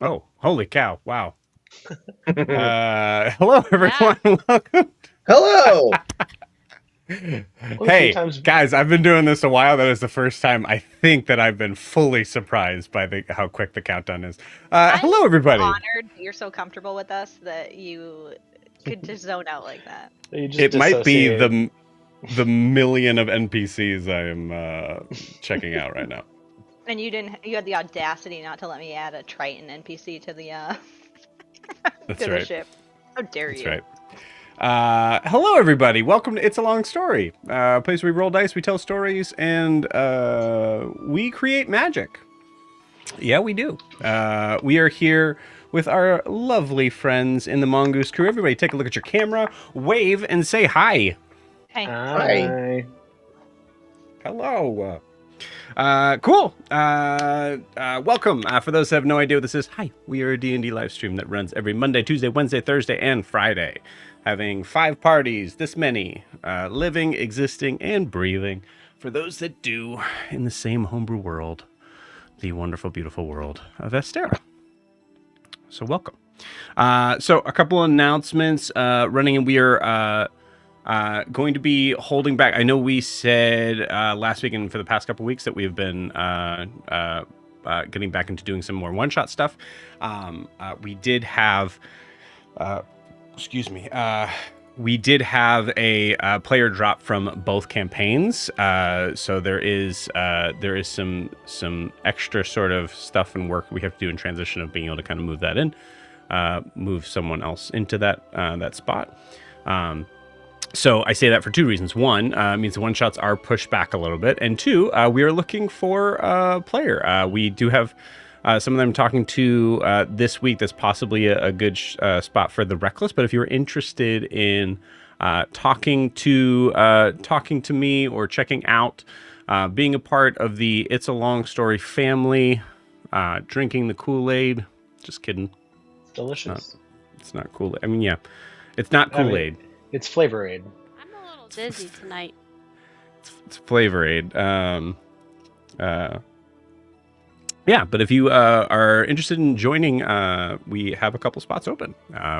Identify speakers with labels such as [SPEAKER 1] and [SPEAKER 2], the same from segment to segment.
[SPEAKER 1] Oh, holy cow. Wow. Hello, everyone. Welcome.
[SPEAKER 2] Hello.
[SPEAKER 1] Hey,
[SPEAKER 2] sometimes
[SPEAKER 1] guys, I've been doing this a while. That is the first time I think that I've been fully surprised by how quick the countdown is.
[SPEAKER 3] I'm
[SPEAKER 1] Hello, everybody.
[SPEAKER 3] honored that you're so comfortable with us that you could just zone out like that.
[SPEAKER 2] you just
[SPEAKER 1] It might be
[SPEAKER 2] dissociate.
[SPEAKER 1] the million of NPCs I am checking out right now.
[SPEAKER 3] And you had the audacity not to let me add a Triton NPC to the
[SPEAKER 1] That's
[SPEAKER 3] to the
[SPEAKER 1] right.
[SPEAKER 3] ship. How dare
[SPEAKER 1] That's
[SPEAKER 3] you?
[SPEAKER 1] right. Hello, everybody. Welcome to It's a Long Story, a place where we roll dice, we tell stories, and we create magic. Yeah, we do. We are here with our lovely friends in the Mongoose Crew. Everybody, take a look at your camera, wave, and say hi.
[SPEAKER 3] Hey,
[SPEAKER 2] Hi.
[SPEAKER 1] Hello. Cool. Welcome. For those that have no idea what this is, hi. We are a D&D live stream that runs every Monday, Tuesday, Wednesday, Thursday, and Friday. Having 5 parties, this many, living, existing, and breathing. For those that do, in the same homebrew world, the wonderful, beautiful world of Estera. So welcome. So a couple announcements running, and we are going to be holding back. I know we said last week and for the past couple weeks that we've been getting back into doing some more one-shot stuff. We did have, we did have a player drop from both campaigns. So there is some extra sort of stuff and work we have to do in transition of being able to kind of move that in, move someone else into that spot. So I say that for 2 reasons. One, means the one-shots are pushed back a little bit. And 2, we are looking for a player. We do have some of them talking to this week. That's possibly a good spot for the Reckless. But if you're interested in talking to me or checking out, being a part of the It's a Long Story family, drinking the Kool-Aid. Just kidding.
[SPEAKER 2] It's delicious.
[SPEAKER 1] It's not Kool-Aid. I mean, yeah, it's not Kool-Aid.
[SPEAKER 2] It's Flavor Aid.
[SPEAKER 4] I'm a little dizzy tonight.
[SPEAKER 1] It's Flavor Aid. Yeah, but if you are interested in joining, we have a couple spots open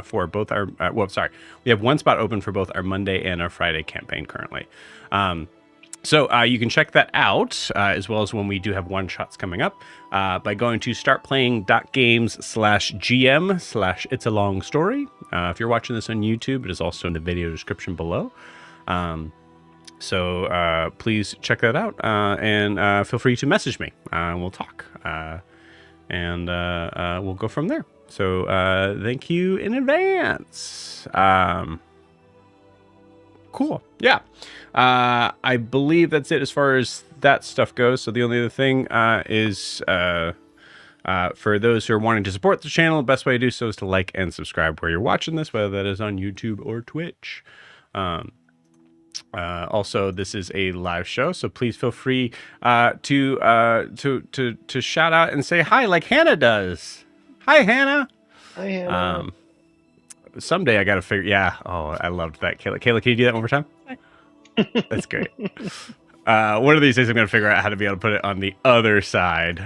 [SPEAKER 1] for both our. We have 1 spot open for both our Monday and our Friday campaign currently. So you can check that out, as well as when we do have one-shots coming up, by going to startplaying.games/GM/It's a Long Story. If you're watching this on YouTube, it is also in the video description below. So please check that out, and feel free to message me. We'll talk, and we'll go from there. So thank you in advance. Cool. Yeah. I believe that's it as far as that stuff goes. So the only other thing is for those who are wanting to support the channel, the best way to do so is to like and subscribe where you're watching this, whether that is on YouTube or Twitch. Also, this is a live show, so please feel free to shout out and say hi like Hannah does. Hi, Hannah.
[SPEAKER 2] Hi, Hannah.
[SPEAKER 1] Someday I gotta figure. Yeah. Oh, I loved that, Kayla. Kayla, can you do that one more time? That's great. One of these days I'm gonna figure out how to be able to put it on the other side.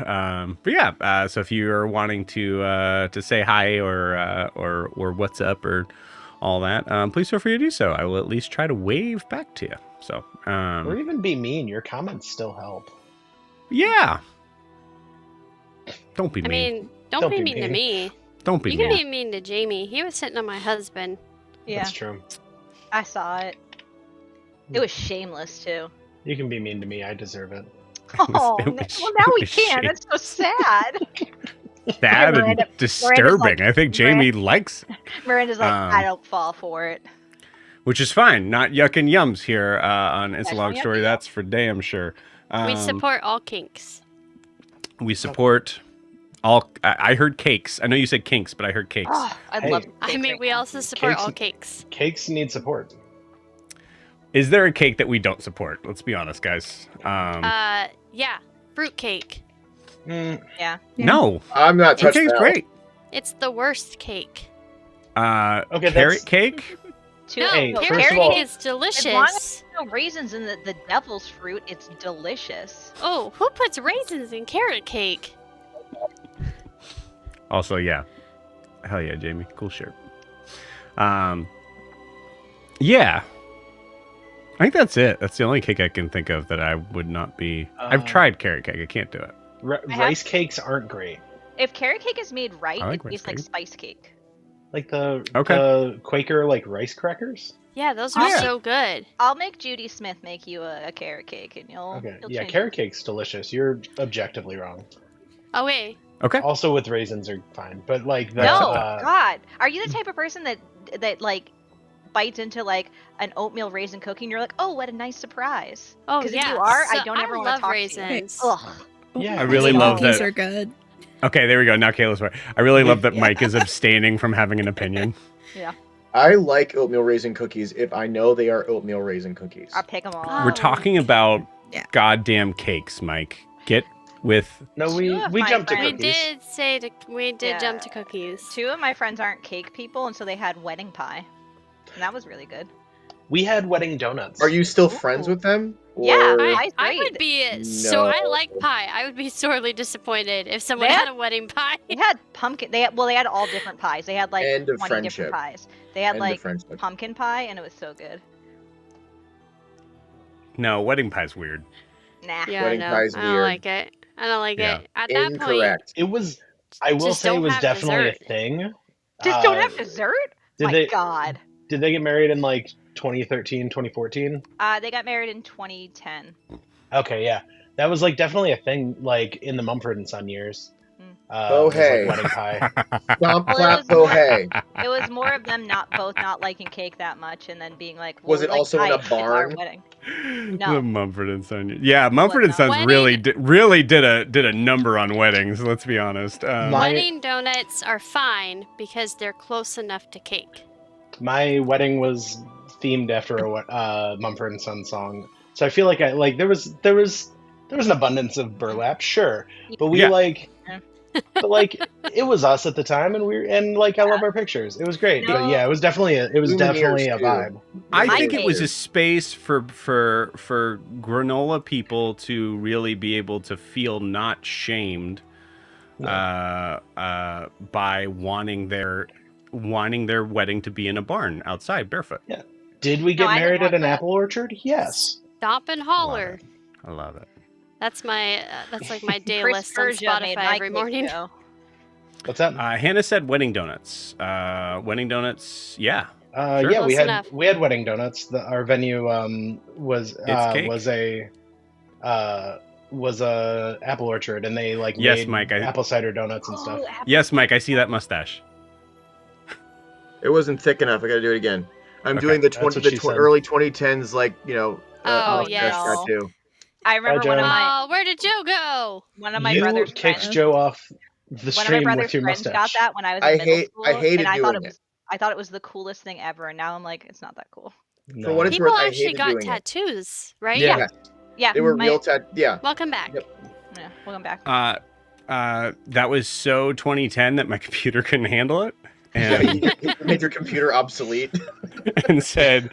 [SPEAKER 1] But yeah. So if you are wanting to say hi or what's up or all that, please feel free to do so. I will at least try to wave back to you. So.
[SPEAKER 2] Or even be mean. Your comments still help.
[SPEAKER 1] Yeah. Don't be mean.
[SPEAKER 4] I mean, don't be mean to me.
[SPEAKER 1] Don't be
[SPEAKER 4] You
[SPEAKER 1] mean.
[SPEAKER 4] can be mean to Jamie. He was hitting on my husband.
[SPEAKER 3] Yeah,
[SPEAKER 2] That's true.
[SPEAKER 3] I saw it. It was shameless too.
[SPEAKER 2] You can be mean to me. I deserve it.
[SPEAKER 3] Oh,
[SPEAKER 1] it was-
[SPEAKER 3] well now we
[SPEAKER 1] it was
[SPEAKER 3] can. That's so sad.
[SPEAKER 1] Sad and
[SPEAKER 3] Miranda's
[SPEAKER 1] disturbing.
[SPEAKER 3] like,
[SPEAKER 1] I think Jamie likes it.
[SPEAKER 3] Miranda's like, I don't fall for it.
[SPEAKER 1] Which is fine. Not yuck and yums here on It's a
[SPEAKER 3] That's
[SPEAKER 1] Long
[SPEAKER 3] not yuck
[SPEAKER 1] Story.
[SPEAKER 3] and
[SPEAKER 1] That's for damn sure.
[SPEAKER 4] We support all kinks.
[SPEAKER 1] We support all. I heard cakes. I know you said kinks, but I heard cakes.
[SPEAKER 3] Oh, I'd
[SPEAKER 2] Hey.
[SPEAKER 3] love.
[SPEAKER 4] I mean, we also support
[SPEAKER 2] Cakes-
[SPEAKER 4] all cakes.
[SPEAKER 2] Cakes need support.
[SPEAKER 1] Is there a cake that we don't support? Let's be honest, guys.
[SPEAKER 4] Yeah, fruit cake.
[SPEAKER 3] Yeah.
[SPEAKER 1] No.
[SPEAKER 5] I'm not
[SPEAKER 1] Fruit
[SPEAKER 5] touching
[SPEAKER 1] cake's
[SPEAKER 5] that.
[SPEAKER 1] great.
[SPEAKER 4] It's the worst cake.
[SPEAKER 2] Okay,
[SPEAKER 1] Carrot cake?
[SPEAKER 4] No,
[SPEAKER 2] Hey,
[SPEAKER 4] carrot
[SPEAKER 2] first of
[SPEAKER 4] cake
[SPEAKER 2] all-
[SPEAKER 4] is
[SPEAKER 3] As long as
[SPEAKER 4] delicious.
[SPEAKER 3] there's no raisins in the devil's fruit, it's delicious.
[SPEAKER 4] Oh, who puts raisins in carrot cake?
[SPEAKER 1] Also, yeah. Hell yeah, Jamie. Cool shirt. Yeah. think that's it. That's the only cake I can think of that I would not be. I've tried carrot cake. I can't do it.
[SPEAKER 2] Rice cakes aren't great.
[SPEAKER 3] If carrot cake is made right,
[SPEAKER 1] I like
[SPEAKER 3] it
[SPEAKER 1] rice
[SPEAKER 3] tastes like
[SPEAKER 1] cake.
[SPEAKER 3] spice cake.
[SPEAKER 2] Like the Quaker like rice crackers.
[SPEAKER 4] Yeah, those are
[SPEAKER 3] Yeah.
[SPEAKER 4] so good.
[SPEAKER 3] I'll make Judy Smith make you a carrot cake, and you'll.
[SPEAKER 2] Okay.
[SPEAKER 3] You'll
[SPEAKER 2] Yeah,
[SPEAKER 3] change
[SPEAKER 2] carrot cake's delicious. You're objectively wrong.
[SPEAKER 4] Oh wait,
[SPEAKER 1] Okay.
[SPEAKER 2] Also with raisins are fine, but like
[SPEAKER 3] it.
[SPEAKER 2] the
[SPEAKER 3] No, God, are you the type of person that like bites into like an oatmeal raisin cookie, and you're like, oh, what a nice surprise.
[SPEAKER 4] oh
[SPEAKER 3] Because
[SPEAKER 4] yeah.
[SPEAKER 3] if you are,
[SPEAKER 4] So,
[SPEAKER 3] I don't ever want
[SPEAKER 4] love
[SPEAKER 3] to talk
[SPEAKER 4] raisins.
[SPEAKER 3] to you. Ugh.
[SPEAKER 2] Yeah,
[SPEAKER 1] I really love
[SPEAKER 5] Cookies
[SPEAKER 1] that.
[SPEAKER 5] are good.
[SPEAKER 1] Okay, there we go. Now Kayla's right. I really love that
[SPEAKER 5] Yeah.
[SPEAKER 1] Mike is abstaining from having an opinion.
[SPEAKER 6] I like oatmeal raisin cookies if I know they are oatmeal raisin cookies.
[SPEAKER 3] I'll pick them all.
[SPEAKER 4] Oh.
[SPEAKER 1] We're talking about
[SPEAKER 5] Yeah.
[SPEAKER 1] goddamn cakes, Mike. Get with.
[SPEAKER 2] No, we
[SPEAKER 3] Two of my
[SPEAKER 2] jumped to
[SPEAKER 3] friends-
[SPEAKER 2] cookies.
[SPEAKER 4] We did jump
[SPEAKER 3] Yeah.
[SPEAKER 4] to cookies.
[SPEAKER 3] 2 of my friends aren't cake people, and so they had wedding pie, and that was really good.
[SPEAKER 2] We had wedding donuts.
[SPEAKER 6] Are you still friends with them?
[SPEAKER 3] Yeah,
[SPEAKER 6] Or-
[SPEAKER 3] Pie's
[SPEAKER 4] I would
[SPEAKER 3] great.
[SPEAKER 4] be so. I
[SPEAKER 6] No.
[SPEAKER 4] like pie. I would be sorely disappointed if someone
[SPEAKER 3] They
[SPEAKER 4] had a wedding pie.
[SPEAKER 3] They had pumpkin. They had all different pies. They had like
[SPEAKER 6] End
[SPEAKER 3] 20
[SPEAKER 6] of
[SPEAKER 3] different
[SPEAKER 6] friendship.
[SPEAKER 3] pies. They had
[SPEAKER 6] End of
[SPEAKER 3] like
[SPEAKER 6] friendship.
[SPEAKER 3] pumpkin pie, and it was so good.
[SPEAKER 1] No, wedding pie's weird.
[SPEAKER 3] Nah.
[SPEAKER 4] Yeah,
[SPEAKER 6] Wedding
[SPEAKER 4] no,
[SPEAKER 6] pie's
[SPEAKER 4] I don't
[SPEAKER 6] weird.
[SPEAKER 4] like it. I don't like
[SPEAKER 1] Yeah.
[SPEAKER 4] it. At that point,
[SPEAKER 6] Incorrect.
[SPEAKER 2] It was. I will
[SPEAKER 4] Just
[SPEAKER 2] say it
[SPEAKER 4] don't
[SPEAKER 2] was
[SPEAKER 4] have
[SPEAKER 2] definitely
[SPEAKER 4] dessert.
[SPEAKER 2] a thing.
[SPEAKER 3] Just don't have dessert?
[SPEAKER 2] Did
[SPEAKER 3] My
[SPEAKER 2] they?
[SPEAKER 3] God.
[SPEAKER 2] Did they get married in like 2013, 2014?
[SPEAKER 3] They got married in 2010.
[SPEAKER 2] Okay, yeah, that was like definitely a thing, like in the Mumford and Son years.
[SPEAKER 6] Oh,
[SPEAKER 2] was, like,
[SPEAKER 6] hey.
[SPEAKER 2] wedding pie.
[SPEAKER 6] Stomp,
[SPEAKER 3] Well, it
[SPEAKER 6] clap,
[SPEAKER 3] was
[SPEAKER 6] go
[SPEAKER 3] more-
[SPEAKER 6] hey.
[SPEAKER 3] It was more of them both not liking cake that much, and then being like,
[SPEAKER 6] Was
[SPEAKER 3] well,
[SPEAKER 6] it
[SPEAKER 3] we like
[SPEAKER 6] also in a
[SPEAKER 3] pie, it's our
[SPEAKER 6] barn?
[SPEAKER 3] wedding.
[SPEAKER 1] The Mumford and Son. Yeah, Mumford and
[SPEAKER 3] not.
[SPEAKER 1] Sons
[SPEAKER 4] Wedding-
[SPEAKER 1] really did a number on weddings. Let's be honest.
[SPEAKER 2] My-
[SPEAKER 4] wedding donuts are fine because they're close enough to cake.
[SPEAKER 2] My wedding was themed after a Mumford and Son song, so I feel like there was an abundance of burlap, sure, but we
[SPEAKER 1] Yeah.
[SPEAKER 2] but like it was us at the time, and like I love our pictures. It was great, but
[SPEAKER 3] No.
[SPEAKER 2] yeah, it was definitely a
[SPEAKER 6] Lumineers, too.
[SPEAKER 2] vibe.
[SPEAKER 1] I
[SPEAKER 3] My
[SPEAKER 1] think it was
[SPEAKER 3] cake-
[SPEAKER 1] a space for granola people to really be able to feel not shamed by wanting their wedding to be in a barn outside barefoot.
[SPEAKER 2] Did we get
[SPEAKER 3] No, I didn't
[SPEAKER 2] married at
[SPEAKER 3] want
[SPEAKER 2] an
[SPEAKER 3] that.
[SPEAKER 2] apple orchard? Yes.
[SPEAKER 4] Stomp and holler.
[SPEAKER 1] I love it.
[SPEAKER 4] That's my. That's like my day
[SPEAKER 3] Chris
[SPEAKER 4] list on
[SPEAKER 3] Persia made
[SPEAKER 4] Spotify
[SPEAKER 3] my
[SPEAKER 4] every
[SPEAKER 3] cake,
[SPEAKER 4] morning.
[SPEAKER 3] too.
[SPEAKER 2] What's that?
[SPEAKER 1] Hannah said wedding donuts. Wedding donuts. Yeah. Sure.
[SPEAKER 2] Yeah,
[SPEAKER 4] Close enough.
[SPEAKER 2] we had wedding donuts. Our venue was
[SPEAKER 1] cake?
[SPEAKER 2] was a apple orchard, and they like
[SPEAKER 1] Yes,
[SPEAKER 2] made
[SPEAKER 1] Mike,
[SPEAKER 2] apple cider donuts and stuff.
[SPEAKER 3] Oh, apple-
[SPEAKER 1] Yes, Mike. I see that mustache.
[SPEAKER 6] It wasn't thick enough. I gotta do it again. I'm
[SPEAKER 1] Okay,
[SPEAKER 6] doing the
[SPEAKER 2] that's what she said.
[SPEAKER 6] early 2010s, like,
[SPEAKER 4] Oh,
[SPEAKER 6] mustache
[SPEAKER 4] yes.
[SPEAKER 6] tattoo.
[SPEAKER 3] I remember one of
[SPEAKER 2] Joe.
[SPEAKER 3] my
[SPEAKER 4] Oh, where did Joe go?
[SPEAKER 2] You
[SPEAKER 3] brother's
[SPEAKER 2] kicked
[SPEAKER 3] friends.
[SPEAKER 2] Joe off the
[SPEAKER 3] One of my
[SPEAKER 2] stream
[SPEAKER 3] brother's
[SPEAKER 2] with your
[SPEAKER 3] friends got
[SPEAKER 2] mustache.
[SPEAKER 3] that when I was
[SPEAKER 6] I
[SPEAKER 3] in middle
[SPEAKER 6] hate-
[SPEAKER 3] school,
[SPEAKER 6] I hated
[SPEAKER 3] and I thought
[SPEAKER 6] doing
[SPEAKER 3] it was. I thought it was the coolest thing ever, and now I'm like, it's not that cool.
[SPEAKER 2] No.
[SPEAKER 6] For what it's
[SPEAKER 4] People
[SPEAKER 6] worth, I
[SPEAKER 4] actually
[SPEAKER 6] hated
[SPEAKER 4] got
[SPEAKER 6] doing it.
[SPEAKER 4] tattoos, right?
[SPEAKER 2] Yeah.
[SPEAKER 3] Yeah,
[SPEAKER 6] They were
[SPEAKER 3] my-
[SPEAKER 6] real yeah.
[SPEAKER 4] Welcome back.
[SPEAKER 6] Yep.
[SPEAKER 3] Yeah, welcome back.
[SPEAKER 1] That was so 2010 that my computer couldn't handle it,
[SPEAKER 6] Yeah,
[SPEAKER 1] and
[SPEAKER 6] you made your computer obsolete.
[SPEAKER 1] and said,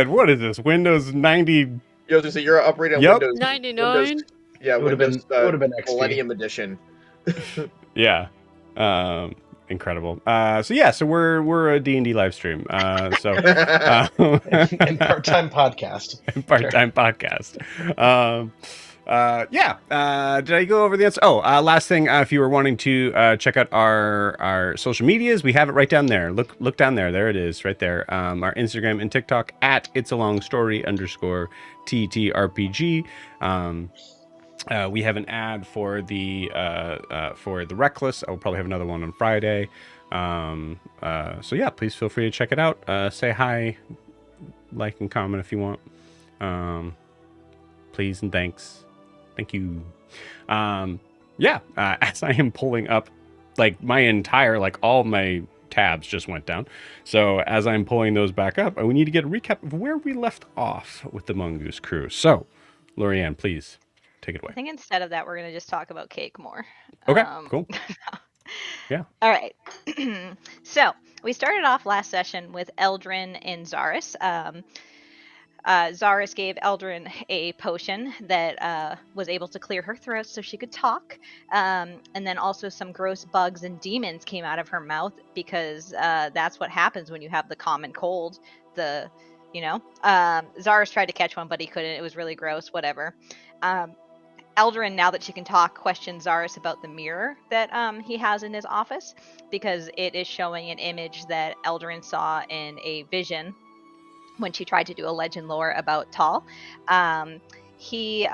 [SPEAKER 1] "What is this? Windows 90?"
[SPEAKER 6] You know, so you're operating on
[SPEAKER 1] Yep.
[SPEAKER 6] Windows.
[SPEAKER 4] 99.
[SPEAKER 6] Windows, yeah,
[SPEAKER 2] It would've been-
[SPEAKER 6] Windows,
[SPEAKER 2] it would've been XP.
[SPEAKER 6] Millennium Edition.
[SPEAKER 1] Yeah. Incredible. So we're a D&D live stream.
[SPEAKER 2] and part-time podcast.
[SPEAKER 1] Part-time podcast. Did I go over the answer? Last thing, if you were wanting to check out our social medias, we have it right down there. Look down there. There it is, right there. Our Instagram and TikTok at It's a Long Story _TTRPG. We have an ad for the Reckless. I'll probably have another one on Friday. Please feel free to check it out. Say hi, like, and comment if you want. Please and thanks. Thank you. As I am pulling up, like, my entire, like, all my tabs just went down. So as I'm pulling those back up, we need to get a recap of where we left off with the Mongoose Crew. So, Lorianne, please take it away.
[SPEAKER 3] I think instead of that, we're gonna just talk about cake more.
[SPEAKER 1] Okay, cool. Yeah.
[SPEAKER 3] All right. So we started off last session with Eldrin and Zaris. Zaris gave Eldrin a potion that was able to clear her throat so she could talk. And then also some gross bugs and demons came out of her mouth because that's what happens when you have the common cold. The you know. Zaris tried to catch one, but he couldn't. It was really gross. Whatever. Eldrin, now that she can talk, questions Zaris about the mirror that he has in his office, because it is showing an image that Eldrin saw in a vision when she tried to do a legend lore about Tal. He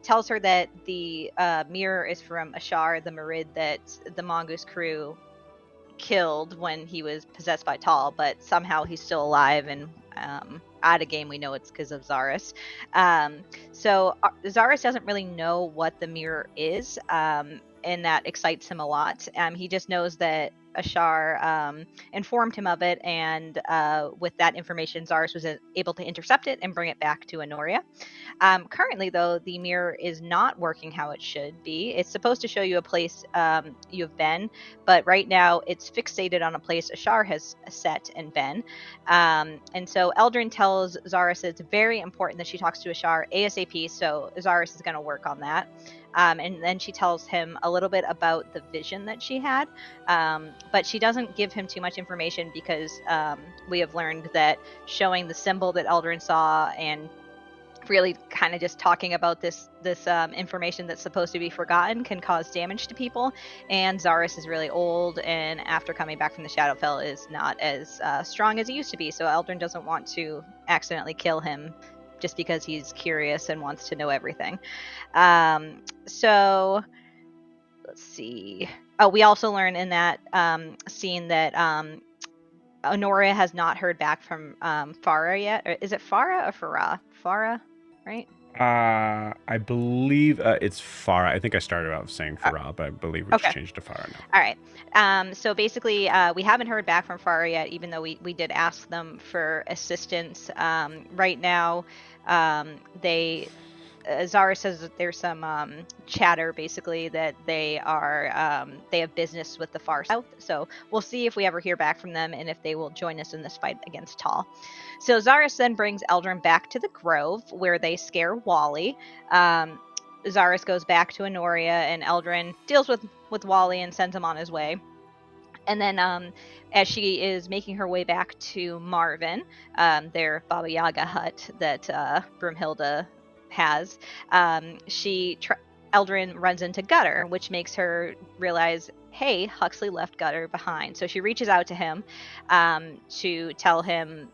[SPEAKER 3] tells her that the mirror is from Ashar, the Marid that the Mongoose Crew killed when he was possessed by Tal, but somehow he's still alive, and out of game we know it's because of Zaris. So Zaris doesn't really know what the mirror is, and that excites him a lot. He just knows that Ashar informed him of it, and with that information, Zaris was able to intercept it and bring it back to Honoria. Currently, though, the mirror is not working how it should be. It's supposed to show you a place you've been, but right now it's fixated on a place Ashar has set and been. And so Eldrin tells Zaris it's very important that she talks to Ashar ASAP, so Zaris is going to work on that. And then she tells him a little bit about the vision that she had, but she doesn't give him too much information because we have learned that showing the symbol that Eldrin saw and really kind of just talking about this information that's supposed to be forgotten can cause damage to people, and Zaris is really old, and after coming back from the Shadowfell is not as strong as he used to be, so Eldrin doesn't want to accidentally kill him just because he's curious and wants to know everything. So let's see. Oh, we also learn in that scene that Honoria has not heard back from Farah yet. Or is it Farah or Farah? Farah, right?
[SPEAKER 1] I believe it's Farah. I think I started out saying Farah, but I believe we just changed to Farah now.
[SPEAKER 3] All right. So basically, we haven't heard back from Farah yet, even though we did ask them for assistance. Right now, Zara says that there's some chatter, basically, that they have business with the far south. So we'll see if we ever hear back from them and if they will join us in this fight against Tal. So Zaris then brings Eldrin back to the Grove, where they scare Wally. Zaris goes back to Honoria, and Eldrin deals with Wally and sends him on his way. And then as she is making her way back to Marvin, their Baba Yaga hut that Broomhilda has, Eldrin runs into Gutter, which makes her realize, hey, Huxley left Gutter behind. So she reaches out to him to tell him,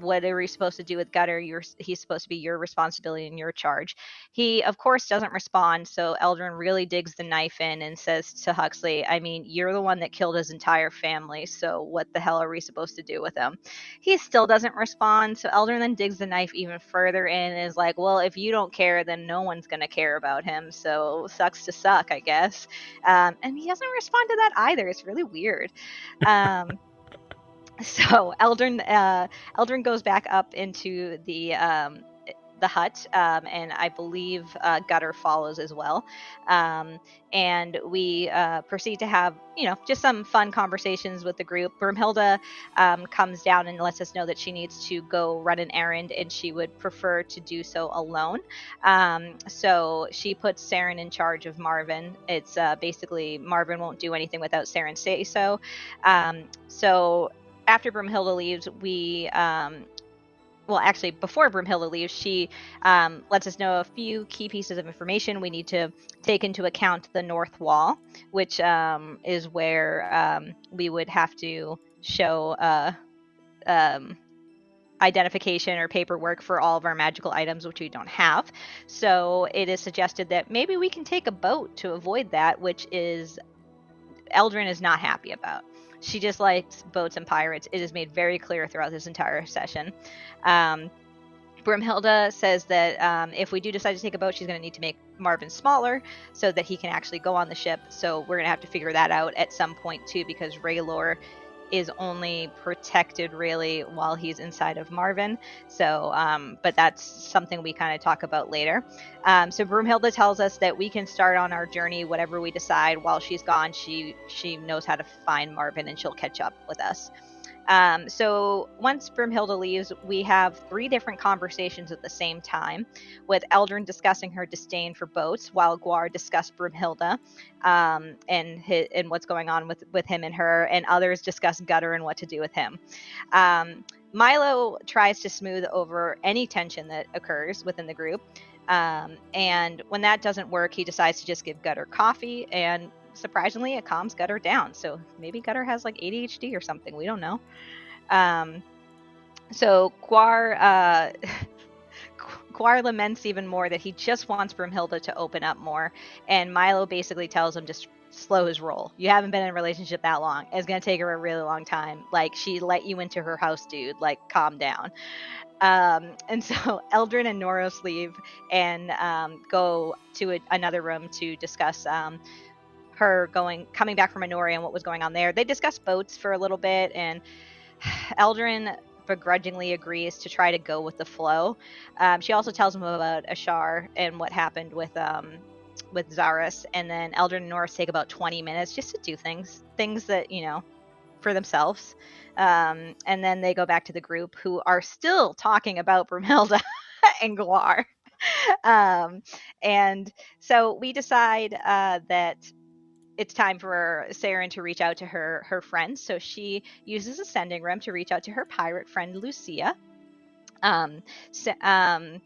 [SPEAKER 3] what are we supposed to do with Gutter? He's supposed to be your responsibility and your charge. He, of course, doesn't respond, so Eldrin really digs the knife in and says to Huxley, I mean, you're the one that killed his entire family, so what the hell are we supposed to do with him? He still doesn't respond, so Eldrin then digs the knife even further in and is like, well, if you don't care, then no one's going to care about him, so sucks to suck, I guess. And he doesn't respond to that either. It's really weird. So Eldrin goes back up into the hut, and I believe Gutter follows as well. And we proceed to have, just some fun conversations with the group. Broomhilda comes down and lets us know that she needs to go run an errand, and she would prefer to do so alone. So she puts Seren in charge of Marvin. It's basically Marvin won't do anything without Seren say so. So after Broomhilda leaves, before Broomhilda leaves, she lets us know a few key pieces of information. We need to take into account the North Wall, which is where we would have to show identification or paperwork for all of our magical items, which we don't have. So it is suggested that maybe we can take a boat to avoid that, which is Eldrin is not happy about. She just likes boats and pirates. It is made very clear throughout this entire session. Broomhilda says that if we do decide to take a boat, she's going to need to make Marvin smaller so that he can actually go on the ship. So we're going to have to figure that out at some point too, because Raylor is only protected really while he's inside of Marvin. So, but that's something we kind of talk about later. So Broomhilda tells us that we can start on our journey, whatever we decide while she's gone. She knows how to find Marvin and she'll catch up with us. So once Brimhilda leaves, we have 3 different conversations at the same time, with Eldrin discussing her disdain for boats, while Guar discussed Brimhilda and what's going on with him and her, and others discuss Gutter and what to do with him. Milo tries to smooth over any tension that occurs within the group, and when that doesn't work, he decides to just give Gutter coffee, and surprisingly, it calms Gutter down. So maybe Gutter has like ADHD or something. We don't know. So Guar Guar laments even more that he just wants Brimhilda to open up more, and Milo basically tells him just slow his roll. You haven't been in a relationship that long. It's gonna take her a really long time. Like, she let you into her house, dude. Like, calm down. And so Eldrin and Noros leave and go to another room to discuss her coming back from Minori and what was going on there. They discuss boats for a little bit, and Eldrin begrudgingly agrees to try to go with the flow. She also tells him about Ashar and what happened with Zaris, and then Eldrin and Norris take about 20 minutes just to do things that, for themselves. And then they go back to the group, who are still talking about Brumhilda and Guar. And so we decide that it's time for Seren to reach out to her friends. So she uses a sending room to reach out to her pirate friend Lucia. Seren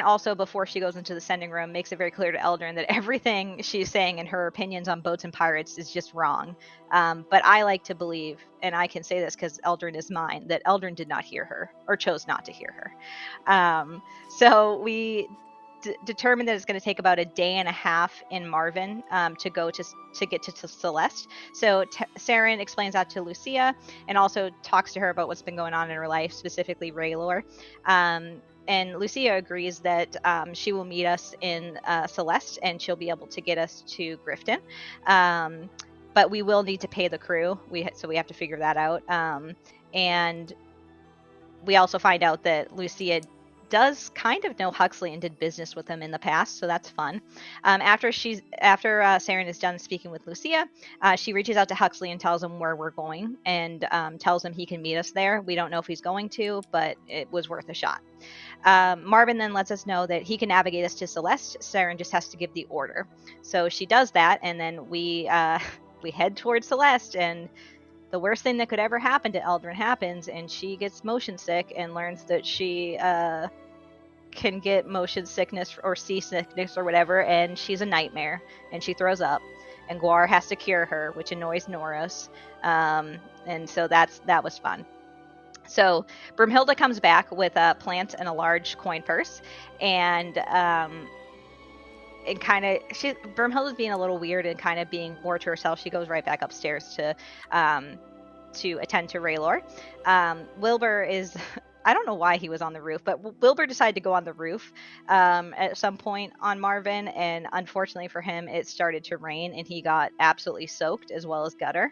[SPEAKER 3] also, before she goes into the sending room, makes it very clear to Eldrin that everything she's saying and her opinions on boats and pirates is just wrong. But I like to believe, and I can say this because Eldrin is mine, that Eldrin did not hear her, or chose not to hear her. So we determined that it's going to take about a day and a half in Marvin to get to Celeste. So Seren explains that to Lucia and also talks to her about what's been going on in her life, specifically Raylor. And Lucia agrees that she will meet us in Celeste, and she'll be able to get us to Grifton. But we will need to pay the crew, so we have to figure that out. And we also find out that Lucia does kind of know Huxley and did business with him in the past, so that's fun. After Seren is done speaking with Lucia, she reaches out to Huxley and tells him where we're going, and tells him he can meet us there. We don't know if he's going to, but it was worth a shot. Marvin then lets us know that he can navigate us to Celeste. Seren just has to give the order. So she does that, and then we head towards Celeste, and the worst thing that could ever happen to Eldrin happens, and she gets motion sick and learns that she can get motion sickness or seasickness or whatever, and she's a nightmare, and she throws up, and Guar has to cure her, which annoys Noros. And so that was fun. So Brumhilda comes back with a plant and a large coin purse, and Brumhilda's being a little weird and kind of being more to herself. She goes right back upstairs to attend to Raylor. Wilbur is I don't know why he was on the roof, but Wilbur decided to go on the roof at some point on Marvin, and unfortunately for him, it started to rain, and he got absolutely soaked, as well as Gutter.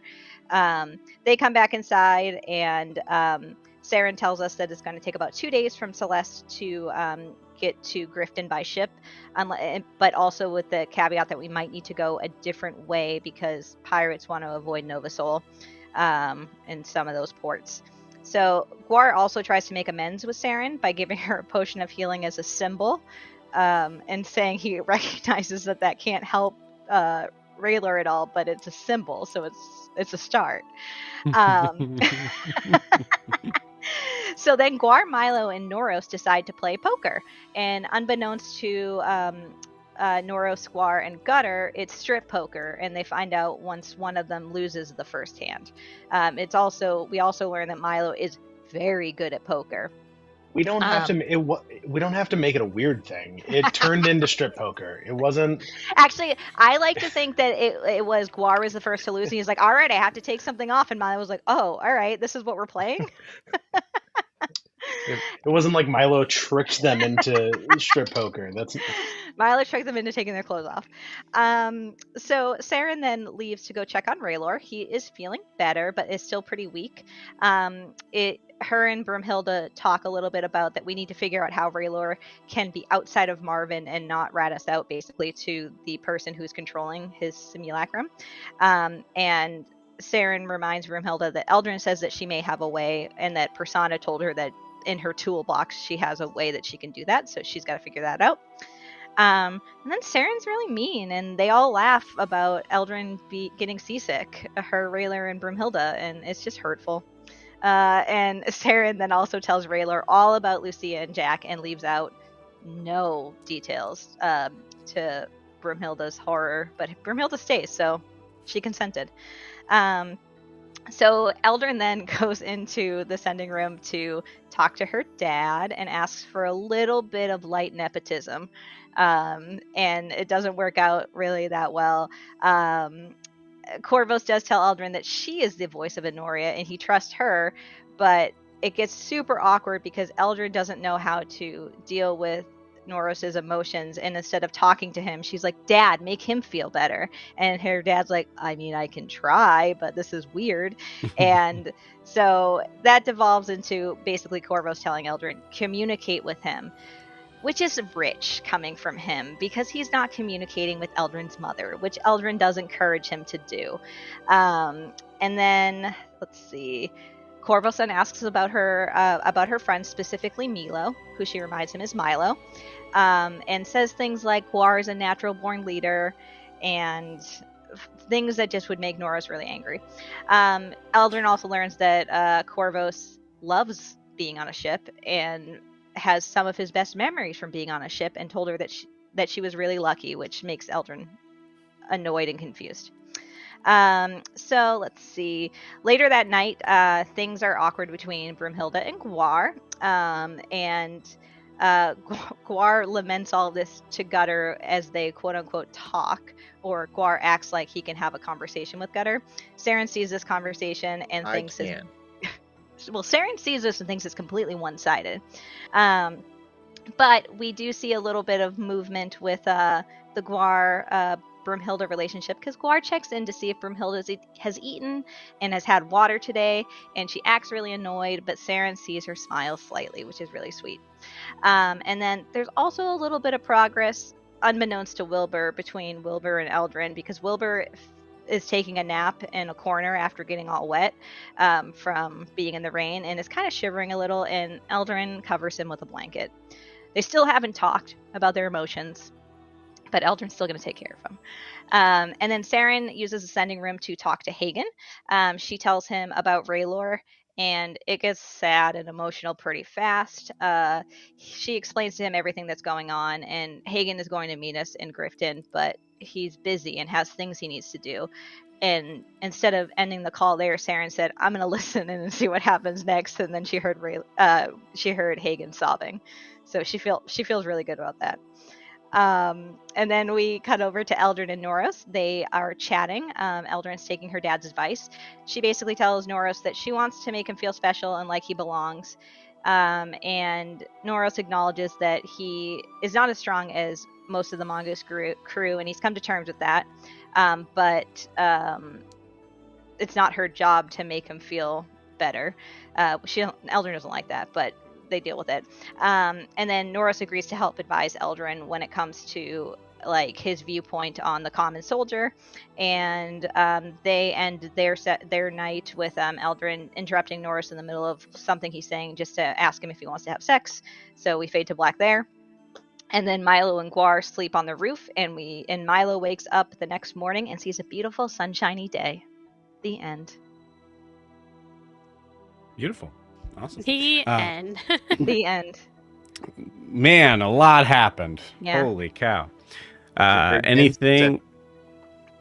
[SPEAKER 3] They come back inside, and Seren tells us that it's going to take about 2 days from Celeste to get to Grifton by ship, but also with the caveat that we might need to go a different way because pirates want to avoid Nova Sol in some of those ports. So Guar also tries to make amends with Seren by giving her a potion of healing as a symbol, and saying he recognizes that can't help Raylor at all, but it's a symbol, so it's a start. So then Guar, Milo, and Noros decide to play poker, and unbeknownst to Noros, Guar, and Gutter, it's strip poker, and they find out once one of them loses the first hand. We also learn that Milo is very good at poker.
[SPEAKER 2] We don't have to make it a weird thing. It turned into strip poker. It wasn't.
[SPEAKER 3] Actually, I like to think that it was Guar was the first to lose, and he's like, "All right, I have to take something off," and Milo was like, "Oh, all right, this is what we're playing."
[SPEAKER 2] It wasn't like Milo tricked them into strip poker.
[SPEAKER 3] Milo tricked them into taking their clothes off. So Seren then leaves to go check on Raylor. He is feeling better, but is still pretty weak. Her and Brumhilda talk a little bit about that we need to figure out how Raylor can be outside of Marvin and not rat us out, basically, to the person who's controlling his simulacrum. And Seren reminds Broomhilda that Eldrin says that she may have a way, and that Persona told her that in her toolbox she has a way that she can do that, so she's got to figure that out. And then Seren's really mean, and they all laugh about Eldrin getting seasick, her, Raylar, and Broomhilda, and it's just hurtful. And Seren then also tells Raylar all about Lucia and Jack and leaves out no details to Broomhilda's horror, but Broomhilda stays, so she consented. So Eldrin then goes into the sending room to talk to her dad and asks for a little bit of light nepotism. And it doesn't work out really that well. Corvos does tell Eldrin that she is the voice of Honoria and he trusts her, but it gets super awkward because Eldrin doesn't know how to deal with Noros's emotions, and instead of talking to him, she's like, Dad, make him feel better. And her dad's like, I mean, I can try, but this is weird. And so that devolves into basically Corvos telling Eldrin, communicate with him, which is rich coming from him because he's not communicating with Eldrin's mother, which Eldrin does encourage him to do. And then, let's see, Corvos then asks about her friend, specifically Milo, who she reminds him is Milo, and says things like Guar is a natural-born leader, and things that just would make Noros really angry. Eldrin also learns that Corvos loves being on a ship and has some of his best memories from being on a ship, and told her that she was really lucky, which makes Eldrin annoyed and confused. So let's see. Later that night, things are awkward between Broomhilda and Guar, and Guar laments all this to Gutter as they quote-unquote talk, or Guar acts like he can have a conversation with Gutter. Seren sees this conversation and thinks Seren sees this and thinks it's completely one-sided. But we do see a little bit of movement with the Guar Broomhilda relationship, because Guar checks in to see if Broomhilda has eaten and has had water today, and she acts really annoyed, but Seren sees her smile slightly, which is really sweet. And then there's also a little bit of progress, unbeknownst to Wilbur, between Wilbur and Eldrin, because Wilbur is taking a nap in a corner after getting all wet from being in the rain, and is kind of shivering a little, and Eldrin covers him with a blanket. They still haven't talked about their emotions, but Eldrin's still going to take care of him. And then Seren uses the sending room to talk to Hagen. She tells him about Raylar, and it gets sad and emotional pretty fast. She explains to him everything that's going on, and Hagen is going to meet us in Grifton, but he's busy and has things he needs to do. And instead of ending the call there, Seren said, I'm going to listen and see what happens next. And then she heard Hagen sobbing. So she feels really good about that. And then we cut over to Eldrin and Noros. They are chatting. Eldrin's taking her dad's advice. She basically tells Noros that she wants to make him feel special and like he belongs. And Noros acknowledges that he is not as strong as most of the Mongoose crew, and he's come to terms with that. But it's not her job to make him feel better. Eldrin doesn't like that, but they deal with it. And then Noros agrees to help advise Eldrin when it comes to like his viewpoint on the common soldier, and they end their night with Eldrin interrupting Noros in the middle of something he's saying just to ask him if he wants to have sex. So we fade to black there. And then Milo and Guar sleep on the roof, and Milo wakes up the next morning and sees a beautiful sunshiny day. The end.
[SPEAKER 1] Beautiful. Awesome.
[SPEAKER 4] The end.
[SPEAKER 3] The end.
[SPEAKER 1] Man, a lot happened.
[SPEAKER 3] Yeah.
[SPEAKER 1] Holy cow. Anything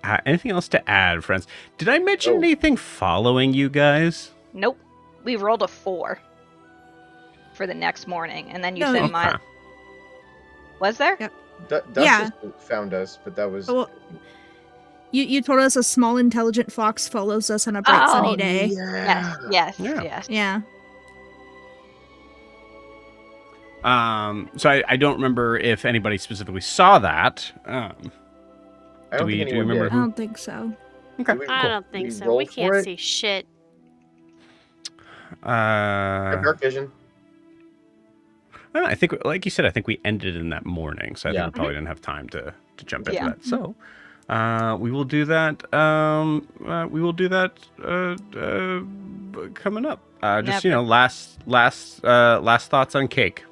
[SPEAKER 1] else to add, friends? Did I mention anything following you guys?
[SPEAKER 3] Nope. We rolled a 4 for the next morning, and then you said Milo. Was there?
[SPEAKER 5] Yep.
[SPEAKER 6] Dust found us, but that was...
[SPEAKER 5] Well, you told us a small intelligent fox follows us on a bright sunny day.
[SPEAKER 6] Yeah.
[SPEAKER 3] Yes.
[SPEAKER 5] Yeah.
[SPEAKER 1] So I don't remember if anybody specifically saw that.
[SPEAKER 6] I don't think anyone
[SPEAKER 1] remember?
[SPEAKER 6] did.
[SPEAKER 5] I don't think so.
[SPEAKER 1] Okay.
[SPEAKER 4] I don't think so. We can't see shit.
[SPEAKER 6] Dark vision.
[SPEAKER 1] I don't know, I think, like you said, I think we ended in that morning, so I think we probably didn't have time to jump into that. So, We will do that. Coming up. Just last thoughts on cake.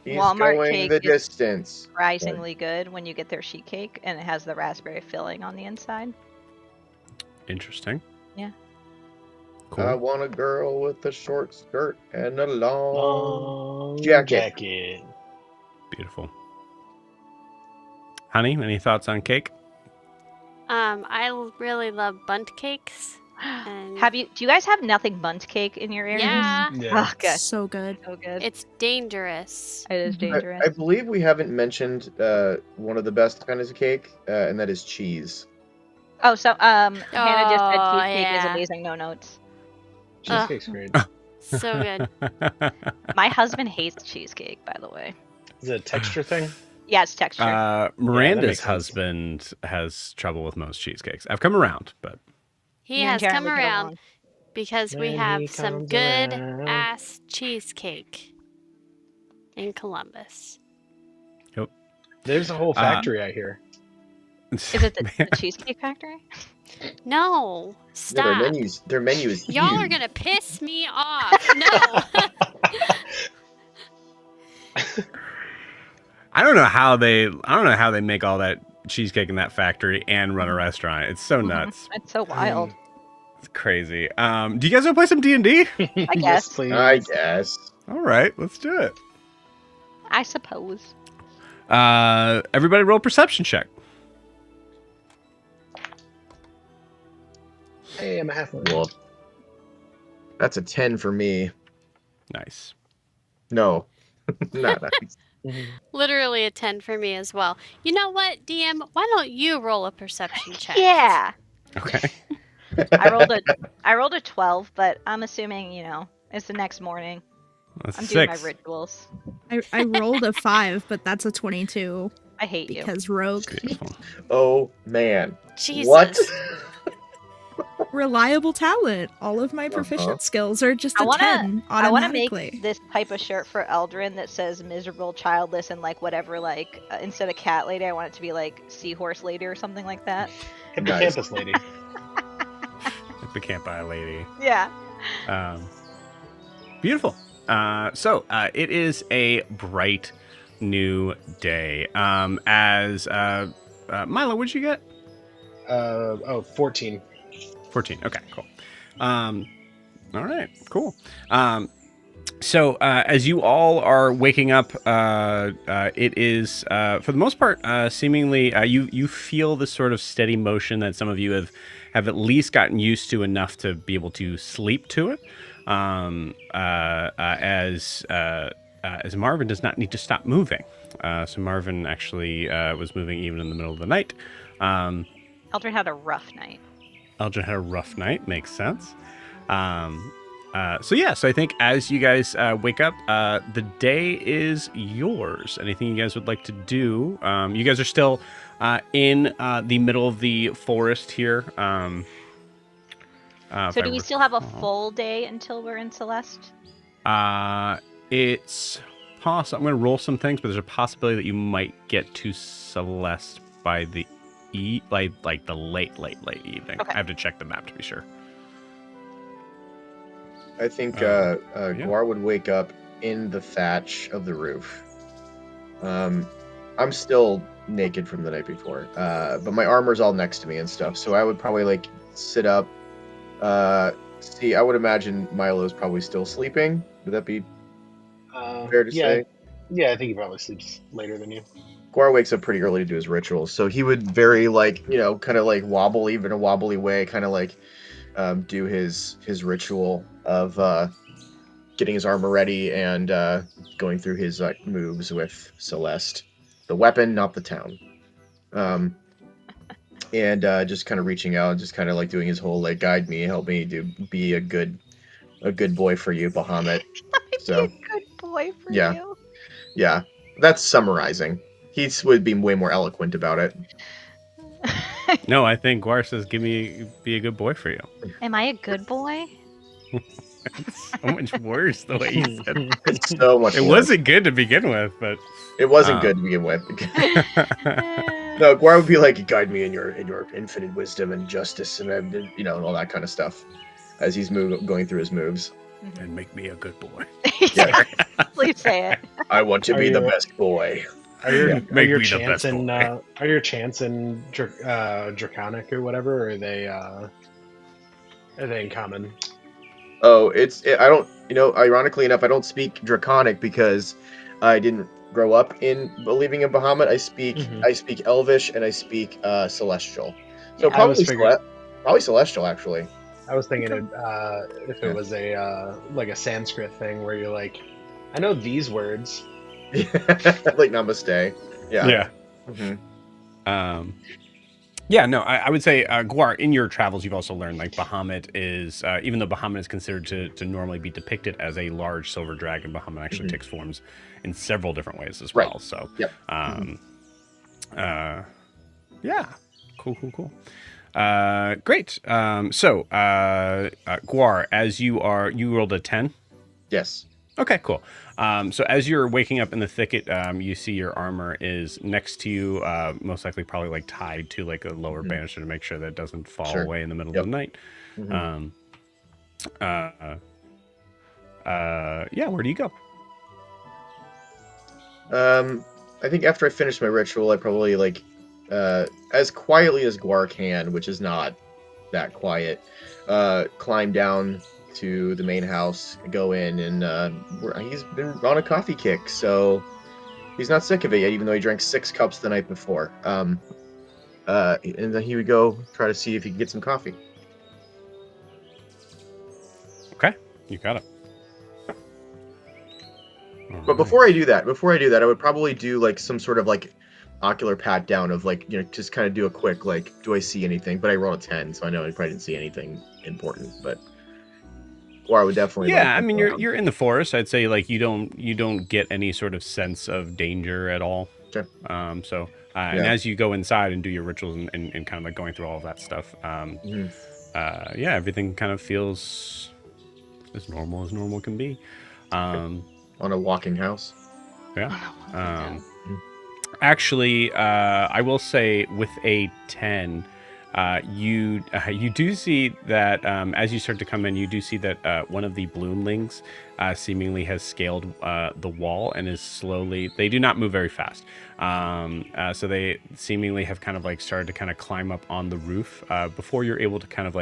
[SPEAKER 6] He's
[SPEAKER 3] Walmart
[SPEAKER 6] going
[SPEAKER 3] cake
[SPEAKER 6] the
[SPEAKER 3] is
[SPEAKER 6] distance.
[SPEAKER 3] surprisingly good when you get their sheet cake, and it has the raspberry filling on the inside.
[SPEAKER 1] Interesting.
[SPEAKER 3] Yeah.
[SPEAKER 1] Cool.
[SPEAKER 6] I want a girl with a short skirt and a long
[SPEAKER 2] Jacket.
[SPEAKER 6] jacket.
[SPEAKER 1] Beautiful. Honey, any thoughts on cake?
[SPEAKER 4] I really love bunt cakes. And
[SPEAKER 3] Do you guys have nothing bunt cake in your areas?
[SPEAKER 4] yeah,
[SPEAKER 2] Yeah.
[SPEAKER 3] Oh, good.
[SPEAKER 5] So good.
[SPEAKER 3] So good.
[SPEAKER 4] it's dangerous.
[SPEAKER 3] It is dangerous.
[SPEAKER 6] I believe we haven't mentioned one of the best kinds of cake, and that is cheese.
[SPEAKER 3] Oh, so Hannah just said
[SPEAKER 4] Oh,
[SPEAKER 3] cheesecake is
[SPEAKER 4] yeah.
[SPEAKER 3] amazing. No notes.
[SPEAKER 2] Cheesecake's great.
[SPEAKER 4] So good.
[SPEAKER 3] My husband hates cheesecake, by the way.
[SPEAKER 2] Is it a texture thing?
[SPEAKER 3] Yeah, it's texture.
[SPEAKER 1] Miranda's
[SPEAKER 2] makes sense.
[SPEAKER 1] husband has trouble with most cheesecakes. I've come around, but
[SPEAKER 4] He
[SPEAKER 3] Me and
[SPEAKER 4] has
[SPEAKER 3] Karen
[SPEAKER 4] come
[SPEAKER 3] would get
[SPEAKER 4] around
[SPEAKER 3] along.
[SPEAKER 4] because we
[SPEAKER 2] When
[SPEAKER 4] have
[SPEAKER 2] he
[SPEAKER 4] some
[SPEAKER 2] comes
[SPEAKER 4] good
[SPEAKER 2] around.
[SPEAKER 4] ass cheesecake in Columbus.
[SPEAKER 2] There's a whole factory I hear.
[SPEAKER 3] Is it the Cheesecake Factory?
[SPEAKER 4] No,
[SPEAKER 6] Yeah,
[SPEAKER 4] stop.
[SPEAKER 6] their menu is
[SPEAKER 4] Y'all are
[SPEAKER 6] huge.
[SPEAKER 4] gonna piss me off. No.
[SPEAKER 1] I don't know how they make all that cheesecake in that factory and run a restaurant. It's so nuts.
[SPEAKER 3] It's so wild.
[SPEAKER 1] It's crazy. Do you guys want to play some D&D?
[SPEAKER 3] I
[SPEAKER 2] Yes,
[SPEAKER 3] guess.
[SPEAKER 2] please.
[SPEAKER 6] I guess.
[SPEAKER 1] All right, let's do it.
[SPEAKER 3] I suppose.
[SPEAKER 1] Everybody roll a perception check.
[SPEAKER 2] Hey, I'm a halfling.
[SPEAKER 6] Well, that's a 10 for me.
[SPEAKER 1] Nice.
[SPEAKER 6] No, not nice.
[SPEAKER 4] Literally a 10 for me as well. You know what, DM? Why don't you roll a perception check?
[SPEAKER 3] Yeah.
[SPEAKER 1] Okay.
[SPEAKER 3] I rolled a 12, but I'm assuming, it's the next morning.
[SPEAKER 1] That's
[SPEAKER 3] I'm
[SPEAKER 1] 6.
[SPEAKER 3] doing my rituals.
[SPEAKER 5] I rolled a 5, but that's a 22
[SPEAKER 3] I hate you.
[SPEAKER 5] because rogue.
[SPEAKER 1] Beautiful.
[SPEAKER 6] Oh man.
[SPEAKER 4] Jesus.
[SPEAKER 6] What?
[SPEAKER 5] Reliable talent. All of my proficient skills are just a 10
[SPEAKER 3] I want to
[SPEAKER 5] automatically.
[SPEAKER 3] make this type of shirt for Eldrin that says miserable, childless, and whatever, instead of cat lady, I want it to be seahorse lady or something like that.
[SPEAKER 2] Hippocampus lady.
[SPEAKER 1] We can't buy a lady.
[SPEAKER 3] Yeah.
[SPEAKER 1] Beautiful. So it is a bright new day. As Milo, what'd you get?
[SPEAKER 2] 14.
[SPEAKER 1] 14. Okay, cool. All right, cool. So as you all are waking up, it is for the most part seemingly you feel this sort of steady motion that some of you have at least gotten used to enough to be able to sleep to it. As Marvin does not need to stop moving. So Marvin actually was moving even in the middle of the night.
[SPEAKER 3] Eldrin had a rough night.
[SPEAKER 1] Eldrin had a rough night. Makes sense. So I think as you guys wake up, the day is yours. Anything you guys would like to do? You guys are still in the middle of the forest here.
[SPEAKER 3] So do we still have a full day until we're in Celeste?
[SPEAKER 1] It's possible. I'm going to roll some things, but there's a possibility that you might get to Celeste by the like the late evening.
[SPEAKER 3] Okay.
[SPEAKER 1] I have to check the map to be sure.
[SPEAKER 6] I think
[SPEAKER 1] yeah.
[SPEAKER 6] Guar would wake up in the thatch of the roof. I'm still naked from the night before, but my armor's all next to me and stuff, so I would probably sit up. I would imagine Milo's probably still sleeping. Would that be fair to say?
[SPEAKER 2] Yeah, I think he probably sleeps later than you.
[SPEAKER 6] Guar wakes up pretty early to do his rituals, so he would very kind of wobble, even a wobbly way, kind of do his ritual of getting his armor ready and going through his moves with Celeste, the weapon, not the town, and just kind of reaching out, just kind of doing his whole guide me, help me, be a good boy for you, Bahamut. So
[SPEAKER 3] Be a good boy for
[SPEAKER 6] yeah.
[SPEAKER 3] you.
[SPEAKER 6] Yeah, that's summarizing. He would be way more eloquent about it.
[SPEAKER 1] No, I think Guar says, be a good boy for you.
[SPEAKER 3] Am I a good boy?
[SPEAKER 1] It's so much worse the way you said it.
[SPEAKER 6] It's so much.
[SPEAKER 1] It
[SPEAKER 6] worse.
[SPEAKER 1] wasn't good to begin with, but
[SPEAKER 6] It wasn't good to begin with. No, Guar would be like, guide me in your infinite wisdom and justice and all that kind of stuff, as he's going through his moves.
[SPEAKER 1] And make me a good boy.
[SPEAKER 6] Yeah.
[SPEAKER 3] Please say it.
[SPEAKER 6] I want to
[SPEAKER 2] Are
[SPEAKER 6] be the
[SPEAKER 2] you-
[SPEAKER 6] best boy.
[SPEAKER 2] Are your
[SPEAKER 1] Make
[SPEAKER 2] your
[SPEAKER 1] me the
[SPEAKER 2] chants
[SPEAKER 1] best
[SPEAKER 2] in
[SPEAKER 1] boy.
[SPEAKER 2] are your chants in Draconic or whatever? Or are they in common?
[SPEAKER 6] Oh, I don't, ironically enough, I don't speak Draconic because I didn't grow up in believing in Bahamut. I speak Elvish and I speak Celestial. So
[SPEAKER 3] Yeah.
[SPEAKER 2] I was
[SPEAKER 6] probably Celestial actually.
[SPEAKER 2] I was thinking if it was a like a Sanskrit thing where you're like, I know these words.
[SPEAKER 6] Like Namaste. Yeah.
[SPEAKER 1] Yeah.
[SPEAKER 6] hmm
[SPEAKER 1] Yeah, no, I would say, Guar, in your travels, you've also learned, like, Bahamut is, even though Bahamut is considered to normally be depicted as a large silver dragon, Bahamut actually takes forms in several different ways as well.
[SPEAKER 6] Right.
[SPEAKER 1] So,
[SPEAKER 6] Yep.
[SPEAKER 1] Yeah. Cool. Great. Guar, as you rolled a 10?
[SPEAKER 6] Yes.
[SPEAKER 1] Okay, cool. So as you're waking up in the thicket, you see your armor is next to you, most likely probably like tied to like a lower banister to make sure that it doesn't fall away in the middle of the night. Yeah, where do you go?
[SPEAKER 6] I think after I finish my ritual, I probably as quietly as Guar can, which is not that quiet, climb down to the main house, go in, and he's been on a coffee kick, so he's not sick of it yet, even though he drank 6 cups the night before. And then he would go try to see if he could get some coffee.
[SPEAKER 1] Okay, you got it.
[SPEAKER 6] But before I do that, I would probably do like some sort of like ocular pat down of just kind of do a quick do I see anything? But I rolled a 10, so I know I probably didn't see anything important, but. Or I would definitely.
[SPEAKER 1] Yeah, I mean you're in the forest. I'd say you don't get any sort of sense of danger at all.
[SPEAKER 6] Sure.
[SPEAKER 1] And as you go inside and do your rituals and kind of like going through all of that stuff, everything kind of feels as normal can be.
[SPEAKER 6] On a walking house.
[SPEAKER 1] Yeah. Actually, I will say with a 10. You do see that as you start to come in, you do see that one of the bloomlings seemingly has scaled the wall and is slowly. They do not move very fast, so they seemingly have kind of started to kind of climb up on the roof. Before you're able to kind of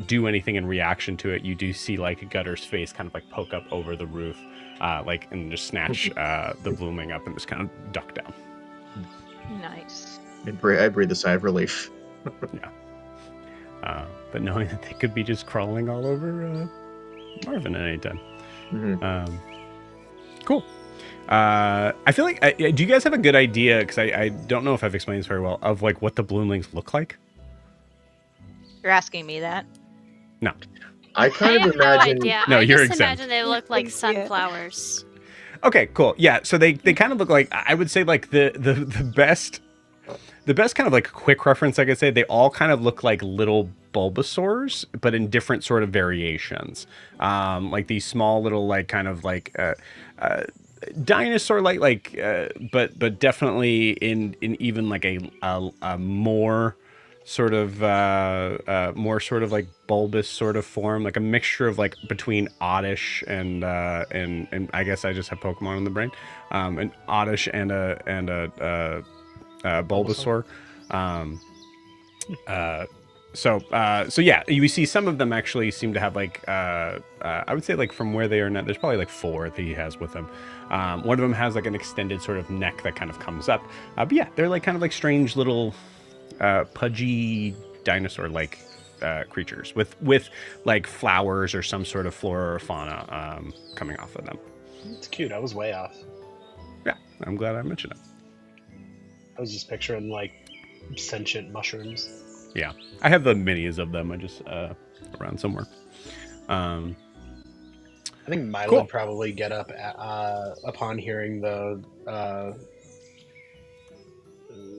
[SPEAKER 1] do anything in reaction to it, you do see Gutter's face kind of poke up over the roof, and just snatch the bloomling up and just kind of duck down.
[SPEAKER 3] Nice.
[SPEAKER 6] I breathe a sigh of relief.
[SPEAKER 1] Yeah. But knowing that they could be just crawling all over Marvin at any time. Cool. I feel like, do you guys have a good idea, because I don't know if I've explained this very well, of what the bloomlings look like?
[SPEAKER 3] You're asking me that?
[SPEAKER 1] No.
[SPEAKER 6] I kind of
[SPEAKER 4] have
[SPEAKER 6] imagine.
[SPEAKER 4] No idea.
[SPEAKER 1] No,
[SPEAKER 4] I
[SPEAKER 1] you're
[SPEAKER 4] just
[SPEAKER 1] exempt.
[SPEAKER 4] imagine they look like sunflowers.
[SPEAKER 1] Okay, cool. Yeah, so they kind of look like, I would say the best kind of quick reference I could say, they all kind of look like little Bulbasaurs, but in different sort of variations. These small little dinosaur but definitely in even a more sort of bulbous sort of form, like a mixture of between Oddish and I guess I just have Pokemon in the brain, an Oddish and a Bulbasaur. So yeah, you see some of them actually seem to have I would say from where they are now, there's probably 4 that he has with him. One of them has an extended sort of neck that kind of comes up. But yeah, they're kind of strange little pudgy dinosaur creatures with flowers or some sort of flora or fauna coming off of them.
[SPEAKER 2] It's cute. I was way off.
[SPEAKER 1] Yeah, I'm glad I mentioned it.
[SPEAKER 2] I was just picturing sentient mushrooms.
[SPEAKER 1] Yeah, I have the minis of them. I just around somewhere.
[SPEAKER 2] I think Milo
[SPEAKER 1] Cool.
[SPEAKER 2] would probably get up upon hearing the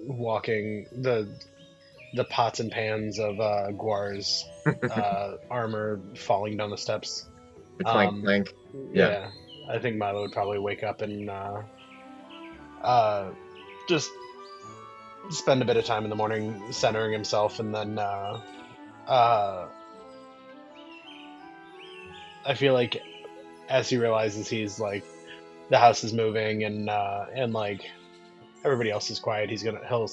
[SPEAKER 2] walking the pots and pans of Guar's armor falling down the steps.
[SPEAKER 6] The clank, clank.
[SPEAKER 2] Yeah, I think Milo would probably wake up and just spend a bit of time in the morning centering himself, and then I feel like as he realizes he's like the house is moving and like everybody else is quiet, he'll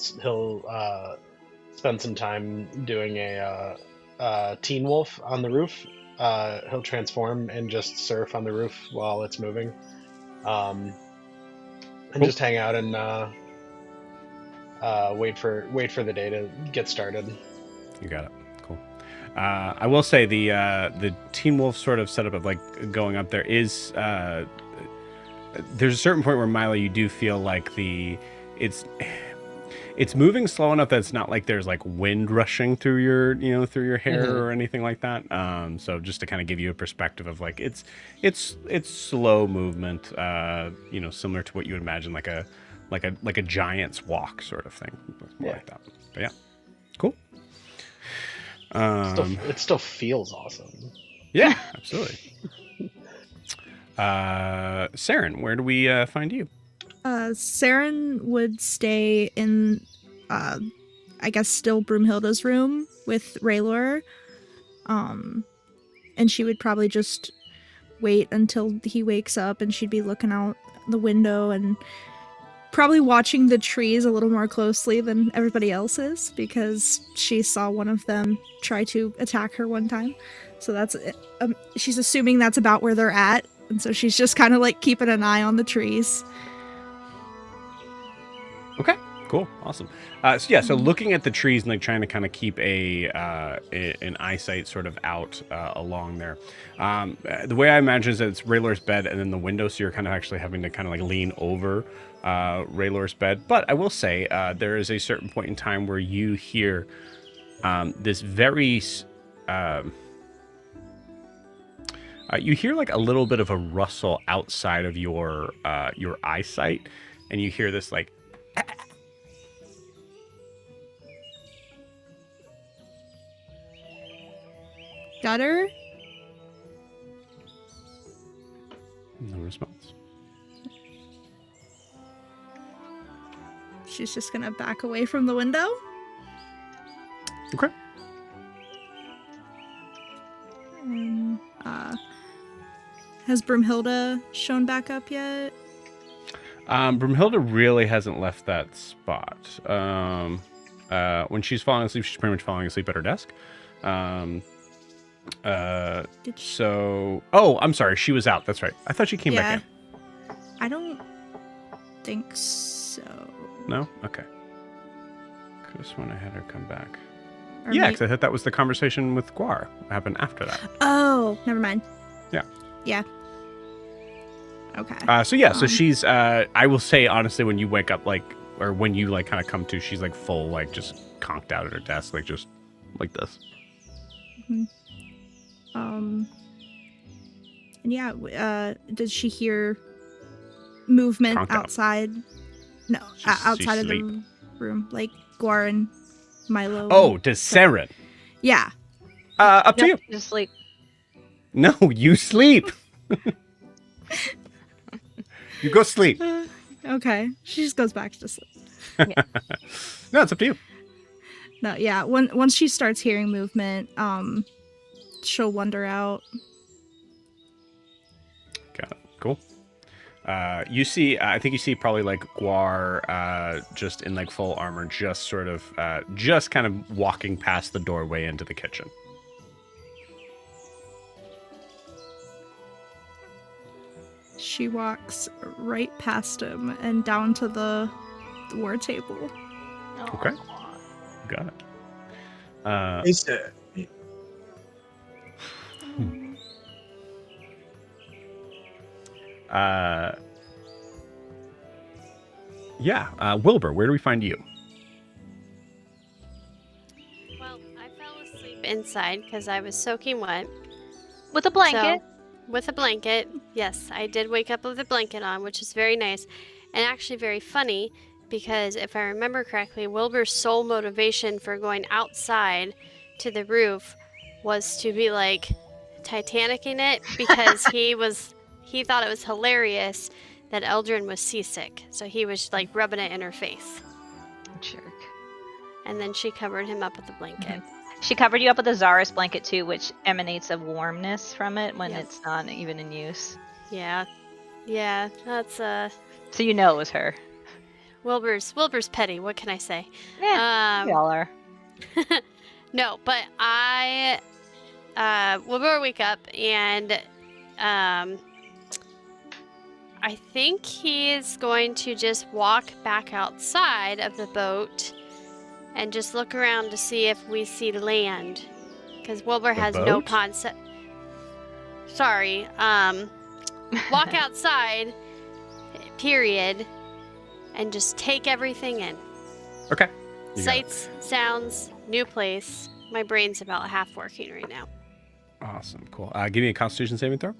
[SPEAKER 2] spend some time doing a teen wolf on the roof. He'll transform and just surf on the roof while it's moving, and just hang out and wait for the day to get started.
[SPEAKER 1] You got it. Cool. I will say the Teen Wolf sort of setup of like going up there is there's a certain point where Milo, you do feel like it's moving slow enough that it's not like there's like wind rushing through your hair or anything like that. So just to kind of give you a perspective of like it's slow movement, similar to what you would imagine like a giant's walk sort of thing. It's more like that. But yeah, cool.
[SPEAKER 2] It still feels awesome.
[SPEAKER 1] Yeah, absolutely. Seren, where do we find you?
[SPEAKER 5] Seren would stay in, I guess, still Broomhilda's room with Raylor. And she would probably just wait until he wakes up, and she'd be looking out the window and probably watching the trees a little more closely than everybody else is, because she saw one of them try to attack her one time. So that's she's assuming that's about where they're at, and so she's just kind of like keeping an eye on the trees.
[SPEAKER 1] Okay, cool, awesome. So looking at the trees and like trying to kind of keep an eyesight sort of out along there. The way I imagine is that it's Raylor's bed and then the window, so you're kind of actually having to kind of like lean over Raylor's bed. But I will say there is a certain point in time where you hear this very you hear like a little bit of a rustle outside of your eyesight, and you hear this like
[SPEAKER 5] Gutter?
[SPEAKER 1] no response.
[SPEAKER 5] She's just gonna back away from the window.
[SPEAKER 1] Okay.
[SPEAKER 5] Has Broomhilda shown back up yet?
[SPEAKER 1] Broomhilda really hasn't left that spot. When she's falling asleep, she's pretty much falling asleep at her desk. I'm sorry, she was out. That's right. I thought she came back in.
[SPEAKER 5] I don't think so.
[SPEAKER 1] No? Okay. Could have sworn I had her come back.
[SPEAKER 5] Or
[SPEAKER 1] Yeah, because I thought that was the conversation with Guar. What happened after that?
[SPEAKER 5] Oh, never mind.
[SPEAKER 1] Yeah.
[SPEAKER 5] Yeah. Okay.
[SPEAKER 1] So she's, I will say, honestly, when you wake up, or when you, kind of come to, she's, full, just conked out at her desk, just like this.
[SPEAKER 5] Mm-hmm. And yeah, does she hear movement
[SPEAKER 1] Conked out.
[SPEAKER 5] outside? No, outside of the room, like Guar and Milo.
[SPEAKER 1] Oh, does Seren?
[SPEAKER 5] Yeah.
[SPEAKER 1] Up to you.
[SPEAKER 3] Just sleep.
[SPEAKER 1] No, you sleep. You go sleep.
[SPEAKER 5] Okay. She just goes back to sleep.
[SPEAKER 1] No, it's up to you.
[SPEAKER 5] No, yeah. Once she starts hearing movement, she'll wander out.
[SPEAKER 1] Got it. Cool. You see, I think you see probably Guar, just in full armor, just sort of, just kind of walking past the doorway into the kitchen.
[SPEAKER 5] She walks right past him and down to the war table.
[SPEAKER 1] Okay. Got it.
[SPEAKER 6] Hey, sir.
[SPEAKER 1] Wilbur, where do we find you?
[SPEAKER 4] Well, I fell asleep inside because I was soaking wet.
[SPEAKER 3] With a blanket.
[SPEAKER 4] With a blanket. Yes, I did wake up with a blanket on, which is very nice and actually very funny because if I remember correctly, Wilbur's sole motivation for going outside to the roof was to be Titanicing it because he thought it was hilarious that Eldrin was seasick. So he was rubbing it in her face.
[SPEAKER 3] Jerk.
[SPEAKER 4] And then she covered him up with a blanket.
[SPEAKER 3] She covered you up with a Zaris blanket too, which emanates a warmness from it when
[SPEAKER 4] Yep.
[SPEAKER 3] it's not even in use.
[SPEAKER 4] Yeah. Yeah, that's
[SPEAKER 3] So you know it was her.
[SPEAKER 4] Wilbur's petty, what can I say?
[SPEAKER 3] Yeah, we all are.
[SPEAKER 4] No, but Wilbur wake up and I think he is going to just walk back outside of the boat and just look around to see if we see land. Because Wilbur has no
[SPEAKER 1] boat?
[SPEAKER 4] concept. Sorry. Walk outside, period, and just take everything in.
[SPEAKER 1] Okay. You got it.
[SPEAKER 4] Sights, sounds, new place. My brain's about half working right now.
[SPEAKER 1] Awesome. Cool. Give me a Constitution saving throw.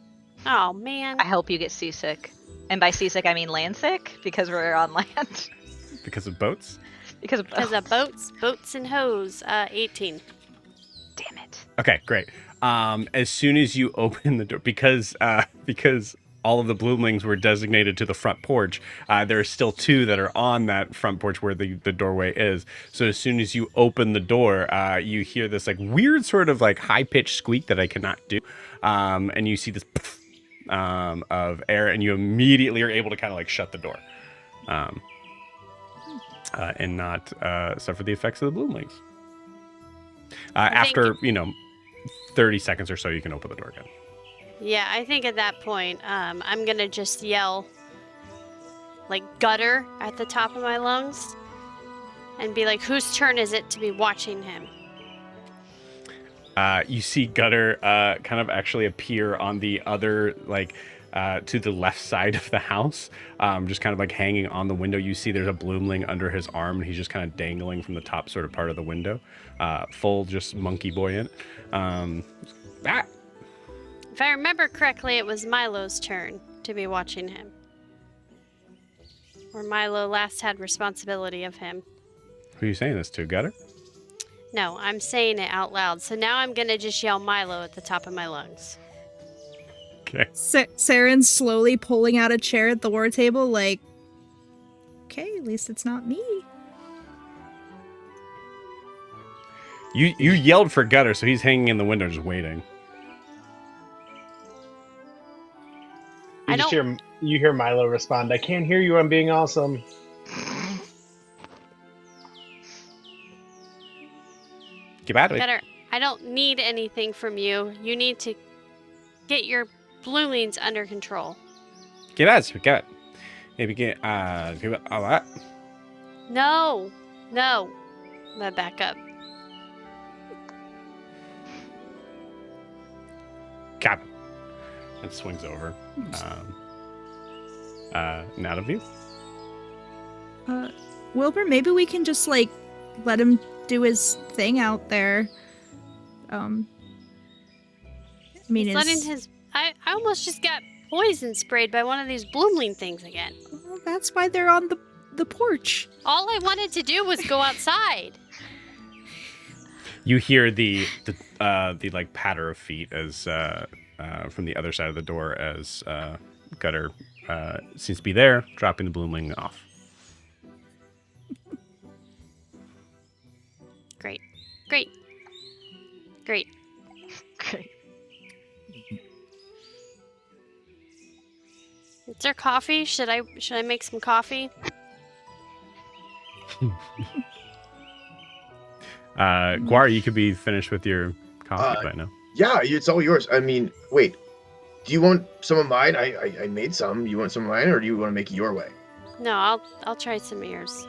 [SPEAKER 4] Oh, man.
[SPEAKER 3] I hope you get seasick. And by seasick, I mean land sick, because we're on land.
[SPEAKER 1] Because of boats?
[SPEAKER 3] Because of
[SPEAKER 4] Boats and hoes. 18.
[SPEAKER 3] Damn it.
[SPEAKER 1] Okay, great. As soon as you open the door, because all of the bloomlings were designated to the front porch, there are still 2 that are on that front porch where the doorway is. So as soon as you open the door, you hear this like weird sort of like high-pitched squeak that I cannot do. And you see this of air, and you immediately are able to kind of like shut the door. And not suffer the effects of the bloomlings. After, 30 seconds or so, you can open the door again.
[SPEAKER 4] Yeah, I think at that point, I'm going to just yell, like, gutter at the top of my lungs and be like, whose turn is it to be watching him?
[SPEAKER 1] You see Gutter kind of actually appear on the other, like, to the left side of the house, just kind of like hanging on the window. You see there's a bloomling under his arm, and he's just kind of dangling from the top sort of part of the window, full just monkey buoyant.
[SPEAKER 4] If I remember correctly, it was Milo's turn to be watching him. Or Milo last had responsibility of him.
[SPEAKER 1] Who are you saying this to, Gutter?
[SPEAKER 4] No, I'm saying it out loud. So now I'm going to just yell Milo at the top of my lungs.
[SPEAKER 1] Okay.
[SPEAKER 5] Seren's slowly pulling out a chair at the war table, like, okay, at least it's not me.
[SPEAKER 1] You yelled for Gutter, so he's hanging in the window just waiting.
[SPEAKER 2] You hear Milo respond, I can't hear you, I'm being awesome.
[SPEAKER 1] Get out of it.
[SPEAKER 4] Better. I don't need anything from you. You need to get your bloomings under control.
[SPEAKER 1] Get out of it. Get it. Maybe give it all that.
[SPEAKER 4] No. I'm gonna back up.
[SPEAKER 1] Captain. And swings over. Not of you.
[SPEAKER 5] Wilbur, maybe we can just, like, let him do his thing out there. I mean,
[SPEAKER 4] I almost just got poison sprayed by one of these bloomling things again.
[SPEAKER 5] Well, that's why they're on the porch.
[SPEAKER 4] All I wanted to do was go outside.
[SPEAKER 1] You hear the like patter of feet as from the other side of the door as Gutter seems to be there, dropping the bloomling off.
[SPEAKER 4] Great. Is there coffee? Should I make some coffee?
[SPEAKER 1] Guar, you could be finished with your coffee by now.
[SPEAKER 6] Yeah, it's all yours. I mean, wait. Do you want some of mine? I made some. You want some of mine, or do you want to make it your way?
[SPEAKER 4] No, I'll try some of yours.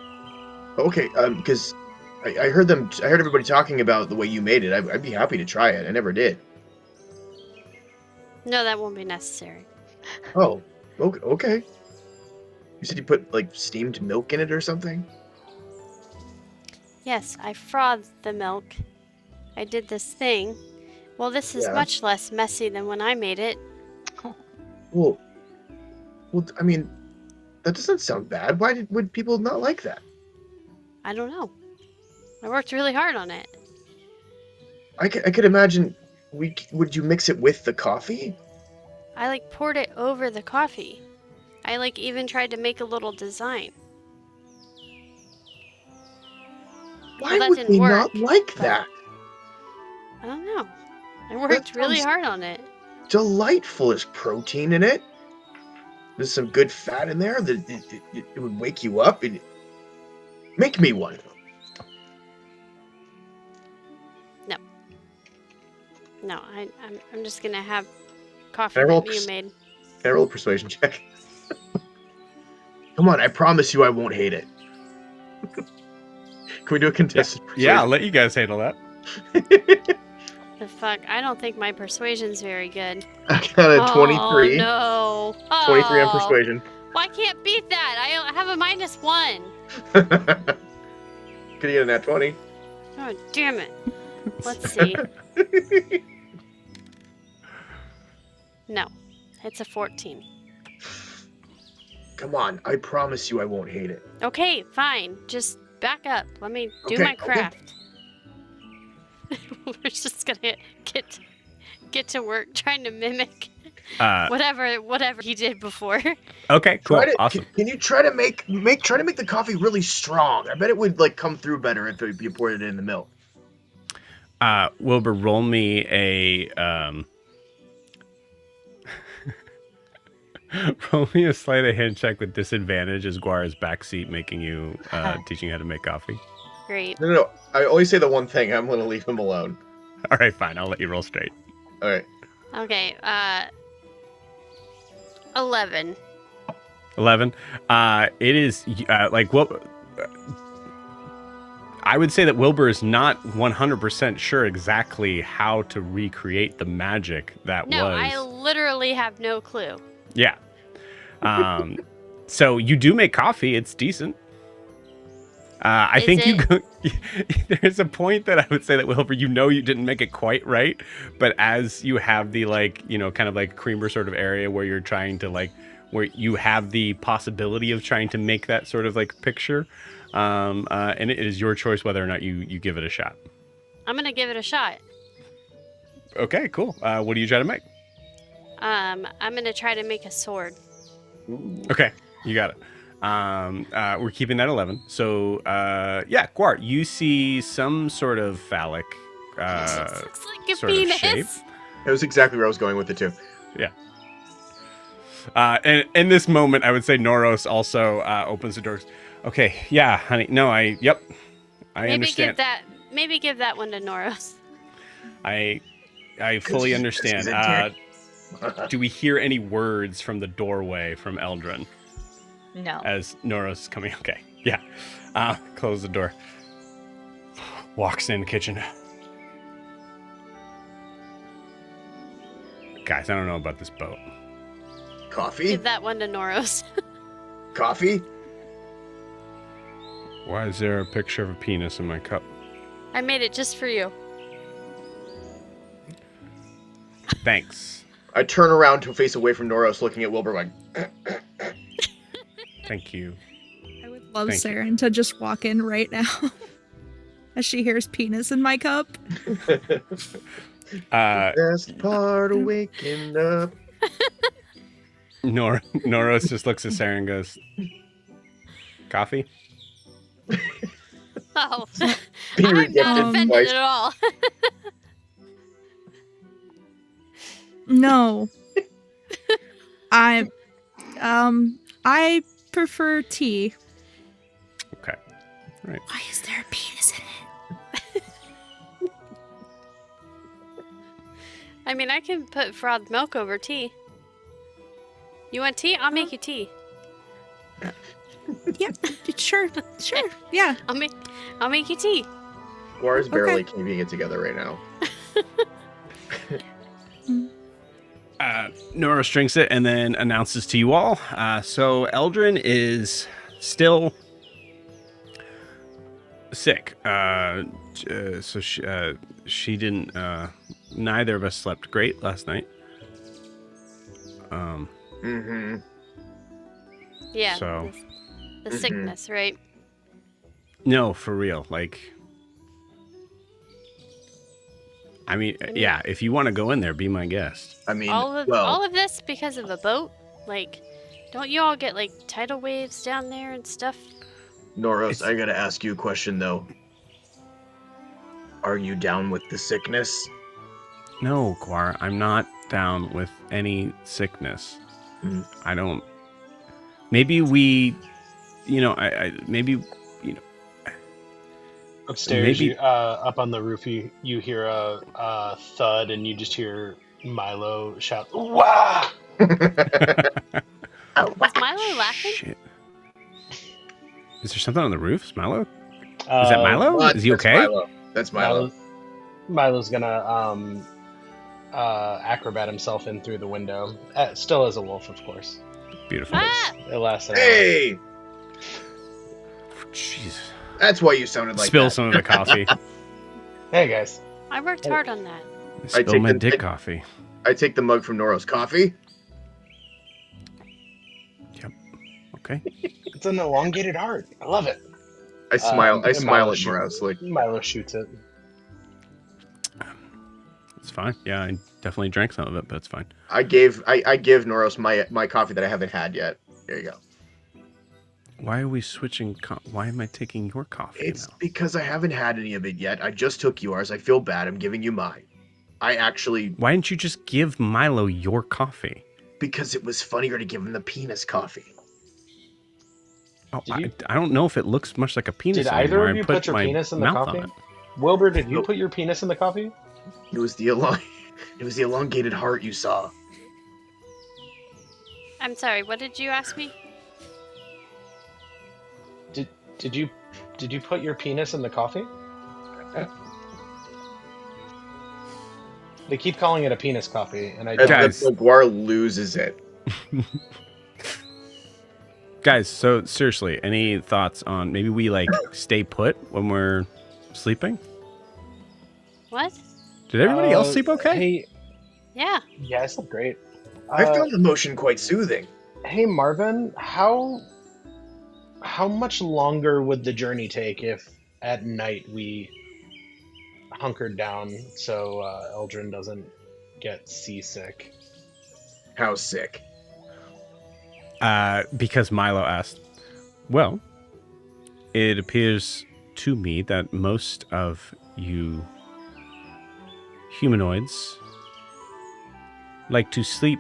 [SPEAKER 6] Okay, because I heard everybody talking about the way you made it. I'd be happy to try it. I never did.
[SPEAKER 4] No, that won't be necessary.
[SPEAKER 6] Oh, okay. You said you put, like, steamed milk in it or something?
[SPEAKER 4] Yes, I frothed the milk. I did this thing. Well, this is much less messy than when I made it.
[SPEAKER 6] Well, I mean, that doesn't sound bad. Why would people not like that?
[SPEAKER 4] I don't know. I worked really hard on it.
[SPEAKER 6] I could imagine. Would you mix it with the coffee?
[SPEAKER 4] I, like, poured it over the coffee. I, like, even tried to make a little design.
[SPEAKER 6] Why
[SPEAKER 4] that
[SPEAKER 6] would
[SPEAKER 4] didn't
[SPEAKER 6] we
[SPEAKER 4] work,
[SPEAKER 6] not like
[SPEAKER 4] but-
[SPEAKER 6] that?
[SPEAKER 4] I don't know. I worked really
[SPEAKER 6] sounds-
[SPEAKER 4] hard on it.
[SPEAKER 6] Delightful. There's protein in it. There's some good fat in there. That it would wake you up. Make me one.
[SPEAKER 4] No, I'm just gonna have coffee
[SPEAKER 6] Can I roll
[SPEAKER 4] that you made.
[SPEAKER 6] Can I roll a persuasion check? Come on, I promise you I won't hate it. Can we do a contested
[SPEAKER 1] Yeah, I'll
[SPEAKER 6] persuasion?
[SPEAKER 1] let you guys handle that.
[SPEAKER 4] The fuck? I don't think my persuasion's very good.
[SPEAKER 6] I got a 23.
[SPEAKER 4] Oh, no.
[SPEAKER 6] 23 on
[SPEAKER 4] Oh.
[SPEAKER 6] persuasion.
[SPEAKER 4] Well, I can't beat that. I have a -1.
[SPEAKER 6] Could you get a nat 20?
[SPEAKER 4] Oh, damn it. Let's see. No, it's a 14.
[SPEAKER 6] Come on, I promise you I won't hate it.
[SPEAKER 4] Okay, fine. Just back up. Let me do
[SPEAKER 6] Okay,
[SPEAKER 4] my
[SPEAKER 6] okay.
[SPEAKER 4] craft. We're just gonna get to work trying to mimic whatever he did before.
[SPEAKER 1] Okay, cool, awesome.
[SPEAKER 6] Can you try to make the coffee really strong? I bet it would come through better if you poured it in the milk.
[SPEAKER 1] Wilbur, roll me a roll me a sleight of hand check with disadvantage as Guara's backseat making you teaching you how to make coffee.
[SPEAKER 4] Great.
[SPEAKER 6] No. I always say the one thing. I'm gonna leave him alone.
[SPEAKER 1] All right, fine. I'll let you roll straight.
[SPEAKER 6] All right.
[SPEAKER 4] Okay. 11.
[SPEAKER 1] 11. It is I would say that Wilbur is not 100% sure exactly how to recreate the magic that
[SPEAKER 4] No,
[SPEAKER 1] was.
[SPEAKER 4] I literally have no clue.
[SPEAKER 1] Yeah. So you do make coffee. It's decent. I
[SPEAKER 4] Is
[SPEAKER 1] think there's a point that I would say that Wilbur, you didn't make it quite right, but as you have the kind of like creamer sort of area where you're trying to where you have the possibility of trying to make that sort of picture, and it is your choice whether or not you give it a shot.
[SPEAKER 4] I'm gonna give it a shot.
[SPEAKER 1] Okay, cool. What do you try to make?
[SPEAKER 4] I'm gonna try to make a sword.
[SPEAKER 6] Ooh.
[SPEAKER 1] Okay, you got it. We're keeping that 11. So, Guar, you see some sort of phallic
[SPEAKER 4] This looks like a
[SPEAKER 1] sort of
[SPEAKER 4] penis.
[SPEAKER 1] shape.
[SPEAKER 6] That was exactly where I was going with it too.
[SPEAKER 1] Yeah. And in this moment, I would say Noros also opens the doors. Okay, yeah, honey. No, I understand.
[SPEAKER 4] Maybe give that one to Noros.
[SPEAKER 1] I fully understand. Do we hear any words from the doorway from Eldrin?
[SPEAKER 3] No.
[SPEAKER 1] As Noros is coming. Okay, yeah. Close the door. Walks in the kitchen. Guys, I don't know about this boat.
[SPEAKER 6] Coffee?
[SPEAKER 4] Give that one to Noros.
[SPEAKER 6] Coffee?
[SPEAKER 1] Why is there a picture of a penis in my cup?
[SPEAKER 4] I made it just for you.
[SPEAKER 1] Thanks.
[SPEAKER 6] I turn around to face away from Noros, looking at Wilbur like,
[SPEAKER 1] Thank you.
[SPEAKER 5] I would love
[SPEAKER 1] Thank you.
[SPEAKER 5] Seren to just walk in right now as she hears penis in my cup.
[SPEAKER 6] best part of waking up.
[SPEAKER 1] Noros just looks at Sarah and goes, "Coffee?"
[SPEAKER 4] Oh,
[SPEAKER 6] Being
[SPEAKER 4] I'm not
[SPEAKER 6] rejected
[SPEAKER 4] offended
[SPEAKER 6] twice.
[SPEAKER 4] at all.
[SPEAKER 5] No. I prefer tea.
[SPEAKER 1] Okay. All right.
[SPEAKER 5] Why is there a penis in it?
[SPEAKER 4] I mean, I can put frothed milk over tea. You want tea? I'll make you tea.
[SPEAKER 5] Yeah, sure, yeah.
[SPEAKER 4] I'll make you tea.
[SPEAKER 6] Guar's barely keeping it together right now.
[SPEAKER 1] Noros drinks it and then announces to you all. So Eldrin is still sick. So she didn't. Neither of us slept great last night.
[SPEAKER 6] Mm-hmm.
[SPEAKER 4] Yeah.
[SPEAKER 1] So-
[SPEAKER 4] The sickness, right?
[SPEAKER 1] No, for real. I mean, yeah. If you want to go in there, be my guest.
[SPEAKER 6] I mean,
[SPEAKER 4] All of this because of a boat? Don't you all get tidal waves down there and stuff?
[SPEAKER 6] Noros, I gotta ask you a question though. Are you down with the sickness?
[SPEAKER 1] No, Guar, I'm not down with any sickness.
[SPEAKER 6] Hmm.
[SPEAKER 1] I don't. Maybe we, maybe,
[SPEAKER 2] Upstairs,
[SPEAKER 1] maybe.
[SPEAKER 2] you up on the roof, you hear a thud, and you just hear Milo shout, "Wah!"
[SPEAKER 4] Was Milo laughing?
[SPEAKER 1] Shit. Is there something on the roof? Milo? Is that Milo?
[SPEAKER 6] What?
[SPEAKER 1] Is he
[SPEAKER 6] That's
[SPEAKER 1] okay?
[SPEAKER 6] Milo. That's Milo.
[SPEAKER 2] Milo's gonna acrobat himself in through the window. Still as a wolf, of course.
[SPEAKER 1] Beautiful.
[SPEAKER 4] Ah!
[SPEAKER 2] It lasts an hour.
[SPEAKER 6] Hey!
[SPEAKER 1] Jeez.
[SPEAKER 6] That's why you sounded like
[SPEAKER 1] Spill
[SPEAKER 6] that.
[SPEAKER 1] some of the coffee.
[SPEAKER 2] Hey guys.
[SPEAKER 4] I worked hard on that.
[SPEAKER 1] Spill
[SPEAKER 6] take
[SPEAKER 1] my
[SPEAKER 6] the-
[SPEAKER 1] dick coffee.
[SPEAKER 6] I take the mug from Noro's coffee.
[SPEAKER 1] Okay.
[SPEAKER 2] It's an elongated heart. I love it.
[SPEAKER 6] I smile. I
[SPEAKER 2] and
[SPEAKER 6] smile
[SPEAKER 2] Milo
[SPEAKER 6] at Noros. Like,
[SPEAKER 2] Milo shoots it.
[SPEAKER 1] It's fine. Yeah, I definitely drank some of it, but it's fine.
[SPEAKER 6] I give Noros my coffee that I haven't had yet. There you go.
[SPEAKER 1] Why are we switching? Why am I taking your coffee
[SPEAKER 6] It's
[SPEAKER 1] now?
[SPEAKER 6] because I haven't had any of it yet. I just took yours. I feel bad. I'm giving you mine. I actually,
[SPEAKER 1] Why didn't you just give Milo your coffee?
[SPEAKER 6] because it was funnier to give him the penis coffee.
[SPEAKER 1] Oh,
[SPEAKER 2] Did
[SPEAKER 1] I don't know if it looks much like a penis
[SPEAKER 2] Did
[SPEAKER 1] anymore.
[SPEAKER 2] either of
[SPEAKER 1] I
[SPEAKER 2] you
[SPEAKER 1] put
[SPEAKER 2] put your
[SPEAKER 1] my
[SPEAKER 2] penis in the
[SPEAKER 1] mouth
[SPEAKER 2] coffee?
[SPEAKER 1] on it.
[SPEAKER 2] Wilbur, did you
[SPEAKER 6] Nope.
[SPEAKER 2] put your penis in the coffee?
[SPEAKER 6] It was the it was the elongated heart you saw.
[SPEAKER 4] I'm sorry, what did you ask me?
[SPEAKER 2] Did you put your penis in the coffee? They keep calling it a penis coffee, and I
[SPEAKER 6] And
[SPEAKER 2] don't.
[SPEAKER 1] Guys.
[SPEAKER 6] the Guar loses it.
[SPEAKER 1] Guys, so seriously, any thoughts on maybe we like stay put when we're sleeping?
[SPEAKER 4] What?
[SPEAKER 1] Did everybody else sleep okay?
[SPEAKER 2] Hey,
[SPEAKER 4] Yeah.
[SPEAKER 2] yeah, I slept great.
[SPEAKER 6] I found the motion quite soothing.
[SPEAKER 2] Hey Marvin, how much longer would the journey take if at night we hunkered down so Eldrin doesn't get seasick?
[SPEAKER 6] How sick.
[SPEAKER 1] Because Milo asked. Well, it appears to me that most of you humanoids like to sleep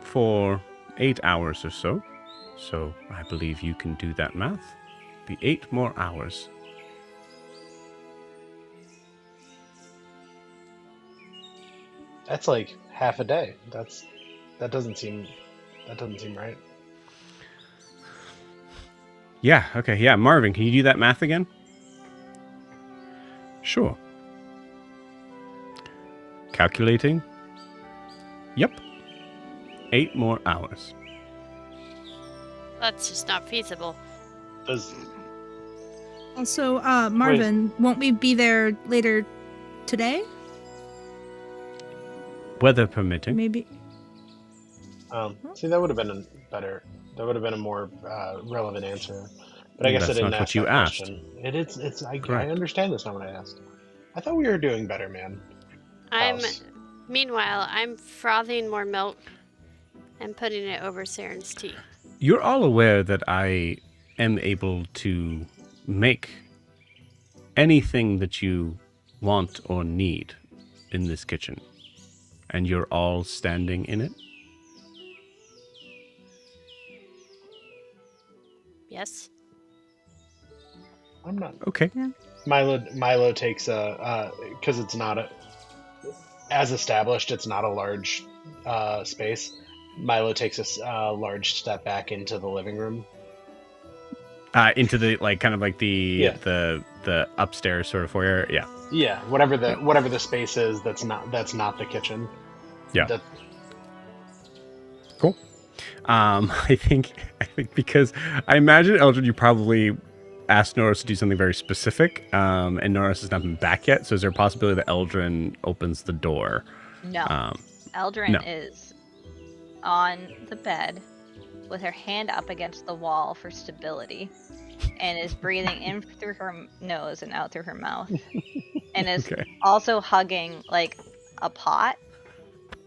[SPEAKER 1] for 8 hours or so. So I believe you can do that math. Be 8 more hours.
[SPEAKER 2] That's like half a day. That doesn't seem right.
[SPEAKER 1] Yeah, okay, yeah. Marvin, can you do that math again? Sure. Calculating. Yep. 8 more hours.
[SPEAKER 4] That's just not feasible.
[SPEAKER 2] Does
[SPEAKER 5] Also, Marvin, won't we be there later today?
[SPEAKER 1] Weather permitting.
[SPEAKER 5] Maybe.
[SPEAKER 2] see, that would have been that would have been a more relevant answer. But I guess
[SPEAKER 1] That's
[SPEAKER 2] I didn't
[SPEAKER 1] not what
[SPEAKER 2] ask
[SPEAKER 1] you
[SPEAKER 2] that
[SPEAKER 1] asked.
[SPEAKER 2] question. It's I
[SPEAKER 1] Correct.
[SPEAKER 2] understand that's not what I asked. I thought we were doing better, man. House.
[SPEAKER 4] Meanwhile, I'm frothing more milk and putting it over Seren's tea.
[SPEAKER 1] You're all aware that I am able to make anything that you want or need in this kitchen. And you're all standing in it?
[SPEAKER 4] Yes?
[SPEAKER 2] I'm not.
[SPEAKER 1] Okay.
[SPEAKER 2] Milo takes because it's not as established. It's not a large space. Milo takes a large step back into the living room.
[SPEAKER 1] Into the like kind of like
[SPEAKER 2] Yeah.
[SPEAKER 1] the upstairs sort of foyer. Yeah.
[SPEAKER 2] Yeah, whatever the space is that's not the kitchen.
[SPEAKER 1] Yeah.
[SPEAKER 2] That-
[SPEAKER 1] Cool. I think because I imagine Eldred, you probably asked Norris to do something very specific, and Norris has not been back yet. So is there a possibility that Eldrin opens the door?
[SPEAKER 3] No. Eldrin
[SPEAKER 1] no.
[SPEAKER 3] is on the bed with her hand up against the wall for stability and is breathing in through her nose and out through her mouth and is
[SPEAKER 1] Okay.
[SPEAKER 3] also hugging like a pot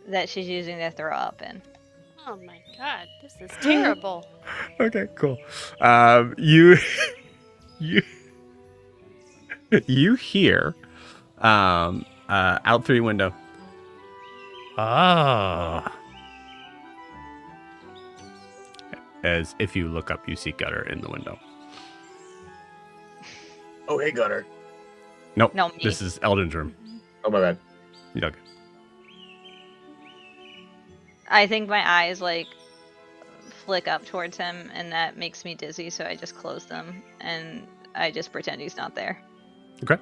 [SPEAKER 3] that she's using to throw up in.
[SPEAKER 4] Oh my god, this is terrible.
[SPEAKER 1] Okay, cool. You you hear Out through your window. Ah. As if you look up, you see Gutter in the window.
[SPEAKER 6] Oh, hey, Gunner.
[SPEAKER 1] Nope.
[SPEAKER 3] No, me.
[SPEAKER 1] This is Eldon's room.
[SPEAKER 6] Oh, my bad.
[SPEAKER 1] You dug.
[SPEAKER 3] I think my eyes like flick up towards him, and that makes me dizzy, so I just close them and I just pretend he's not there.
[SPEAKER 1] Okay.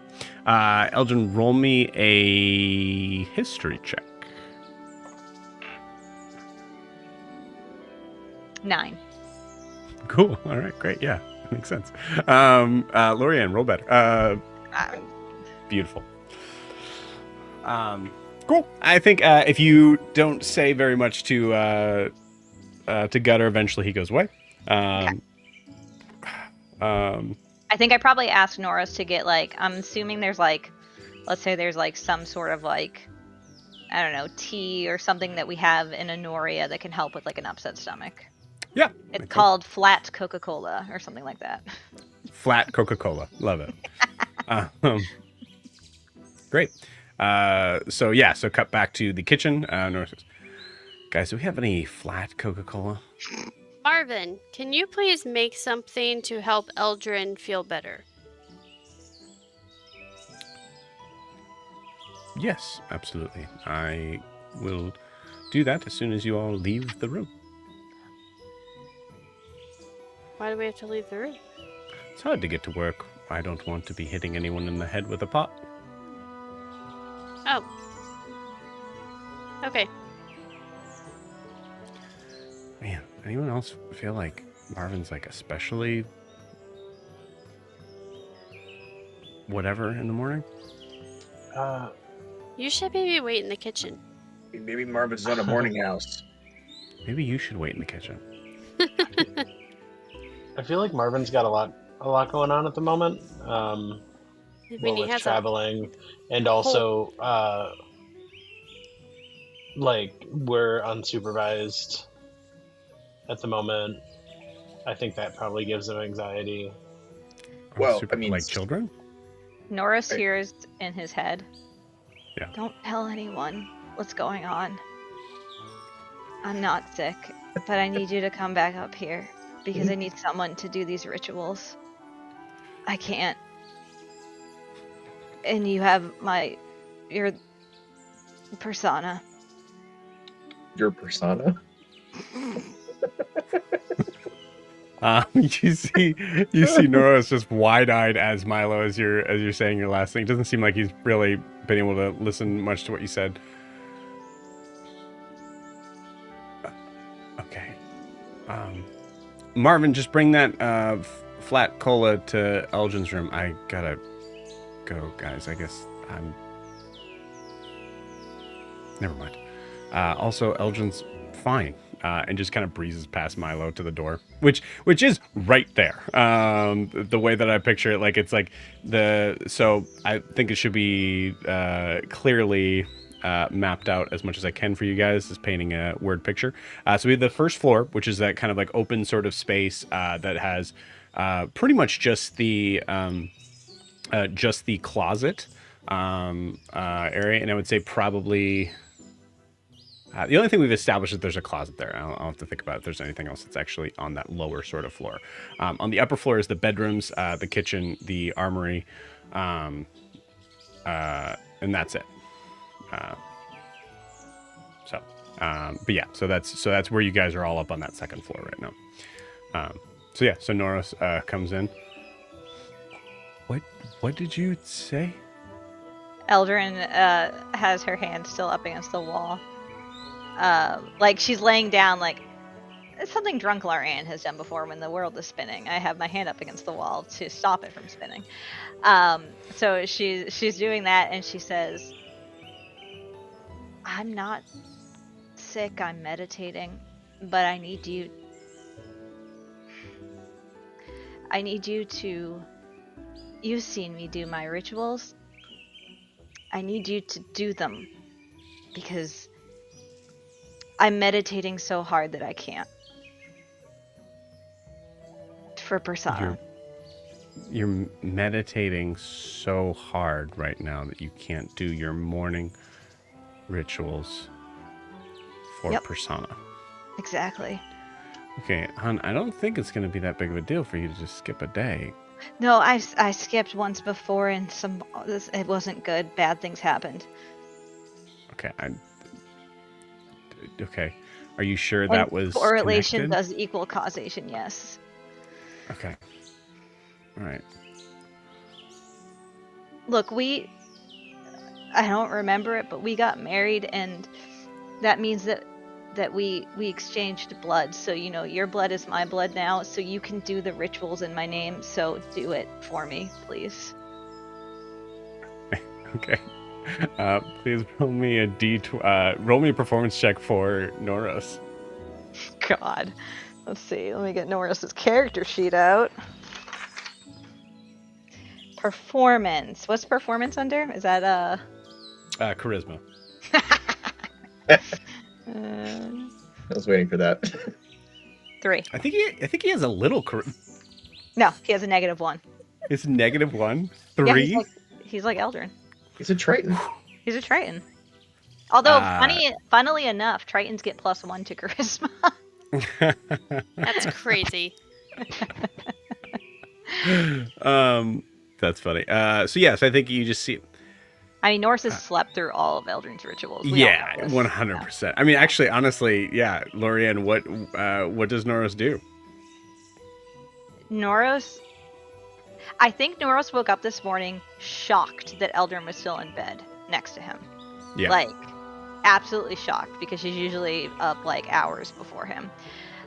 [SPEAKER 1] Eldon, roll me a history check.
[SPEAKER 3] 9.
[SPEAKER 1] Cool. All right. Great. Yeah, that makes sense. Lorianne, roll better. Beautiful. Cool. I think if you don't say very much to Gutter, eventually he goes away.
[SPEAKER 3] I think I probably asked Norris to get like, I'm assuming there's like, let's say there's like some sort of like, I don't know, tea or something that we have in Honoria that can help with like an upset stomach.
[SPEAKER 1] Yeah.
[SPEAKER 3] It's called flat Coca-Cola or something like that.
[SPEAKER 1] Flat Coca-Cola. Love it. Great. So cut back to the kitchen. Norris says, guys, do we have any flat Coca-Cola?
[SPEAKER 4] Marvin, can you please make something to help Eldrin feel better?
[SPEAKER 1] Yes, absolutely. I will do that as soon as you all leave the room.
[SPEAKER 4] Why do we have to leave the room?
[SPEAKER 1] It's hard to get to work. I don't want to be hitting anyone in the head with a pot.
[SPEAKER 4] Oh. Okay.
[SPEAKER 1] Man, anyone else feel like Marvin's like especially whatever in the morning?
[SPEAKER 4] You should maybe wait in the kitchen.
[SPEAKER 6] Maybe Marvin's on a morning house.
[SPEAKER 1] Maybe you should wait in the kitchen.
[SPEAKER 2] I feel like Marvin's got a lot going on at the moment. With traveling, and also like we're unsupervised at the moment. I think that probably gives him anxiety.
[SPEAKER 6] Well, I mean,
[SPEAKER 1] like children.
[SPEAKER 3] Norris hears in his head,
[SPEAKER 1] Yeah.
[SPEAKER 3] Don't tell anyone what's going on. I'm not sick, but I need you to come back up here because I need someone to do these rituals. I can't. And you have your persona.
[SPEAKER 6] Your persona?
[SPEAKER 1] You see Norris just wide-eyed as Milo as you're saying your last thing. It doesn't seem like he's really been able to listen much to what you said. Okay. Marvin, just bring that flat cola to Elgin's room. I gotta go, guys. I guess I'm... Never mind. Also, Elgin's fine. And just kind of breezes past Milo to the door, which is right there. The way that I picture it, like it's like so I think it should be clearly mapped out as much as I can for you guys, as painting a word picture. So we have the first floor, which is that kind of like open sort of space that has pretty much just the closet area, and I would say probably. The only thing we've established is there's a closet there. I'll have to think about if there's anything else that's actually on that lower sort of floor. On the upper floor is the bedrooms, the kitchen, the armory, and that's it. But yeah, so that's where you guys are all up on that second floor right now. So Norris comes in. What did you say?
[SPEAKER 3] Eldrin has her hand still up against the wall. Like she's laying down, like it's something drunk Larian has done before when the world is spinning. I have my hand up against the wall to stop it from spinning. So she's doing that, and she says, "I'm not sick. I'm meditating, but I need you to. You've seen me do my rituals. I need you to do them because." I'm meditating so hard that I can't. For persona.
[SPEAKER 1] You're meditating so hard right now that you can't do your morning rituals for
[SPEAKER 3] Yep.
[SPEAKER 1] Persona.
[SPEAKER 3] Exactly.
[SPEAKER 1] Okay, hon, I don't think it's going to be that big of a deal for you to just skip a day.
[SPEAKER 3] No, I skipped once before and it wasn't good. Bad things happened.
[SPEAKER 1] Okay, okay. Are you sure that was
[SPEAKER 3] correlation
[SPEAKER 1] connected?
[SPEAKER 3] does equal causation? Yes.
[SPEAKER 1] Okay. All right.
[SPEAKER 3] Look, I don't remember it, but we got married, and that means that we exchanged blood. So your blood is my blood now. So you can do the rituals in my name. So do it for me, please.
[SPEAKER 1] Okay. Please roll me roll me a performance check for Noros.
[SPEAKER 3] God. Let's see. Let me get Norris's character sheet out. Performance. What's performance under? Is that
[SPEAKER 1] Charisma.
[SPEAKER 6] I was waiting for that.
[SPEAKER 3] 3.
[SPEAKER 1] I think he has a little
[SPEAKER 3] No, he has a -1.
[SPEAKER 1] It's -1.
[SPEAKER 3] Yeah,
[SPEAKER 1] 3.
[SPEAKER 3] he's like Eldrin.
[SPEAKER 6] He's a Triton.
[SPEAKER 3] He's a Triton. Although, funnily enough, Tritons get +1 to charisma.
[SPEAKER 4] That's crazy.
[SPEAKER 1] That's funny. So yes, I think you just see.
[SPEAKER 3] I mean, Norris has slept through all of Eldrin's rituals. We
[SPEAKER 1] Yeah,
[SPEAKER 3] all know this.
[SPEAKER 1] 100%. I mean, actually, honestly, yeah, Lorianne, what does Noros do?
[SPEAKER 3] Noros. I think Noros woke up this morning shocked that Eldrin was still in bed next to him.
[SPEAKER 1] Yeah.
[SPEAKER 3] Like, absolutely shocked, because she's usually up like hours before him.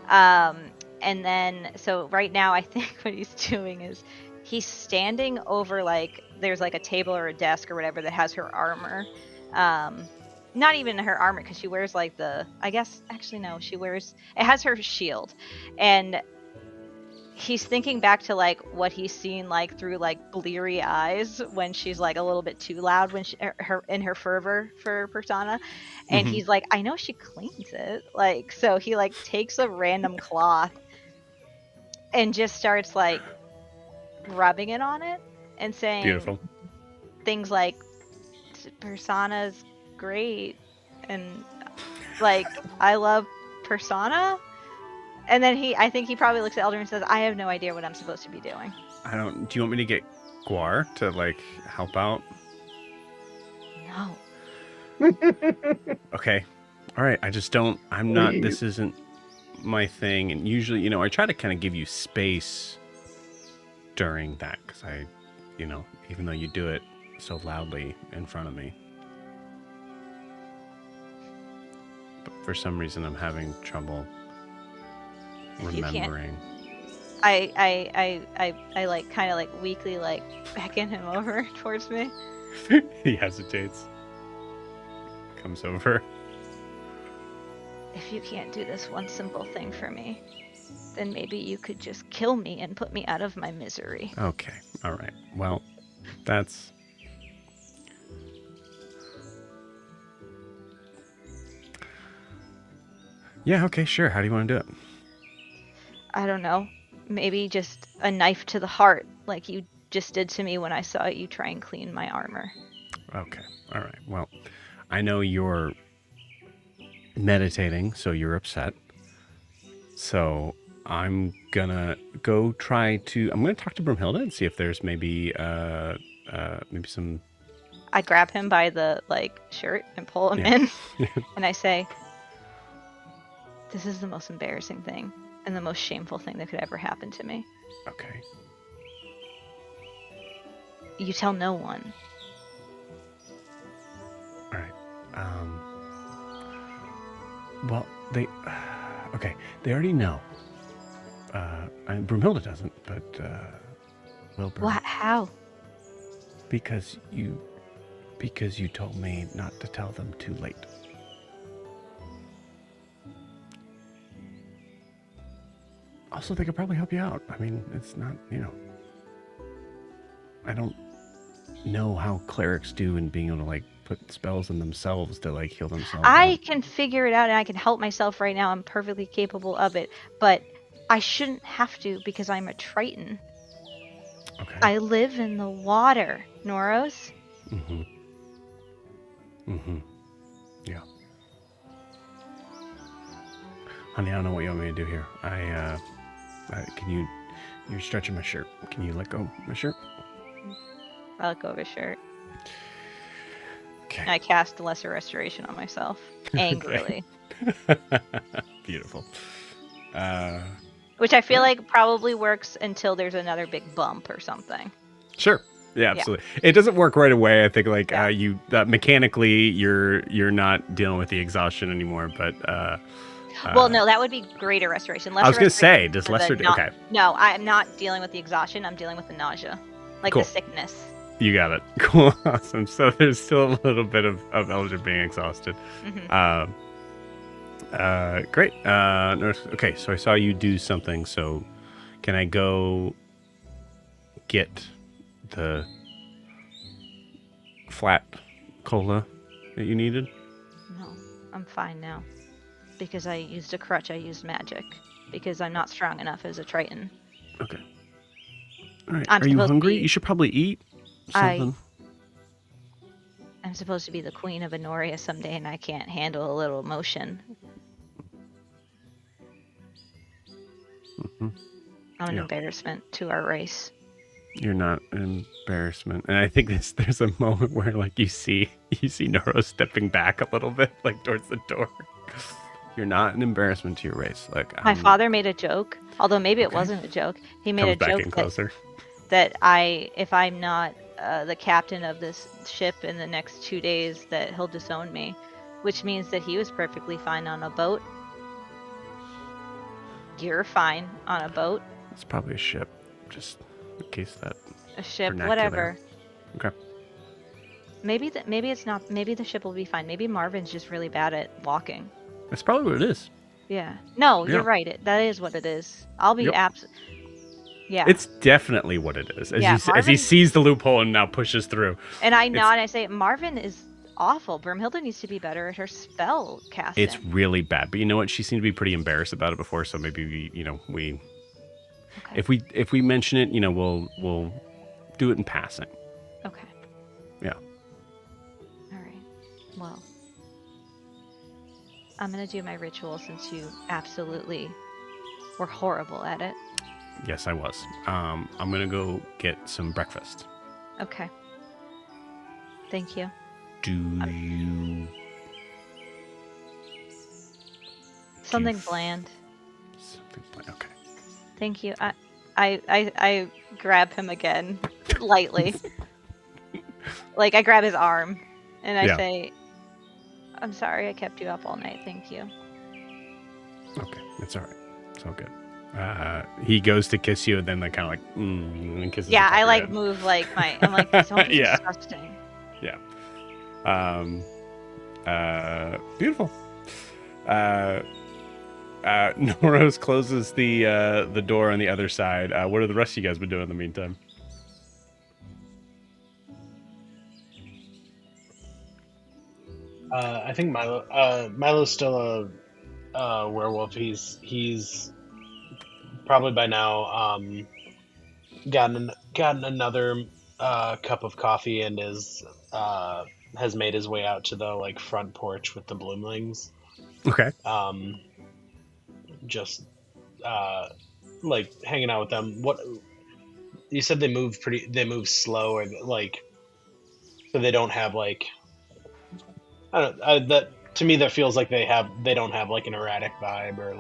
[SPEAKER 3] And then, so right now, I think what he's doing is he's standing over, like, there's like a table or a desk or whatever that has her armor. Not even her armor, because she wears like it has her shield. And he's thinking back to like what he's seen like through like bleary eyes when she's like a little bit too loud when in her fervor for Persona. And he's like, I know she cleans it. Like, so he like takes a random cloth and just starts like rubbing it on it and saying
[SPEAKER 1] Beautiful
[SPEAKER 3] things like, Persona's great, and like, I love Persona. And then I think he probably looks at Eldrin and says, I have no idea what I'm supposed to be doing.
[SPEAKER 1] do you want me to get Guar to like help out?
[SPEAKER 3] No.
[SPEAKER 1] Okay. All right. I just don't, this isn't my thing. And usually, I try to kind of give you space during that, because even though you do it so loudly in front of me, but for some reason I'm having trouble remembering.
[SPEAKER 3] I like kind of like weakly like beckon him over towards me.
[SPEAKER 1] He hesitates, comes over.
[SPEAKER 3] If you can't do this one simple thing for me, then maybe you could just kill me and put me out of my misery.
[SPEAKER 1] Okay. All right. Well, that's... Yeah, okay, sure. How do you want to do it?
[SPEAKER 3] I don't know. Maybe just a knife to the heart, like you just did to me when I saw you try and clean my armor.
[SPEAKER 1] Okay. All right. Well, I know you're meditating, so you're upset. So I'm gonna go I'm gonna talk to Broomhilda and see if there's maybe some...
[SPEAKER 3] I grab him by the like shirt and pull him in, and I say, this is the most embarrassing thing and the most shameful thing that could ever happen to me.
[SPEAKER 1] Okay.
[SPEAKER 3] You tell no one.
[SPEAKER 1] All right. Well, they already know. And Broomhilda doesn't, but Wilbur.
[SPEAKER 3] What? How?
[SPEAKER 1] Because you told me not to tell them too late. Also, they could probably help you out. I mean, it's not, I don't know how clerics do in being able to like put spells in themselves to like heal themselves.
[SPEAKER 3] I can figure it out and I can help myself right now. I'm perfectly capable of it, but I shouldn't have to because I'm a Triton.
[SPEAKER 1] Okay.
[SPEAKER 3] I live in the water, Noros.
[SPEAKER 1] Mm-hmm. Mm-hmm. Yeah. Honey, I don't know what you want me to do here. You're stretching my shirt. Can you let go of my shirt?
[SPEAKER 3] I let go of his shirt.
[SPEAKER 1] Okay.
[SPEAKER 3] And I cast Lesser Restoration on myself. Angrily.
[SPEAKER 1] Beautiful.
[SPEAKER 3] Which I feel like probably works until there's another big bump or something.
[SPEAKER 1] Sure. Yeah, absolutely. It doesn't work right away. I think mechanically you're not dealing with the exhaustion anymore, but
[SPEAKER 3] well, no, that would be greater restoration. Lesser
[SPEAKER 1] I was going to say,
[SPEAKER 3] restoration
[SPEAKER 1] does
[SPEAKER 3] for
[SPEAKER 1] lesser
[SPEAKER 3] the
[SPEAKER 1] okay.
[SPEAKER 3] No, I'm not dealing with the exhaustion. I'm dealing with the nausea. Like
[SPEAKER 1] Cool.
[SPEAKER 3] the sickness.
[SPEAKER 1] You got it. Cool. Awesome. So there's still a little bit of Eldred being exhausted.
[SPEAKER 3] Mm-hmm.
[SPEAKER 1] Great. Okay, so I saw you do something. So can I go get the flat cola that you needed?
[SPEAKER 3] No, I'm fine now. Because I used a crutch, I used magic. Because I'm not strong enough as a Triton.
[SPEAKER 1] Okay. All right.
[SPEAKER 3] I'm
[SPEAKER 1] Are you
[SPEAKER 3] supposed to
[SPEAKER 1] hungry?
[SPEAKER 3] be-
[SPEAKER 1] You should probably eat something.
[SPEAKER 3] I'm supposed to be the queen of Honoria someday, and I can't handle a little emotion.
[SPEAKER 1] Mm-hmm.
[SPEAKER 3] I'm an embarrassment to our race.
[SPEAKER 1] You're not an embarrassment, and I think there's a moment where like you see Noro stepping back a little bit, like towards the door. You're not an embarrassment to your race. Like
[SPEAKER 3] My father made a joke, although maybe it wasn't a joke. He made
[SPEAKER 1] comes
[SPEAKER 3] a
[SPEAKER 1] back
[SPEAKER 3] joke
[SPEAKER 1] in closer.
[SPEAKER 3] that if I'm not the captain of this ship in the next 2 days, that he'll disown me, which means that he was perfectly fine on a boat. You're fine on a boat.
[SPEAKER 1] It's probably a ship, just in case that.
[SPEAKER 3] A ship,
[SPEAKER 1] vernacular.
[SPEAKER 3] whatever.
[SPEAKER 1] Okay.
[SPEAKER 3] Maybe it's not. Maybe the ship will be fine. Maybe Marvin's just really bad at walking.
[SPEAKER 1] That's probably what it is.
[SPEAKER 3] Yeah. No,
[SPEAKER 1] Yeah.
[SPEAKER 3] you're right. That is what it is. I'll be
[SPEAKER 1] Yep.
[SPEAKER 3] Yeah.
[SPEAKER 1] It's definitely what it is. As he
[SPEAKER 3] Marvin-
[SPEAKER 1] sees the loophole and now pushes through.
[SPEAKER 3] And I nod and I say, Marvin is awful. Brumhilda needs to be better at her spell casting.
[SPEAKER 1] It's really bad, but you know what? She seemed to be pretty embarrassed about it before, so maybe we
[SPEAKER 3] Okay.
[SPEAKER 1] if we mention it, we'll do it in passing.
[SPEAKER 3] Okay.
[SPEAKER 1] Yeah.
[SPEAKER 3] All right. Well, I'm gonna do my ritual since you absolutely were horrible at it.
[SPEAKER 1] Yes, I was. I'm gonna go get some breakfast.
[SPEAKER 3] Okay. Thank you.
[SPEAKER 1] Do you
[SPEAKER 3] Something
[SPEAKER 1] f-
[SPEAKER 3] bland.
[SPEAKER 1] something like okay?
[SPEAKER 3] Thank you. I grab him again, lightly. Like I grab his arm, and I
[SPEAKER 1] Yeah.
[SPEAKER 3] say, "I'm sorry I kept you up all night. Thank you."
[SPEAKER 1] Okay, it's all right. It's all good. He goes to kiss you, and then like kind of like and kisses.
[SPEAKER 3] Yeah,
[SPEAKER 1] the top
[SPEAKER 3] I
[SPEAKER 1] of your
[SPEAKER 3] like
[SPEAKER 1] head.
[SPEAKER 3] move like I'm like don't be
[SPEAKER 1] Yeah.
[SPEAKER 3] disgusting.
[SPEAKER 1] Beautiful. Noros closes the door on the other side. What are the rest of you guys been doing in the meantime?
[SPEAKER 2] I think Milo's still a werewolf. He's probably by now gotten another cup of coffee and has made his way out to the front porch with the bloomlings.
[SPEAKER 1] Okay.
[SPEAKER 2] Just hanging out with them. What you said, they move slow, or so they don't have I don't that to me that feels like they don't have an erratic vibe, or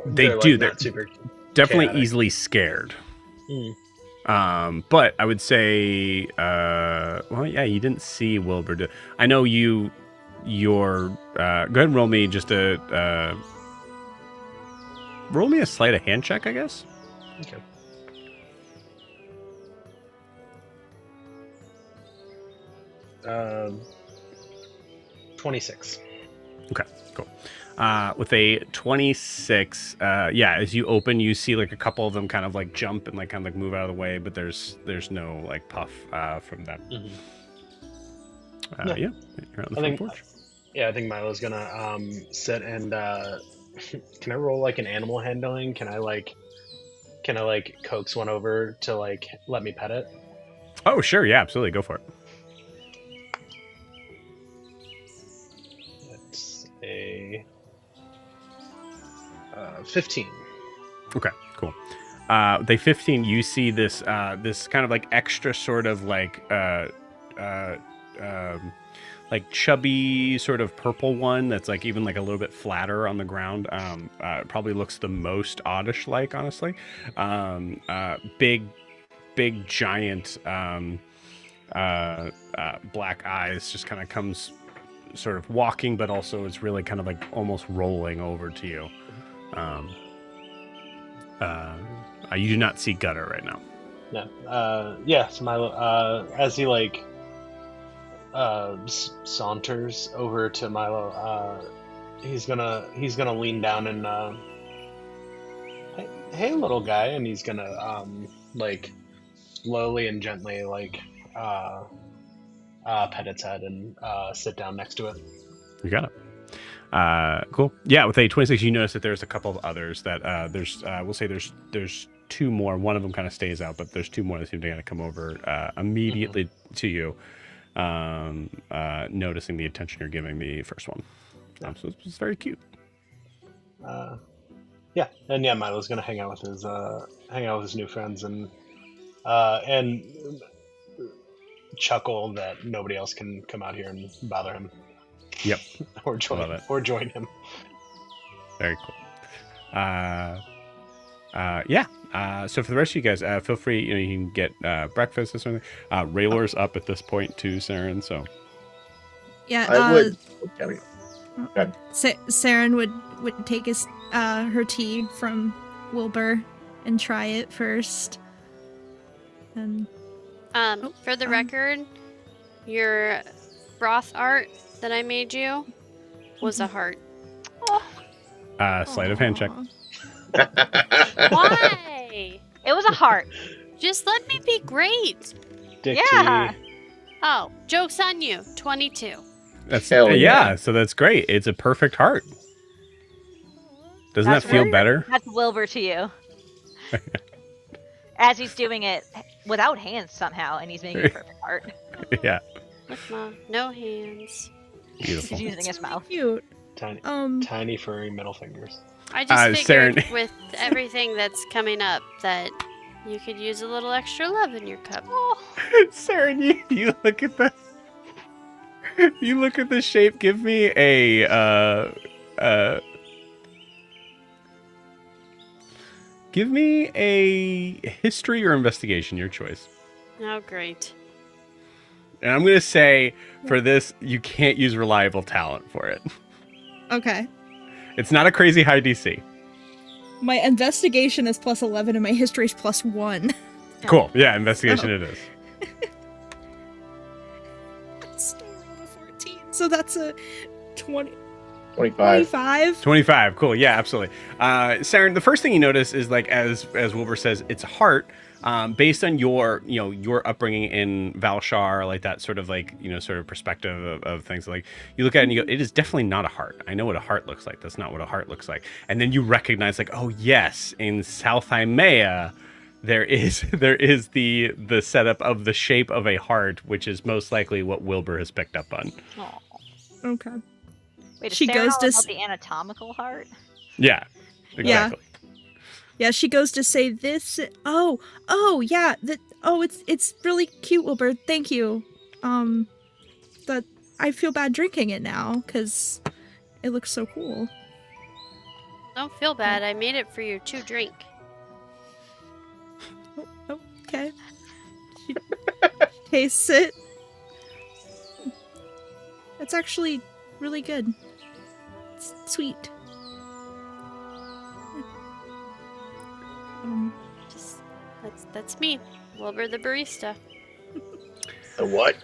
[SPEAKER 1] They
[SPEAKER 2] they're,
[SPEAKER 1] do. They're
[SPEAKER 2] not super
[SPEAKER 1] definitely
[SPEAKER 2] chaotic.
[SPEAKER 1] easily scared.
[SPEAKER 2] Mm.
[SPEAKER 1] But I would say, well, yeah, you didn't see Wilbur do. I know you're. Go ahead and roll me just roll me a sleight of hand check, I guess.
[SPEAKER 2] Okay. 26.
[SPEAKER 1] Okay, cool. With a 26, yeah, as you open, you see like a couple of them kind of like jump and like kind of like move out of the way, but there's no like puff from them.
[SPEAKER 2] Mhm.
[SPEAKER 1] Yeah, you're on the front porch.
[SPEAKER 2] Yeah, I think Milo's gonna sit and can I roll an animal handling? Can can I like coax one over to like let me pet it?
[SPEAKER 1] Oh, sure. Yeah, absolutely. Go for it.
[SPEAKER 2] It's a 15.
[SPEAKER 1] Okay, cool. Day 15, you see this this kind of like extra sort of like chubby sort of purple one that's like even like a little bit flatter on the ground. Probably looks the most oddish like, honestly. Big giant black eyes, just kind of comes sort of walking, but also is really kind of like almost rolling over to you. You do not see Gutter right now.
[SPEAKER 2] No. Yes, Milo. As he like saunters over to Milo, he's gonna lean down and hey, little guy, and he's gonna like slowly and gently like pet its head and sit down next to it.
[SPEAKER 1] You got it. Cool. Yeah, with a 26, you notice that there's a couple of others that we'll say there's two more. One of them kind of stays out, but there's two more that seem to kind of come over immediately to you, noticing the attention you're giving the first one. So it's very cute.
[SPEAKER 2] Yeah, and yeah, Milo's gonna hang out with his new friends and chuckle that nobody else can come out here and bother him.
[SPEAKER 1] Yep.
[SPEAKER 2] or join him.
[SPEAKER 1] Very cool. Yeah. So for the rest of you guys, feel free. You can get breakfast or something. Raylor's up at this point too, Seren. So
[SPEAKER 5] Yeah.
[SPEAKER 6] I would. Okay.
[SPEAKER 5] Seren would take her tea from Wilbur and try it first. And
[SPEAKER 4] for the record, your broth art that I made you was a heart.
[SPEAKER 1] Sleight of hand check.
[SPEAKER 4] Why?
[SPEAKER 3] It was a heart.
[SPEAKER 4] Just let me be great.
[SPEAKER 2] Dick
[SPEAKER 3] Yeah.
[SPEAKER 2] tea.
[SPEAKER 4] Oh, joke's on you. 22.
[SPEAKER 1] That's
[SPEAKER 6] Hell
[SPEAKER 1] yeah.
[SPEAKER 6] yeah.
[SPEAKER 1] So that's great. It's a perfect heart. Doesn't
[SPEAKER 3] That's
[SPEAKER 1] that feel
[SPEAKER 3] Wilbur.
[SPEAKER 1] better?
[SPEAKER 3] That's Wilbur to you. As he's doing it without hands somehow, and he's making a perfect heart.
[SPEAKER 1] Yeah.
[SPEAKER 4] Look, Mom, no hands.
[SPEAKER 1] Beautiful.
[SPEAKER 3] He's using his mouth.
[SPEAKER 5] cute.
[SPEAKER 2] Tiny furry middle fingers.
[SPEAKER 4] I just figured
[SPEAKER 1] Seren.
[SPEAKER 4] with everything that's coming up that you could use a little extra love in your cup.
[SPEAKER 1] Saren, you look at the you look at the shape. Give me a give me a history or investigation, your choice.
[SPEAKER 4] Oh, great.
[SPEAKER 1] And I'm gonna say for this, you can't use reliable talent for it.
[SPEAKER 5] Okay.
[SPEAKER 1] It's not a crazy high DC.
[SPEAKER 5] My investigation is plus 11 and my history is plus 1.
[SPEAKER 1] Cool. Yeah, investigation it is.
[SPEAKER 5] Still rolled a 14, so that's a 20.
[SPEAKER 6] 25.
[SPEAKER 5] 25?
[SPEAKER 1] 25. Cool. Yeah, absolutely. Saren, the first thing you notice is like as Wilbur says, it's a heart. Based on your upbringing in Valshar, like that sort of like, sort of perspective of things, like you look at it and you go, it is definitely not a heart. I know what a heart looks like. That's not what a heart looks like. And then you recognize like, oh yes, in South Imea, there is the setup of the shape of a heart, which is most likely what Wilbur has picked up on.
[SPEAKER 3] Aw.
[SPEAKER 5] Okay.
[SPEAKER 3] Wait,
[SPEAKER 5] She
[SPEAKER 3] she
[SPEAKER 5] goes
[SPEAKER 3] goes
[SPEAKER 5] to
[SPEAKER 3] about the anatomical heart.
[SPEAKER 1] Yeah, exactly.
[SPEAKER 5] Yeah, she goes to say this. Oh, yeah. It's really cute, Wilbur. Thank you. But I feel bad drinking it now because it looks so cool.
[SPEAKER 4] Don't feel bad. I made it for you to drink.
[SPEAKER 5] Oh, okay. She tastes it. It's actually really good. It's sweet.
[SPEAKER 4] Just that's me, Wilbur the barista.
[SPEAKER 6] The what?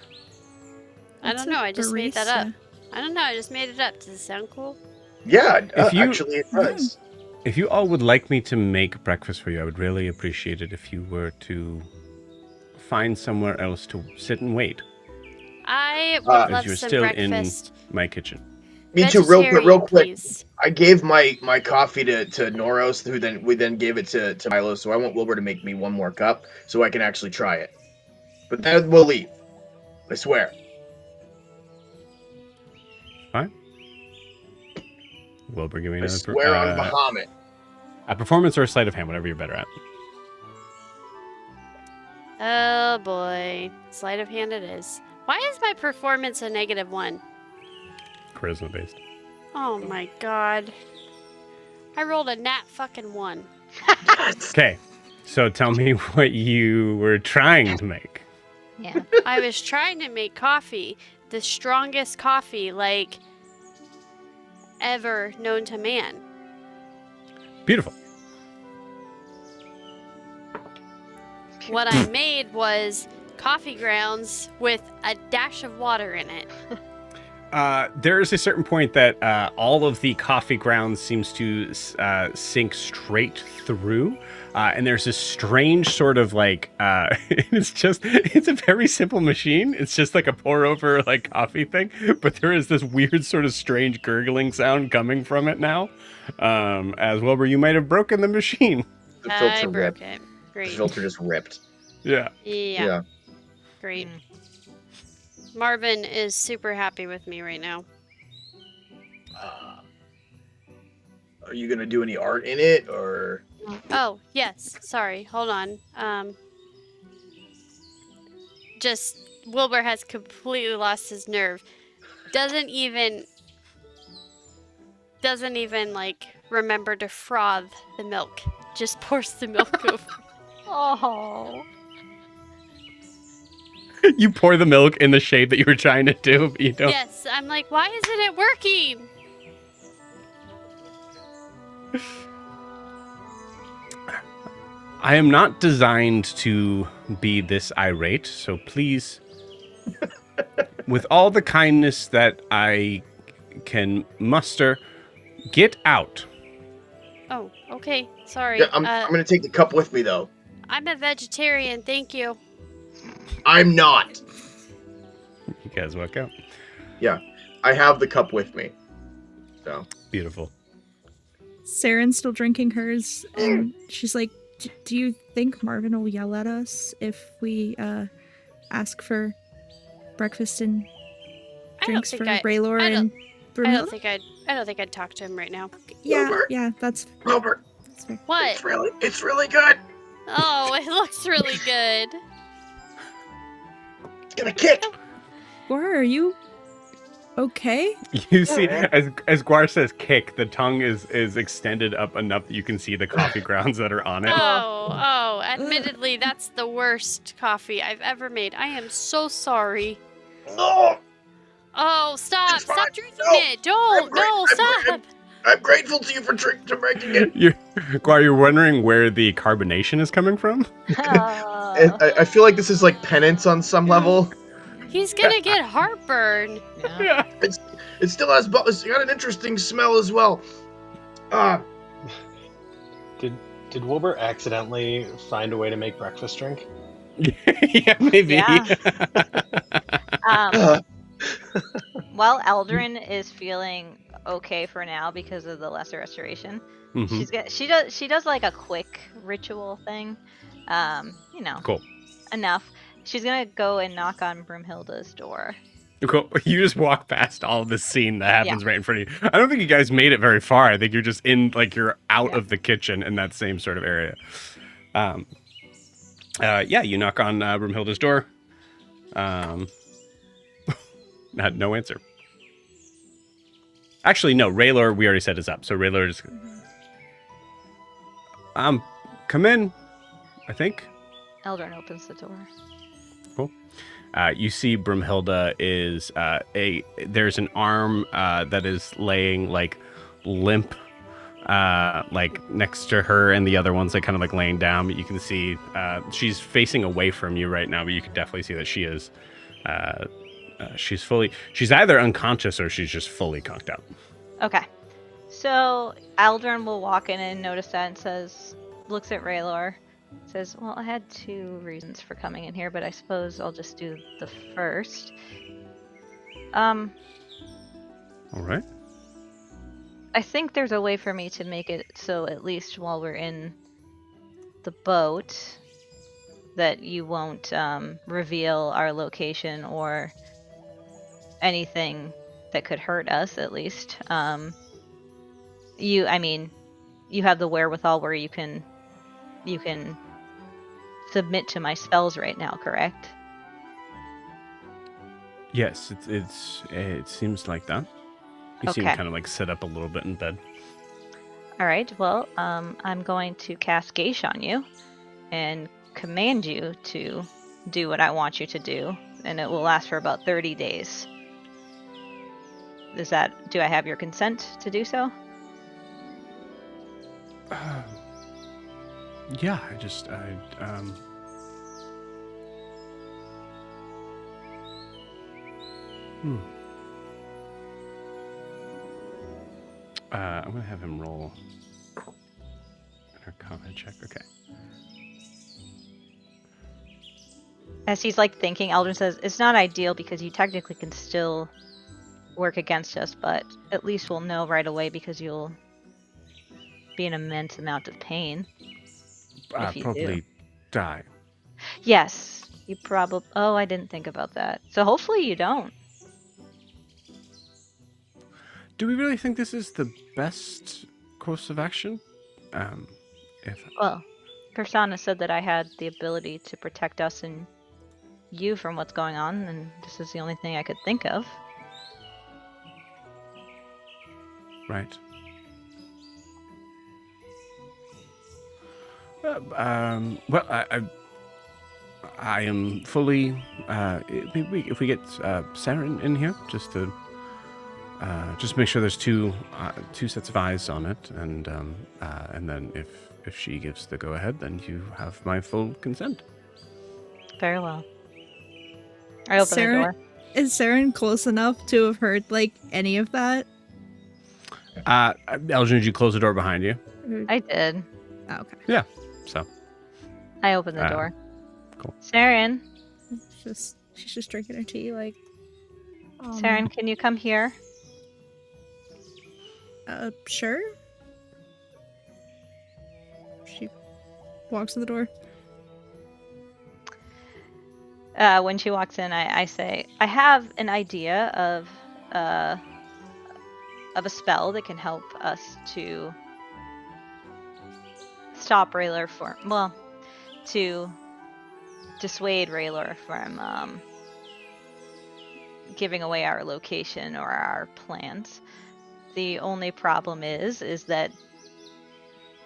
[SPEAKER 4] I don't know. I just made that up. I don't know. I just made it up. Does it sound cool?
[SPEAKER 6] Yeah,
[SPEAKER 1] If you-
[SPEAKER 6] actually it does.
[SPEAKER 1] If you all would like me to make breakfast for you, I would really appreciate it if you were to find somewhere else to sit and wait,
[SPEAKER 4] I would
[SPEAKER 6] As
[SPEAKER 4] love
[SPEAKER 1] as you're
[SPEAKER 4] some
[SPEAKER 1] still
[SPEAKER 4] breakfast.
[SPEAKER 1] in my kitchen.
[SPEAKER 6] Me too. Real
[SPEAKER 4] Vegetarian,
[SPEAKER 6] quick.
[SPEAKER 4] please.
[SPEAKER 6] I gave my coffee to Noros, who then gave it to Milo. So I want Wilbur to make me one more cup so I can actually try it. But then we'll leave. I swear.
[SPEAKER 1] Fine. Wilbur, give me
[SPEAKER 6] I
[SPEAKER 1] another.
[SPEAKER 6] swear on Bahamut.
[SPEAKER 1] A performance or a sleight of hand, whatever you're better at.
[SPEAKER 4] Oh boy. Sleight of hand it is. Why is my performance a -1?
[SPEAKER 1] Charisma based.
[SPEAKER 4] Oh my god. I rolled a nat fucking 1.
[SPEAKER 1] Okay, so tell me what you were trying to make.
[SPEAKER 3] Yeah.
[SPEAKER 4] I was trying to make coffee. The strongest coffee, like, ever known to man.
[SPEAKER 1] Beautiful.
[SPEAKER 4] What I made was coffee grounds with a dash of water in it.
[SPEAKER 1] There is a certain point that all of the coffee grounds seems to sink straight through, and there's this strange sort of like it's a very simple machine. It's just like a pour over like coffee thing, but there is this weird sort of strange gurgling sound coming from it now. As Wilbur, you might have broken the machine.
[SPEAKER 6] The
[SPEAKER 4] I
[SPEAKER 6] filter
[SPEAKER 4] broke
[SPEAKER 6] ripped.
[SPEAKER 4] it.
[SPEAKER 6] The
[SPEAKER 4] Great.
[SPEAKER 6] filter just ripped.
[SPEAKER 1] Yeah.
[SPEAKER 4] Yeah. Great. Marvin is super happy with me right now.
[SPEAKER 6] Are you gonna do any art in it, or?
[SPEAKER 4] Oh, yes. Sorry. Hold on. Just Wilbur has completely lost his nerve. Doesn't even like remember to froth the milk. Just pours the milk over.
[SPEAKER 3] Oh.
[SPEAKER 1] You pour the milk in the shape that you were trying to do, but you don't.
[SPEAKER 4] Yes, I'm like, why isn't it working?
[SPEAKER 1] I am not designed to be this irate, so please, with all the kindness that I can muster, get out.
[SPEAKER 4] Oh, okay. Sorry.
[SPEAKER 6] Yeah, I'm gonna take the cup with me though.
[SPEAKER 4] I'm a vegetarian. Thank you.
[SPEAKER 6] I'm not.
[SPEAKER 1] You guys walk out.
[SPEAKER 6] Yeah, I have the cup with me. So
[SPEAKER 1] Beautiful.
[SPEAKER 5] Seren's still drinking hers, and she's like, do you think Marvin will yell at us if we ask for breakfast and drinks for Raylor and Brunhilde?
[SPEAKER 4] I don't think I'd talk to him right now.
[SPEAKER 5] Yeah,
[SPEAKER 6] Wilbur.
[SPEAKER 5] yeah, that's
[SPEAKER 6] Wilbur,
[SPEAKER 5] fair.
[SPEAKER 4] What?
[SPEAKER 6] it's really good.
[SPEAKER 4] Oh, it looks really good.
[SPEAKER 6] It's gonna kick.
[SPEAKER 5] Gwar, are you okay?
[SPEAKER 1] You see, as Guar says kick, the tongue is extended up enough that you can see the coffee grounds that are on it.
[SPEAKER 4] Oh, admittedly, that's the worst coffee I've ever made. I am so sorry.
[SPEAKER 6] No,
[SPEAKER 4] Oh, stop.
[SPEAKER 6] It's fine.
[SPEAKER 4] Stop drinking
[SPEAKER 6] No,
[SPEAKER 4] it. Don't. No, stop.
[SPEAKER 6] I'm grateful to you for breaking it.
[SPEAKER 1] Guar, you're wondering where the carbonation is coming from?
[SPEAKER 6] And I feel like this is like penance on some level.
[SPEAKER 4] He's gonna get heartburn.
[SPEAKER 3] Yeah.
[SPEAKER 6] It still has, it's got an interesting smell as well.
[SPEAKER 2] Did Wilbur accidentally find a way to make breakfast drink?
[SPEAKER 1] Yeah, maybe.
[SPEAKER 3] Yeah. While Eldrin is feeling okay for now because of the lesser restoration,
[SPEAKER 1] Mhm.
[SPEAKER 3] she does like a quick ritual thing.
[SPEAKER 1] Cool.
[SPEAKER 3] Enough. She's gonna go and knock on Broomhilda's door.
[SPEAKER 1] Cool. You just walk past all this scene that happens right in front of you. I don't think you guys made it very far. I think you're just in, like, you're out of the kitchen in that same sort of area. You knock on Broomhilda's door. No answer. Actually, no. Raylor, we already said is up. So Raylor just... come in, I think.
[SPEAKER 3] Eldrin opens the door.
[SPEAKER 1] Cool. You see Broomhilda is there's an arm that is laying like limp like next to her, and the other one's like kind of like laying down, but you can see she's facing away from you right now, but you can definitely see that she is she's either unconscious or she's just fully conked out.
[SPEAKER 3] Okay. So Eldrin will walk in and notice that and looks at Raylor. Says, well, I had 2 reasons for coming in here, but I suppose I'll just do the first.
[SPEAKER 1] All right.
[SPEAKER 3] I think there's a way for me to make it so at least while we're in the boat that you won't reveal our location or anything that could hurt us, at least. You have the wherewithal where you can submit to my spells right now, correct?
[SPEAKER 1] Yes, it seems like that. You seem
[SPEAKER 3] Okay.
[SPEAKER 1] kind of like sit up a little bit in bed.
[SPEAKER 3] All right. Well, I'm going to cast Geish on you and command you to do what I want you to do, and it will last for about 30 days. Do I have your consent to do so?
[SPEAKER 1] Yeah, I'm gonna have him roll an Arcana check. Okay.
[SPEAKER 3] As he's like thinking, Eldrin says, it's not ideal because you technically can still work against us, but at least we'll know right away because you'll be in an immense amount of pain. If you
[SPEAKER 1] Probably
[SPEAKER 3] do.
[SPEAKER 1] die.
[SPEAKER 3] Yes, you probably. Oh, I didn't think about that. So hopefully you don't.
[SPEAKER 1] Do we really think this is the best course of action?
[SPEAKER 3] Well, Persona said that I had the ability to protect us and you from what's going on, and this is the only thing I could think of.
[SPEAKER 1] Right. Well, I am fully. If we get Seren in here, just make sure there's two sets of eyes on it, and then if she gives the go ahead, then you have my full consent.
[SPEAKER 3] Very well. I open the door.
[SPEAKER 5] Is Seren close enough to have heard like any of that?
[SPEAKER 1] Elgin, did you close the door behind you?
[SPEAKER 3] I did.
[SPEAKER 5] Oh, okay.
[SPEAKER 1] Yeah. So.
[SPEAKER 3] I open the door.
[SPEAKER 1] Cool.
[SPEAKER 3] Seren.
[SPEAKER 5] She's just drinking her tea, like.
[SPEAKER 3] Seren, can you come here?
[SPEAKER 5] Sure. She walks to the door.
[SPEAKER 3] When she walks in, I say, I have an idea of a spell that can help us to stop Raylor to dissuade Raylor from giving away our location or our plans. The only problem is that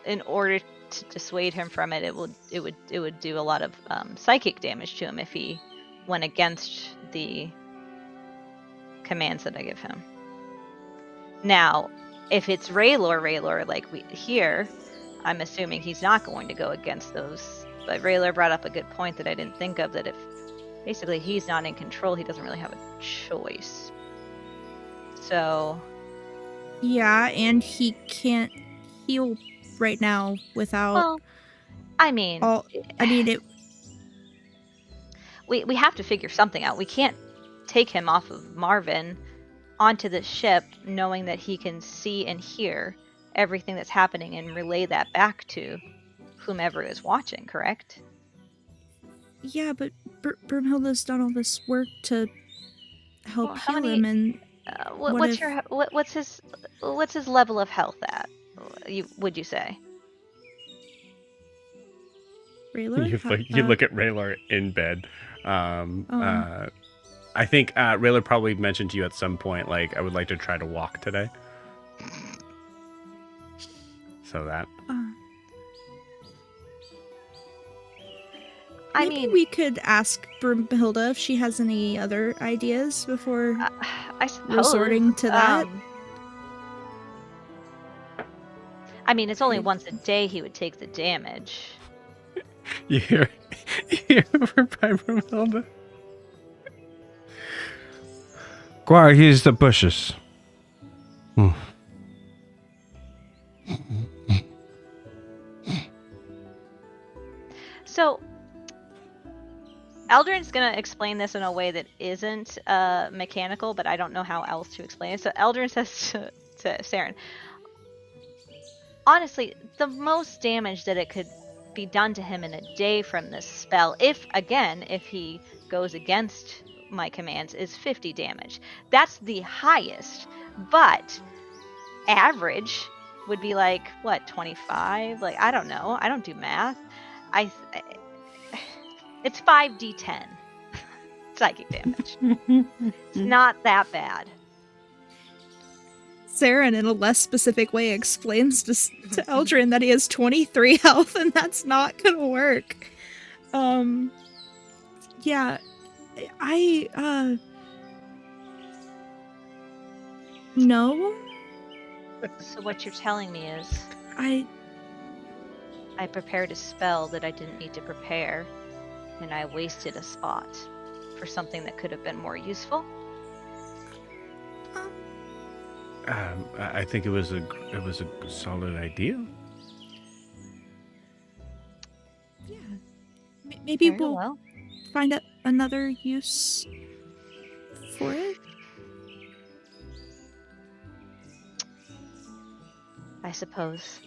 [SPEAKER 3] in order to dissuade him from it, it would do a lot of psychic damage to him if he went against the commands that I give him. Now, if it's Raylor like we here, I'm assuming he's not going to go against those. But Raylor brought up a good point that I didn't think of, that if basically he's not in control, he doesn't really have a choice. So...
[SPEAKER 5] Yeah, and he can't heal right now without...
[SPEAKER 3] Well, I mean... We have to figure something out. We can't take him off of Marvin onto the ship knowing that he can see and hear everything that's happening and relay that back to whomever is watching, correct?
[SPEAKER 5] Yeah, but Broomhilda's done all this work to help heal him, and
[SPEAKER 3] what's his level of health at? Would you say?
[SPEAKER 5] Raylor?
[SPEAKER 1] You look at Raylor in bed. I think Raylor probably mentioned to you at some point, like, I would like to try to walk today. So that.
[SPEAKER 5] Maybe we could ask Broomhilda if she has any other ideas before
[SPEAKER 3] I suppose,
[SPEAKER 5] resorting to that.
[SPEAKER 3] I mean, it's only once a day he would take the damage.
[SPEAKER 1] You hear over by Broomhilda? Guar, here's the bushes.
[SPEAKER 3] So, Eldrin's going to explain this in a way that isn't mechanical, but I don't know how else to explain it. So Eldrin says to Seren, honestly, the most damage that it could be done to him in a day from this spell, if he goes against my commands, is 50 damage. That's the highest, but average would be like, what, 25? Like, I don't know. I don't do math. It's 5d10 psychic damage. It's not that bad.
[SPEAKER 5] Seren, in a less specific way, explains to Eldrin that he has 23 health, and that's not gonna work. Yeah, no.
[SPEAKER 3] So what you're telling me is
[SPEAKER 5] I
[SPEAKER 3] prepared a spell that I didn't need to prepare, and I wasted a spot for something that could have been more useful.
[SPEAKER 1] I think it was a solid idea.
[SPEAKER 5] yeah. Maybe
[SPEAKER 3] Very
[SPEAKER 5] we'll
[SPEAKER 3] well.
[SPEAKER 5] find another use for it.
[SPEAKER 3] I suppose.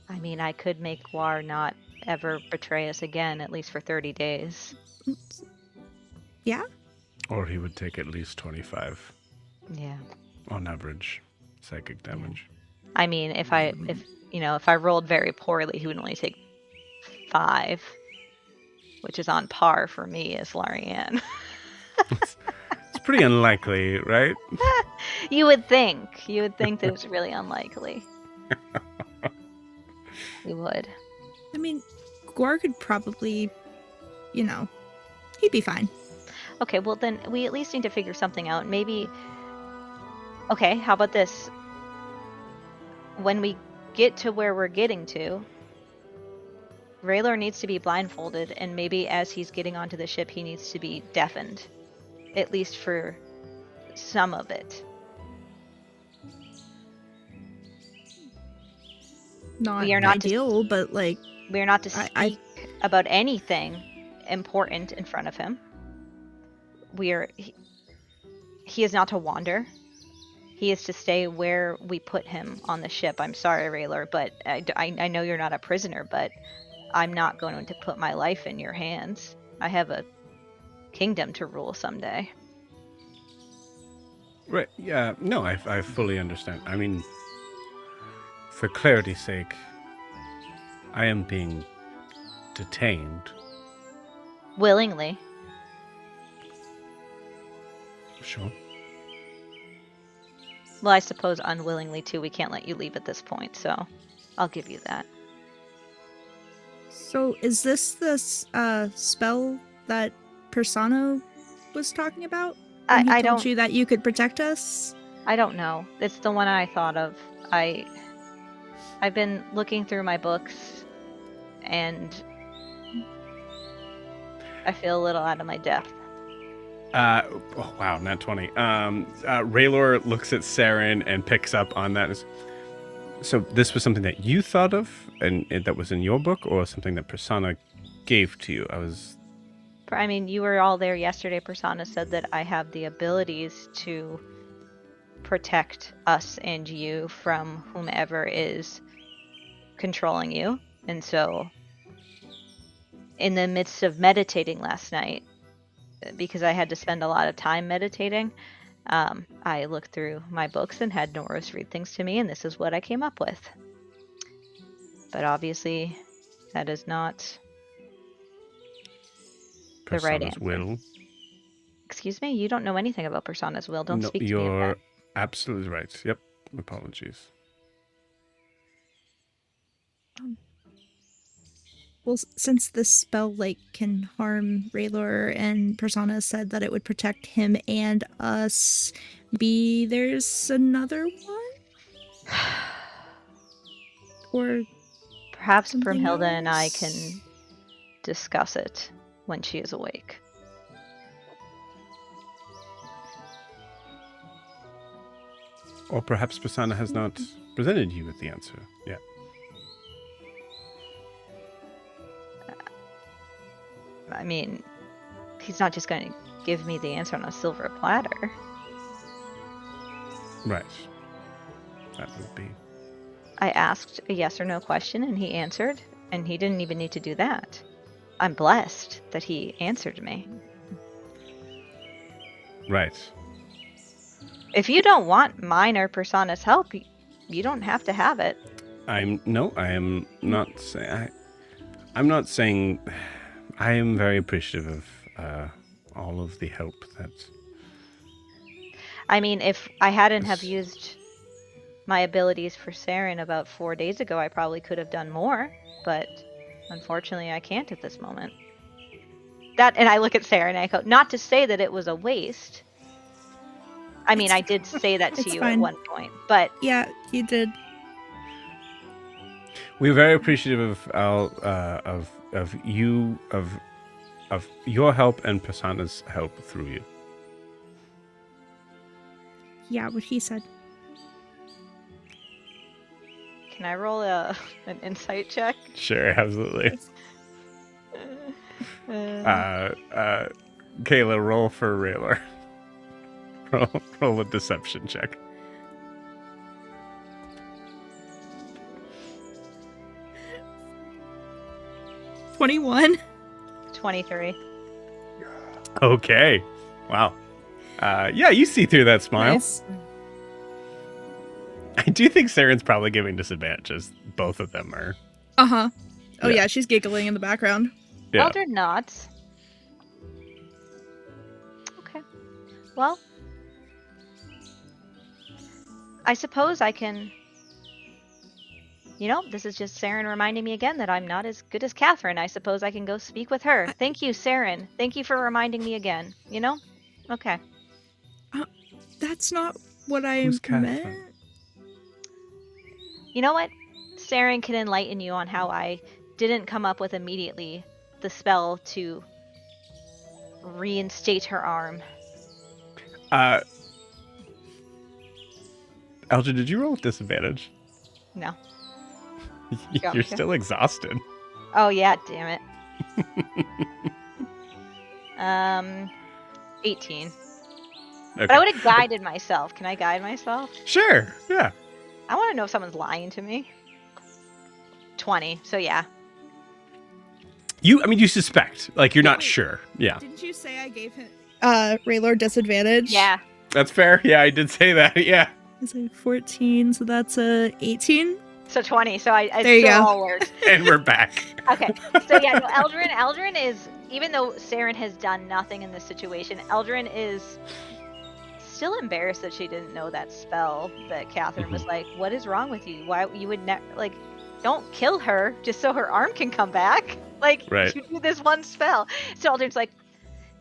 [SPEAKER 3] I mean, I could make War not ever betray us again, at least for 30 days.
[SPEAKER 5] Yeah.
[SPEAKER 1] Or he would take at least 25
[SPEAKER 3] Yeah.
[SPEAKER 1] on average psychic damage.
[SPEAKER 3] I mean, if I rolled very poorly, he would only take 5, which is on par for me as Larianne.
[SPEAKER 1] It's pretty unlikely, right?
[SPEAKER 3] You would think that it's really unlikely. You would.
[SPEAKER 5] I mean, Gore could probably, he'd be fine.
[SPEAKER 3] Okay, well then we at least need to figure something out. Maybe. Okay, how about this? When we get to where we're getting to, Raylor needs to be blindfolded, and maybe as he's getting onto the ship, he needs to be deafened, at least for some of it.
[SPEAKER 5] Not
[SPEAKER 3] We are not
[SPEAKER 5] ideal, but like
[SPEAKER 3] we're not to speak about anything important in front of him. He is not to wander. He is to stay where we put him on the ship. I'm sorry, Raylor, but I know you're not a prisoner, but I'm not going to put my life in your hands. I have a kingdom to rule someday.
[SPEAKER 1] Right, yeah, no, I fully understand. I mean, for clarity's sake, I am being detained.
[SPEAKER 3] Willingly.
[SPEAKER 1] Sure.
[SPEAKER 3] Well, I suppose unwillingly too. We can't let you leave at this point, so I'll give you that.
[SPEAKER 5] So is this the spell that Persona was talking about? When he told you that you could protect us?
[SPEAKER 3] I don't know. It's the one I thought of. I've been looking through my books, and I feel a little out of my depth.
[SPEAKER 1] Oh wow, nat 20. Raylor looks at Seren and picks up on that. So this was something that you thought of, and that was in your book, or something that Persona gave to you?
[SPEAKER 3] I mean, you were all there yesterday. Persona said that I have the abilities to protect us and you from whomever is controlling you. And so, in the midst of meditating last night, because I had to spend a lot of time meditating, I looked through my books and had Norris read things to me, and this is what I came up with. But obviously, that is not the right answer.
[SPEAKER 1] Will.
[SPEAKER 3] Excuse me? You don't know anything about Persona's will. Don't speak to me of that.
[SPEAKER 1] You're absolutely right. Yep. Apologies.
[SPEAKER 5] Well, since this spell can harm Raylor, and Persona said that it would protect him and us, maybe there's another one? Or
[SPEAKER 3] perhaps
[SPEAKER 5] something
[SPEAKER 3] Brumhilda and I
[SPEAKER 5] else?
[SPEAKER 3] can discuss it when she is awake.
[SPEAKER 1] Or perhaps Persona has not presented you with the answer yet.
[SPEAKER 3] I mean, he's not just going to give me the answer on a silver platter.
[SPEAKER 1] Right. That would be
[SPEAKER 3] I asked a yes or no question and he answered, and he didn't even need to do that. I'm blessed that he answered me.
[SPEAKER 1] Right.
[SPEAKER 3] If you don't want mine or Persana's help, you don't have to have it.
[SPEAKER 1] I am not saying. I'm not saying. I am very appreciative of all of the help that.
[SPEAKER 3] I mean, if I hadn't have used my abilities for Seren about 4 days ago, I probably could have done more, but unfortunately I can't at this moment. And I look at Seren and I go, not to say that it was a waste. I mean, I did say that to
[SPEAKER 5] It's
[SPEAKER 3] you
[SPEAKER 5] fine.
[SPEAKER 3] at one point, but
[SPEAKER 5] Yeah, you did.
[SPEAKER 1] We're very appreciative of you of your help and Persana's help through you.
[SPEAKER 5] Yeah, what he said.
[SPEAKER 3] can I roll an insight check?
[SPEAKER 1] Sure, absolutely.
[SPEAKER 3] Uh,
[SPEAKER 1] Kayla, roll for Raylor. roll a deception check.
[SPEAKER 5] $21.
[SPEAKER 3] 23.
[SPEAKER 1] Okay. Wow. Yeah, you see through that smile.
[SPEAKER 5] Nice.
[SPEAKER 1] I do think Seren's probably giving disadvantages. Both of them are.
[SPEAKER 5] Uh-huh. Oh
[SPEAKER 1] Yeah.
[SPEAKER 5] yeah, she's giggling in the background.
[SPEAKER 1] Yeah.
[SPEAKER 3] Elder nods. Okay. Well, I suppose I can... You know, this is just Seren reminding me again that I'm not as good as Catherine. I suppose I can go speak with her. Thank you, Seren. Thank you for reminding me again. You know? Okay.
[SPEAKER 5] That's not what I
[SPEAKER 1] Who's Catherine?
[SPEAKER 5] meant.
[SPEAKER 3] You know what? Seren can enlighten you on how I didn't come up with immediately the spell to reinstate her arm.
[SPEAKER 1] Elgin, did you roll with disadvantage?
[SPEAKER 3] No.
[SPEAKER 1] You're
[SPEAKER 3] me to.
[SPEAKER 1] still exhausted.
[SPEAKER 3] Oh yeah, damn it. 18.
[SPEAKER 1] Okay.
[SPEAKER 3] But I would have guided myself. Can I guide myself?
[SPEAKER 1] Sure. Yeah.
[SPEAKER 3] I want to know if someone's lying to me. 20. So yeah.
[SPEAKER 1] You suspect. Like, you're not
[SPEAKER 5] Wait.
[SPEAKER 1] sure. Yeah.
[SPEAKER 5] Didn't you say I gave him Raylor disadvantage?
[SPEAKER 3] Yeah.
[SPEAKER 1] That's fair. Yeah, I did say that. Yeah.
[SPEAKER 5] Is it 14? So that's a 18.
[SPEAKER 3] So 20. So I
[SPEAKER 5] There you
[SPEAKER 3] still
[SPEAKER 5] go.
[SPEAKER 3] all works.
[SPEAKER 1] And we're back.
[SPEAKER 3] Okay. So yeah, no, Eldrin is, even though Seren has done nothing in this situation, Eldrin is still embarrassed that she didn't know that spell that Catherine was like, what is wrong with you? Why you would never, like, don't kill her just so her arm can come back. Like,
[SPEAKER 1] Right.
[SPEAKER 3] you do this one spell. So Eldrin's like,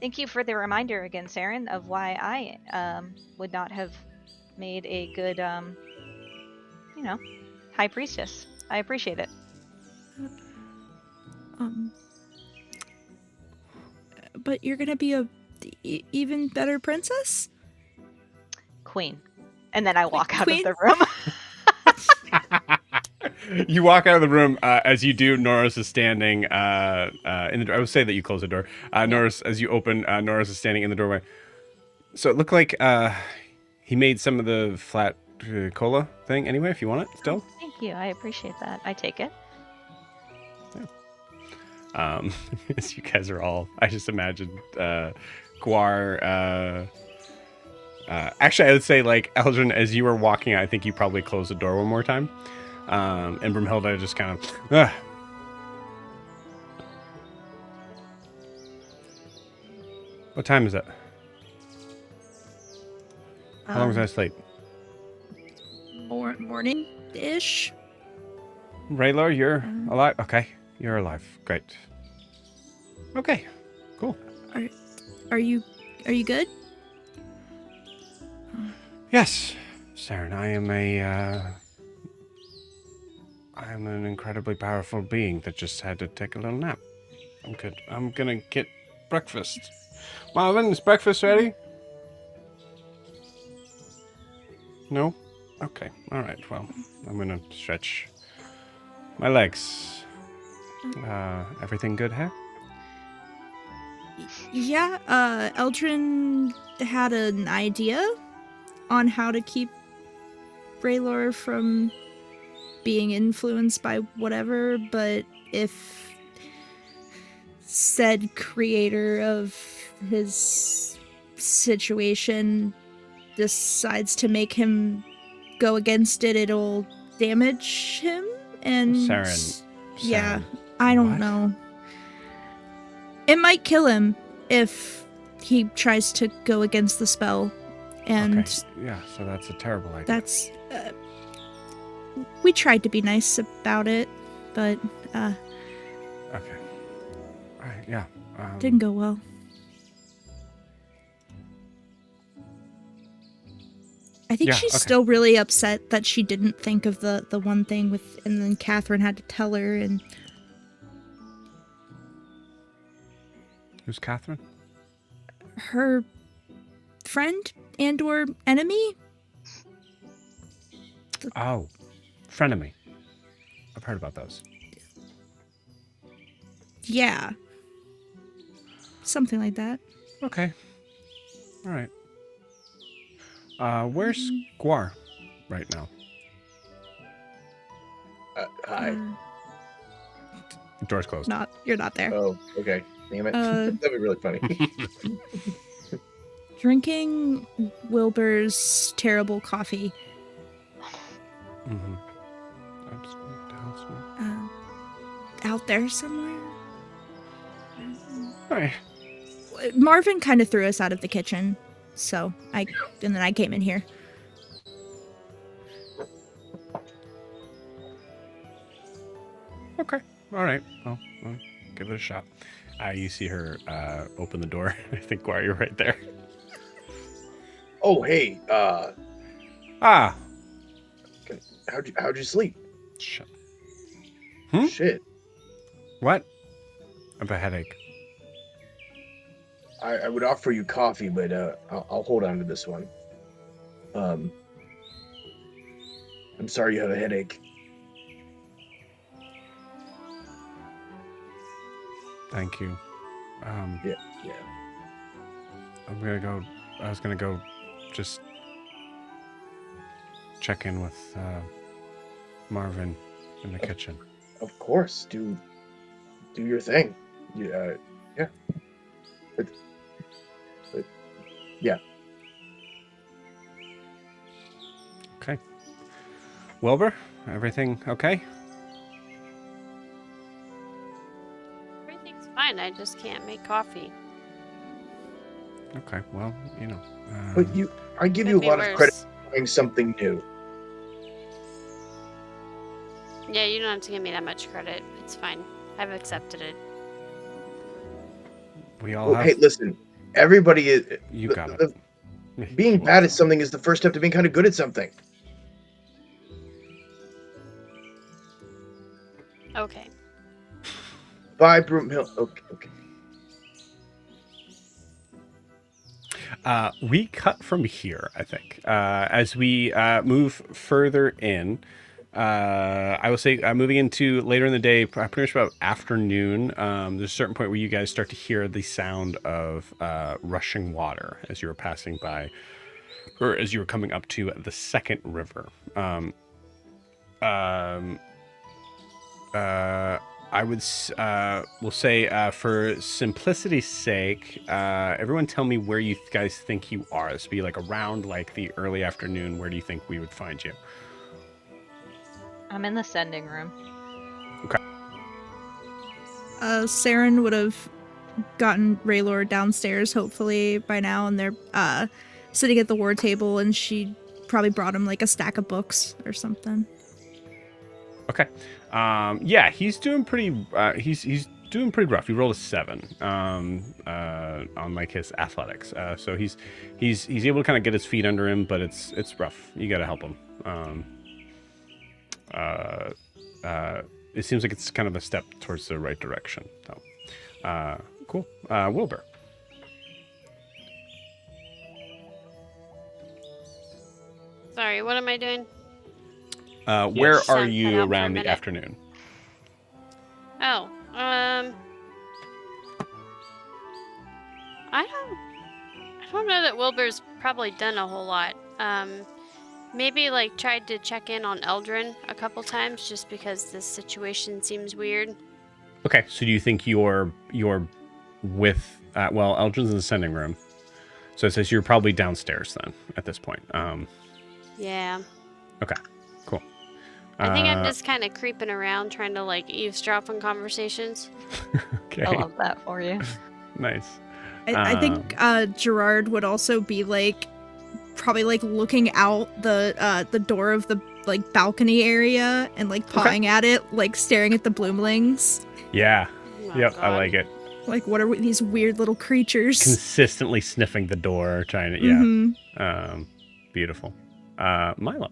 [SPEAKER 3] thank you for the reminder again, Seren, of why I would not have made a good, high priestess. I appreciate it.
[SPEAKER 5] But you're gonna be a even better princess?
[SPEAKER 3] Queen. And then I walk out
[SPEAKER 5] Queen?
[SPEAKER 3] of the room.
[SPEAKER 1] You walk out of the room. As you do, Norris is standing in the door. I would say that you close the door. Norris, as you open, Norris is standing in the doorway. So it looked like he made some of the flat cola thing anyway, if you want it still.
[SPEAKER 3] Thank you. I appreciate that. I take it.
[SPEAKER 1] As you guys are all, I just imagined Guar. Actually, I would say, like, Eldrin, as you were walking out, I think you probably closed the door one more time. And Brumhilda just kind of, What time is it? How long was I asleep?
[SPEAKER 5] Morning-ish.
[SPEAKER 1] Raylor, you're alive? Okay, you're alive. Great. Okay, cool.
[SPEAKER 5] Are you good?
[SPEAKER 1] Yes, Seren, I am an incredibly powerful being that just had to take a little nap. I'm good. I'm gonna get breakfast. Marvin, is breakfast ready? No? Okay, alright, well, I'm gonna stretch my legs. Everything good here?
[SPEAKER 5] Yeah, Eldrin had an idea on how to keep Raylor from being influenced by whatever, but if said creator of his situation decides to make him go against it, it'll damage him. And
[SPEAKER 1] Seren.
[SPEAKER 5] yeah,
[SPEAKER 1] Seren,
[SPEAKER 5] I don't
[SPEAKER 1] what?
[SPEAKER 5] know. It might kill him if he tries to go against the spell, and
[SPEAKER 1] Okay. Yeah, so that's a terrible idea.
[SPEAKER 5] that's we tried to be nice about it, but
[SPEAKER 1] Okay. All right. Yeah.
[SPEAKER 5] didn't go well. I think
[SPEAKER 1] Yeah,
[SPEAKER 5] she's
[SPEAKER 1] okay.
[SPEAKER 5] still really upset that she didn't think of the one thing with, and then Catherine had to tell her. And
[SPEAKER 1] Who's Catherine?
[SPEAKER 5] her friend and or enemy.
[SPEAKER 1] Oh, frenemy. I've heard about those.
[SPEAKER 5] Yeah, something like that.
[SPEAKER 1] Okay. All right. Where's Guar right now?
[SPEAKER 6] Hi.
[SPEAKER 1] Door's closed.
[SPEAKER 5] You're not there.
[SPEAKER 6] Oh, okay. Damn it.
[SPEAKER 5] Uh,
[SPEAKER 6] That'd be really funny.
[SPEAKER 5] Drinking Wilbur's terrible coffee.
[SPEAKER 1] Mm-hmm.
[SPEAKER 5] Out there somewhere.
[SPEAKER 1] All right.
[SPEAKER 5] Marvin kind of threw us out of the kitchen, and then I came in here.
[SPEAKER 1] Okay. All right. Well, give it a shot. You see her open the door. I think, Guar, you're right there.
[SPEAKER 6] Oh, hey.
[SPEAKER 1] Ah.
[SPEAKER 6] How'd you sleep?
[SPEAKER 1] Shit.
[SPEAKER 6] Shit.
[SPEAKER 1] What? I have a headache.
[SPEAKER 6] I would offer you coffee, but I'll hold on to this one. I'm sorry you have a headache.
[SPEAKER 1] Thank you.
[SPEAKER 6] Yeah.
[SPEAKER 1] I was gonna go just check in with Marvin in the kitchen.
[SPEAKER 6] Of course. Do your thing. Yeah. But yeah.
[SPEAKER 1] Okay. Wilbur, everything okay?
[SPEAKER 4] Everything's fine. I just can't make coffee.
[SPEAKER 1] Okay. Well, you know.
[SPEAKER 6] But I give you a
[SPEAKER 4] Could be
[SPEAKER 6] lot of
[SPEAKER 4] worse.
[SPEAKER 6] credit for trying something new.
[SPEAKER 4] Yeah, you don't have to give me that much credit. It's fine. I've accepted it.
[SPEAKER 1] We all
[SPEAKER 6] Well,
[SPEAKER 1] have.
[SPEAKER 6] hey, listen. Everybody is.
[SPEAKER 1] You got it.
[SPEAKER 6] Being bad at something is the first step to being kind of good at something.
[SPEAKER 4] Okay.
[SPEAKER 6] Bye, Broomhill. Okay.
[SPEAKER 1] We cut from here, I think. As we move further in, I will say moving into later in the day, pretty much about afternoon, there's a certain point where you guys start to hear the sound of rushing water as you were passing by, or as you were coming up to the second river. I will say for simplicity's sake, everyone tell me where you guys think you are. This would be like around like the early afternoon. Where do you think we would find you?
[SPEAKER 3] I'm in the sending room.
[SPEAKER 5] Seren would have gotten Raylor downstairs, hopefully, by now, and they're sitting at the war table, and she probably brought him like a stack of books or something.
[SPEAKER 1] Okay. Yeah, he's doing pretty. He's doing pretty rough. He rolled a 7 on like his athletics. So he's able to kind of get his feet under him, but it's rough. You got to help him. It seems like it's kind of a step towards the right direction, though. Cool. Wilbur.
[SPEAKER 4] Sorry, what am I doing?
[SPEAKER 1] Where
[SPEAKER 4] Sound
[SPEAKER 1] are
[SPEAKER 4] cut
[SPEAKER 1] you
[SPEAKER 4] out for a
[SPEAKER 1] around the
[SPEAKER 4] minute.
[SPEAKER 1] afternoon?
[SPEAKER 4] Oh, I don't know that Wilbur's probably done a whole lot. maybe like tried to check in on Eldrin a couple times just because this situation seems weird.
[SPEAKER 1] Okay, so do you think you're with well, Eldrin's in the sending room, so it says you're probably downstairs then at this point.
[SPEAKER 4] Yeah.
[SPEAKER 1] Okay, cool.
[SPEAKER 4] I think I'm just kind of creeping around trying to like eavesdrop on conversations.
[SPEAKER 1] Okay,
[SPEAKER 3] I love that for you.
[SPEAKER 1] nice.
[SPEAKER 5] I think Gerard would also be like probably like looking out the door of the like balcony area and like pawing at it, like staring at the bloomlings.
[SPEAKER 1] Yeah.
[SPEAKER 4] Oh,
[SPEAKER 1] Yep,
[SPEAKER 4] God.
[SPEAKER 1] I like it.
[SPEAKER 5] Like, what are these weird little creatures?
[SPEAKER 1] Consistently sniffing the door, trying to beautiful. Milo.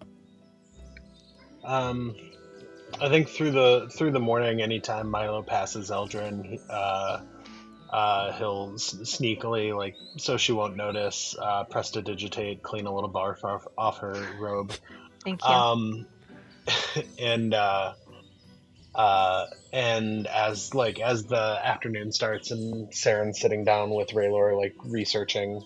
[SPEAKER 2] I think through the morning, anytime Milo passes Eldrin, he'll sneakily, like, so she won't notice, prestidigitate, clean a little barf off her robe.
[SPEAKER 3] Thank you.
[SPEAKER 2] And as the afternoon starts and Seren's sitting down with Raylor, like, researching,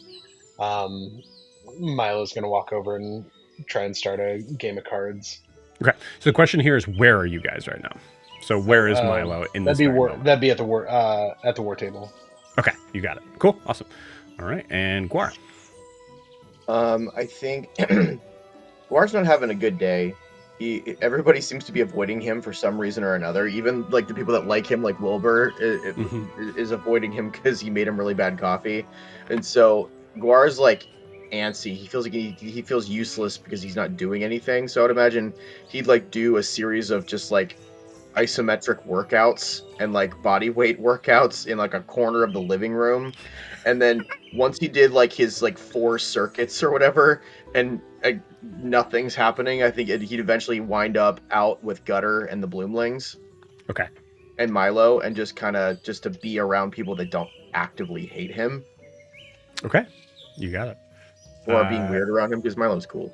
[SPEAKER 2] Milo's gonna walk over and try and start a game of cards.
[SPEAKER 1] Okay, so the question here is, where are you guys right now? So where is Milo in this moment?
[SPEAKER 2] That'd be at the war table.
[SPEAKER 1] Okay, you got it. Cool, awesome. All right, and Guar.
[SPEAKER 6] I think Guar's not having a good day. Everybody seems to be avoiding him for some reason or another. Even like the people that like him, like Wilbur, is avoiding him because he made him really bad coffee, and so Guar's like antsy. He feels like he feels useless because he's not doing anything. So I would imagine he'd like do a series of just like isometric workouts and like body weight workouts in like a corner of the living room, and then once he did like his like 4 circuits or whatever and nothing's happening, I think he'd eventually wind up out with Gutter and the Bloomlings.
[SPEAKER 1] Okay.
[SPEAKER 6] And Milo, and just to be around people that don't actively hate him.
[SPEAKER 1] Okay, you got it.
[SPEAKER 6] Or being weird around him, because Milo's cool.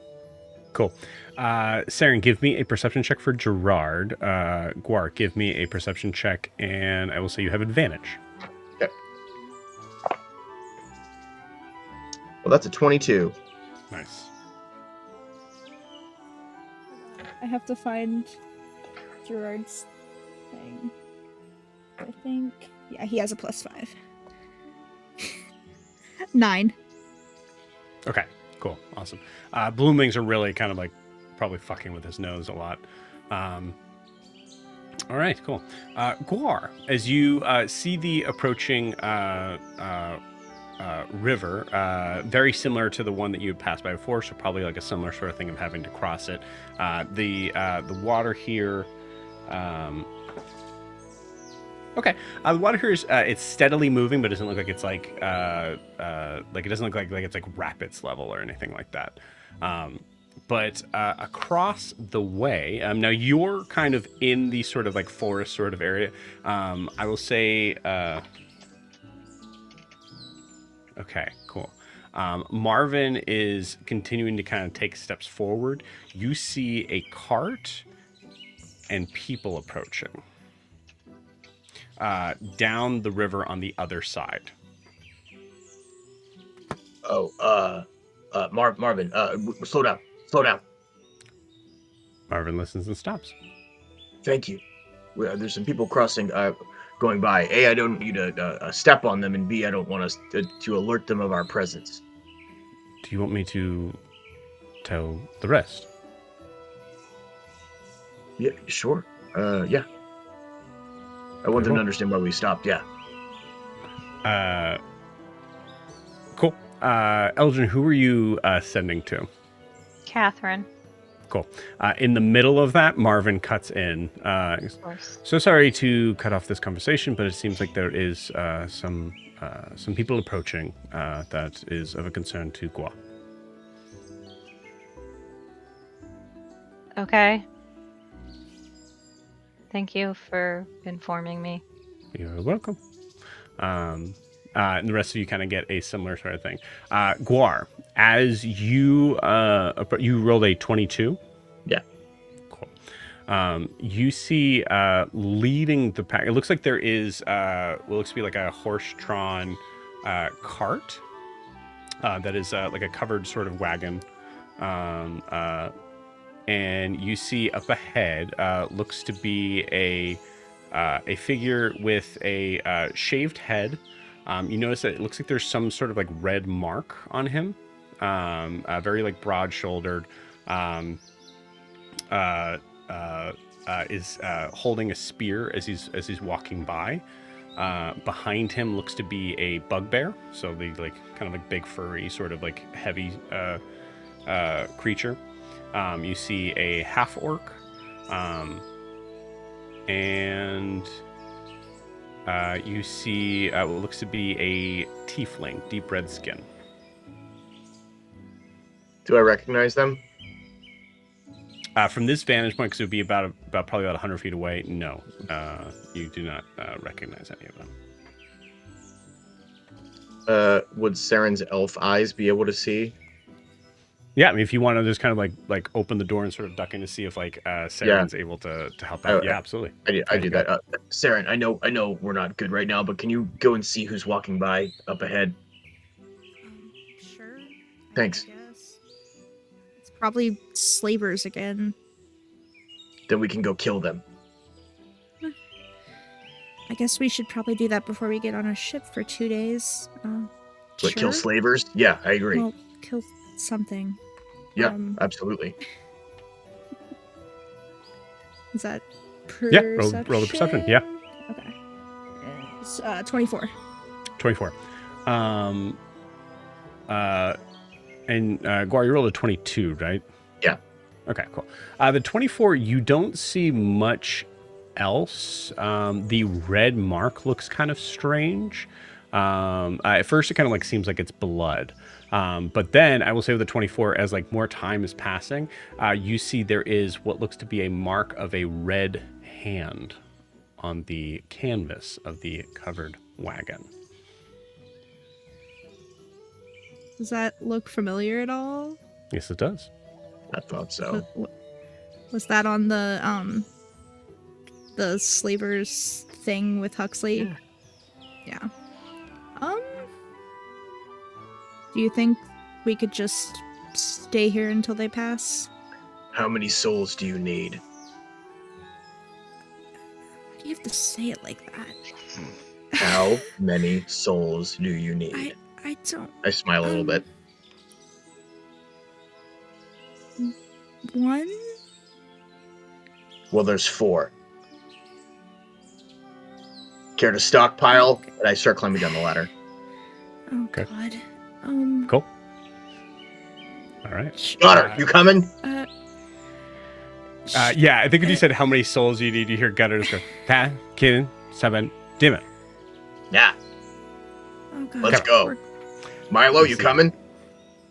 [SPEAKER 1] Cool. Seren, give me a perception check for Gerard. Guar, give me a perception check, and I will say you have advantage.
[SPEAKER 6] Okay. Well, that's a 22.
[SPEAKER 1] Nice.
[SPEAKER 5] I have to find Gerard's thing. I think. Yeah, he has a +5. 9.
[SPEAKER 1] Okay, cool, awesome. Bloomlings are really kind of like probably fucking with his nose a lot. All right, cool. Guar, as you see the approaching river, very similar to the one that you had passed by before, so probably like a similar sort of thing of having to cross it. The water here. Okay, the water here is it's steadily moving, but it doesn't look like it's like it doesn't look like it's like rapids level or anything like that. But across the way, now you're kind of in the sort of like forest sort of area. I will say, okay, cool. Marvin is continuing to kind of take steps forward. You see a cart and people approaching. Down the river on the other side.
[SPEAKER 7] Oh, Marvin, slow down.
[SPEAKER 1] Marvin listens and stops.
[SPEAKER 7] Thank you. There's some people crossing, going by. A, I don't want you to step on them, and B, I don't want us to alert them of our presence.
[SPEAKER 1] Do you want me to tell the rest?
[SPEAKER 7] Yeah, sure. Yeah. I want them to understand why we stopped, yeah.
[SPEAKER 1] Cool. Eldrin, who are you sending to?
[SPEAKER 3] Catherine.
[SPEAKER 1] Cool. In the middle of that, Marvin cuts in.
[SPEAKER 3] Of course.
[SPEAKER 1] So sorry to cut off this conversation, but it seems like there is some people approaching that is of a concern to Gua.
[SPEAKER 3] Okay. Thank you for informing me.
[SPEAKER 1] You're welcome. And the rest of you kind of get a similar sort of thing. Guar, as you you rolled a 22.
[SPEAKER 7] Yeah.
[SPEAKER 1] Cool. You see leading the pack. It looks like there is what looks to be like a horse-drawn cart that is like a covered sort of wagon. And you see up ahead looks to be a figure with a shaved head. You notice that it looks like there's some sort of like red mark on him. Very like broad-shouldered. Is holding a spear as he's walking by. Behind him looks to be a bugbear, so the like kind of like big furry sort of like heavy creature. You see a half orc, and you see what looks to be a tiefling, deep red skin.
[SPEAKER 6] Do I recognize them?
[SPEAKER 1] From this vantage point, because it would be about probably about 100 feet away. No, you do not recognize any of them.
[SPEAKER 6] Would Seren's elf eyes be able to see?
[SPEAKER 1] Yeah, I mean, if you want to just kind of like open the door and sort of duck in to see if like Seren's able to help out. Yeah, absolutely.
[SPEAKER 6] I do that. Seren, I know we're not good right now, but can you go and see who's walking by up ahead?
[SPEAKER 5] Sure.
[SPEAKER 6] Thanks.
[SPEAKER 5] I guess. It's probably slavers again.
[SPEAKER 6] Then we can go kill them.
[SPEAKER 5] I guess we should probably do that before we get on a ship for 2 days.
[SPEAKER 6] But kill slavers? Yeah, I agree.
[SPEAKER 5] Well, kill something.
[SPEAKER 6] Yeah, absolutely.
[SPEAKER 5] Is that
[SPEAKER 1] Yeah,
[SPEAKER 5] perception?
[SPEAKER 1] roll the perception. Yeah.
[SPEAKER 5] Okay. It's 24.
[SPEAKER 1] 24. And Guar, you rolled a 22, right?
[SPEAKER 6] Yeah.
[SPEAKER 1] Okay, cool. The 24, you don't see much else. The red mark looks kind of strange. At first, it kind of like seems like it's blood. But then I will say with the 24, as like more time is passing, you see there is what looks to be a mark of a red hand on the canvas of the covered wagon.
[SPEAKER 5] Does that look familiar at all?
[SPEAKER 1] Yes, it does.
[SPEAKER 6] I thought so.
[SPEAKER 5] Was that on the slavers thing with Huxley? Yeah. Do you think we could just stay here until they pass?
[SPEAKER 6] How many souls do you need?
[SPEAKER 5] Why do you have to say it like that?
[SPEAKER 6] How many souls do you need?
[SPEAKER 5] I don't...
[SPEAKER 6] I smile a little bit.
[SPEAKER 5] 1?
[SPEAKER 6] Well, there's 4. Care to stockpile?
[SPEAKER 5] Okay.
[SPEAKER 6] And I start climbing down the ladder.
[SPEAKER 5] Oh,
[SPEAKER 1] Okay.
[SPEAKER 5] God.
[SPEAKER 1] Cool. All right.
[SPEAKER 6] Gutter, you coming?
[SPEAKER 1] Yeah, I think when you said how many souls you need, you hear Gutter just go, 10, 7, demon.
[SPEAKER 6] Yeah.
[SPEAKER 5] Oh, God.
[SPEAKER 6] Let's go. Milo, you coming?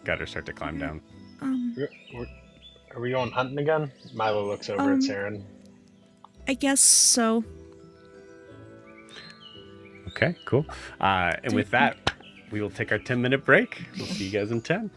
[SPEAKER 1] Gutter start to climb down.
[SPEAKER 2] Are we going hunting again? Milo looks over at Seren.
[SPEAKER 5] I guess so.
[SPEAKER 1] Okay, cool. And with that, we will take our 10-minute break. We'll see you guys in 10.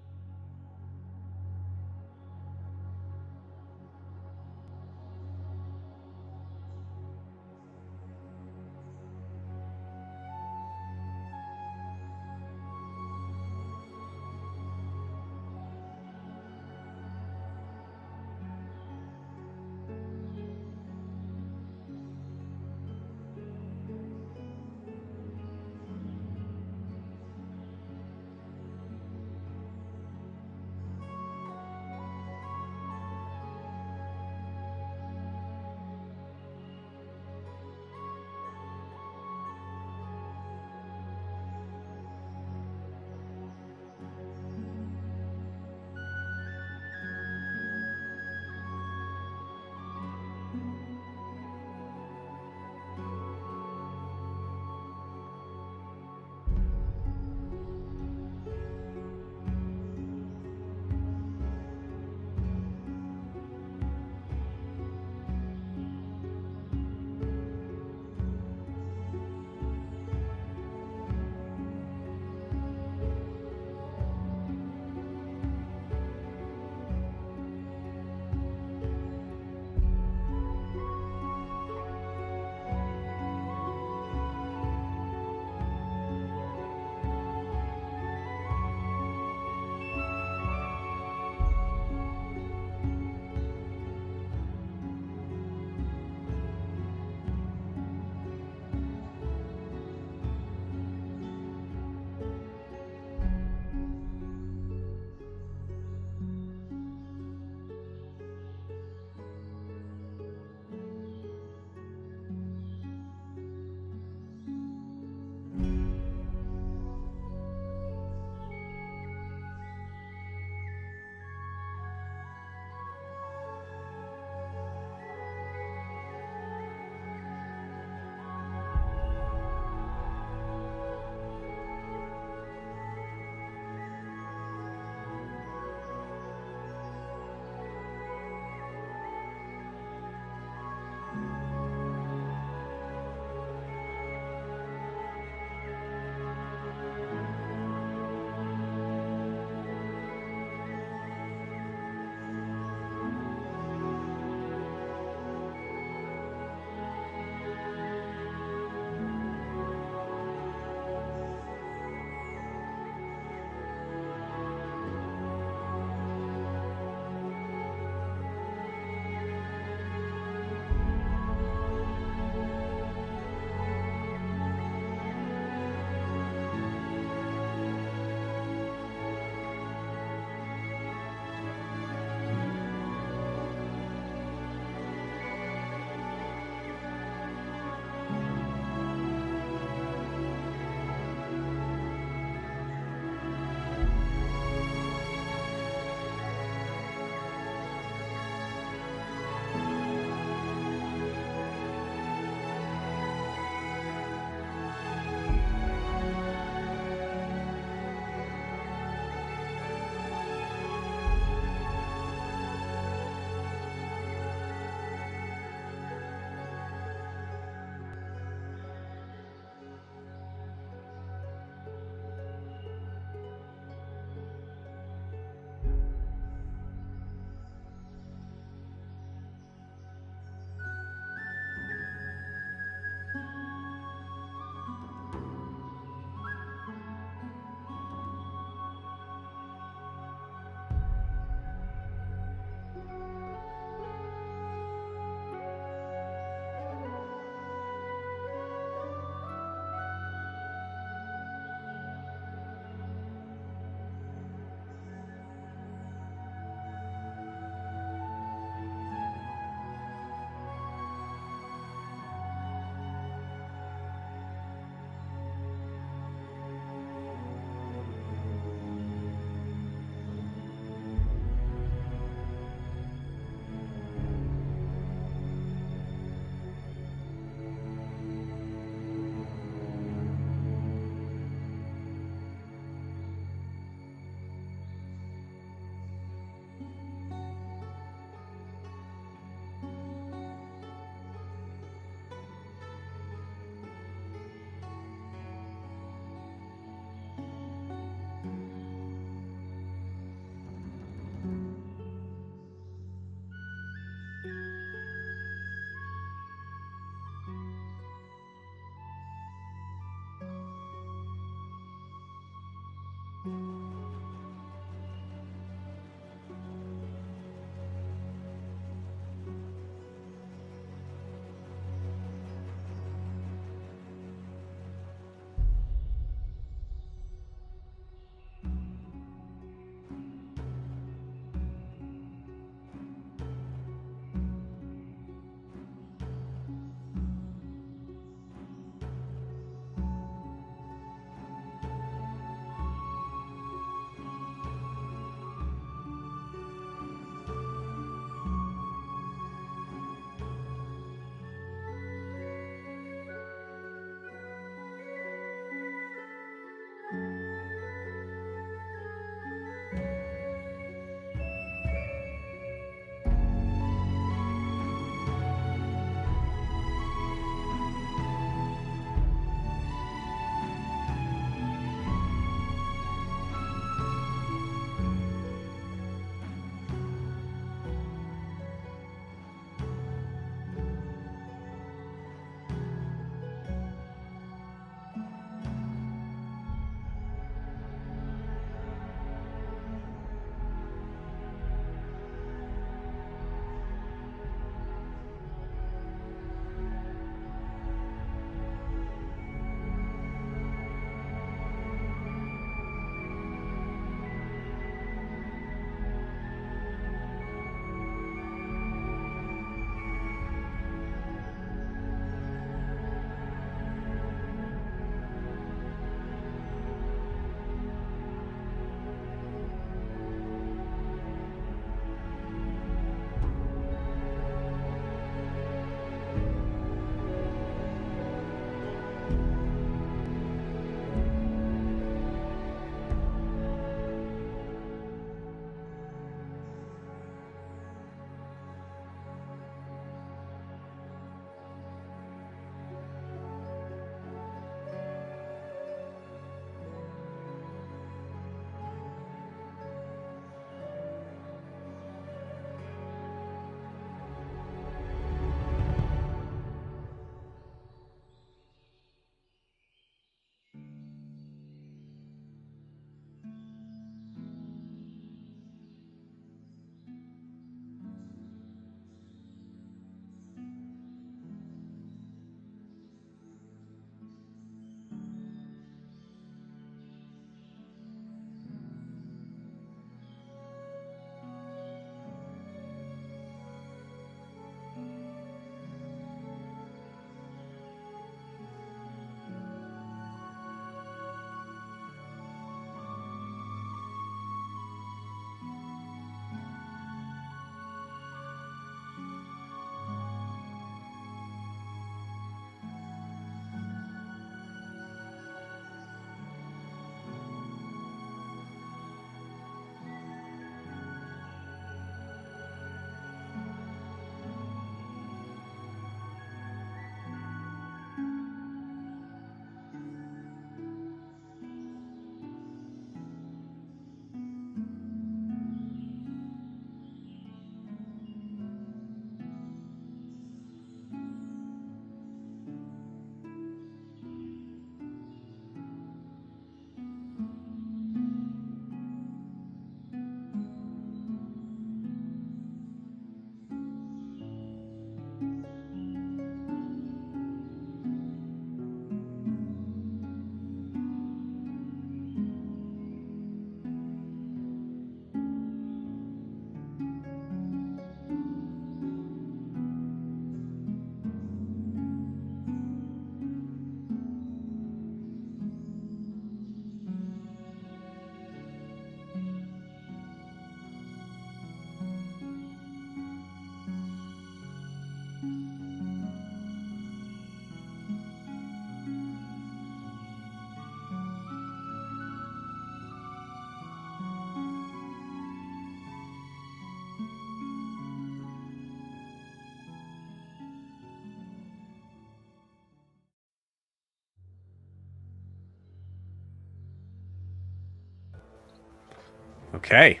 [SPEAKER 1] Okay.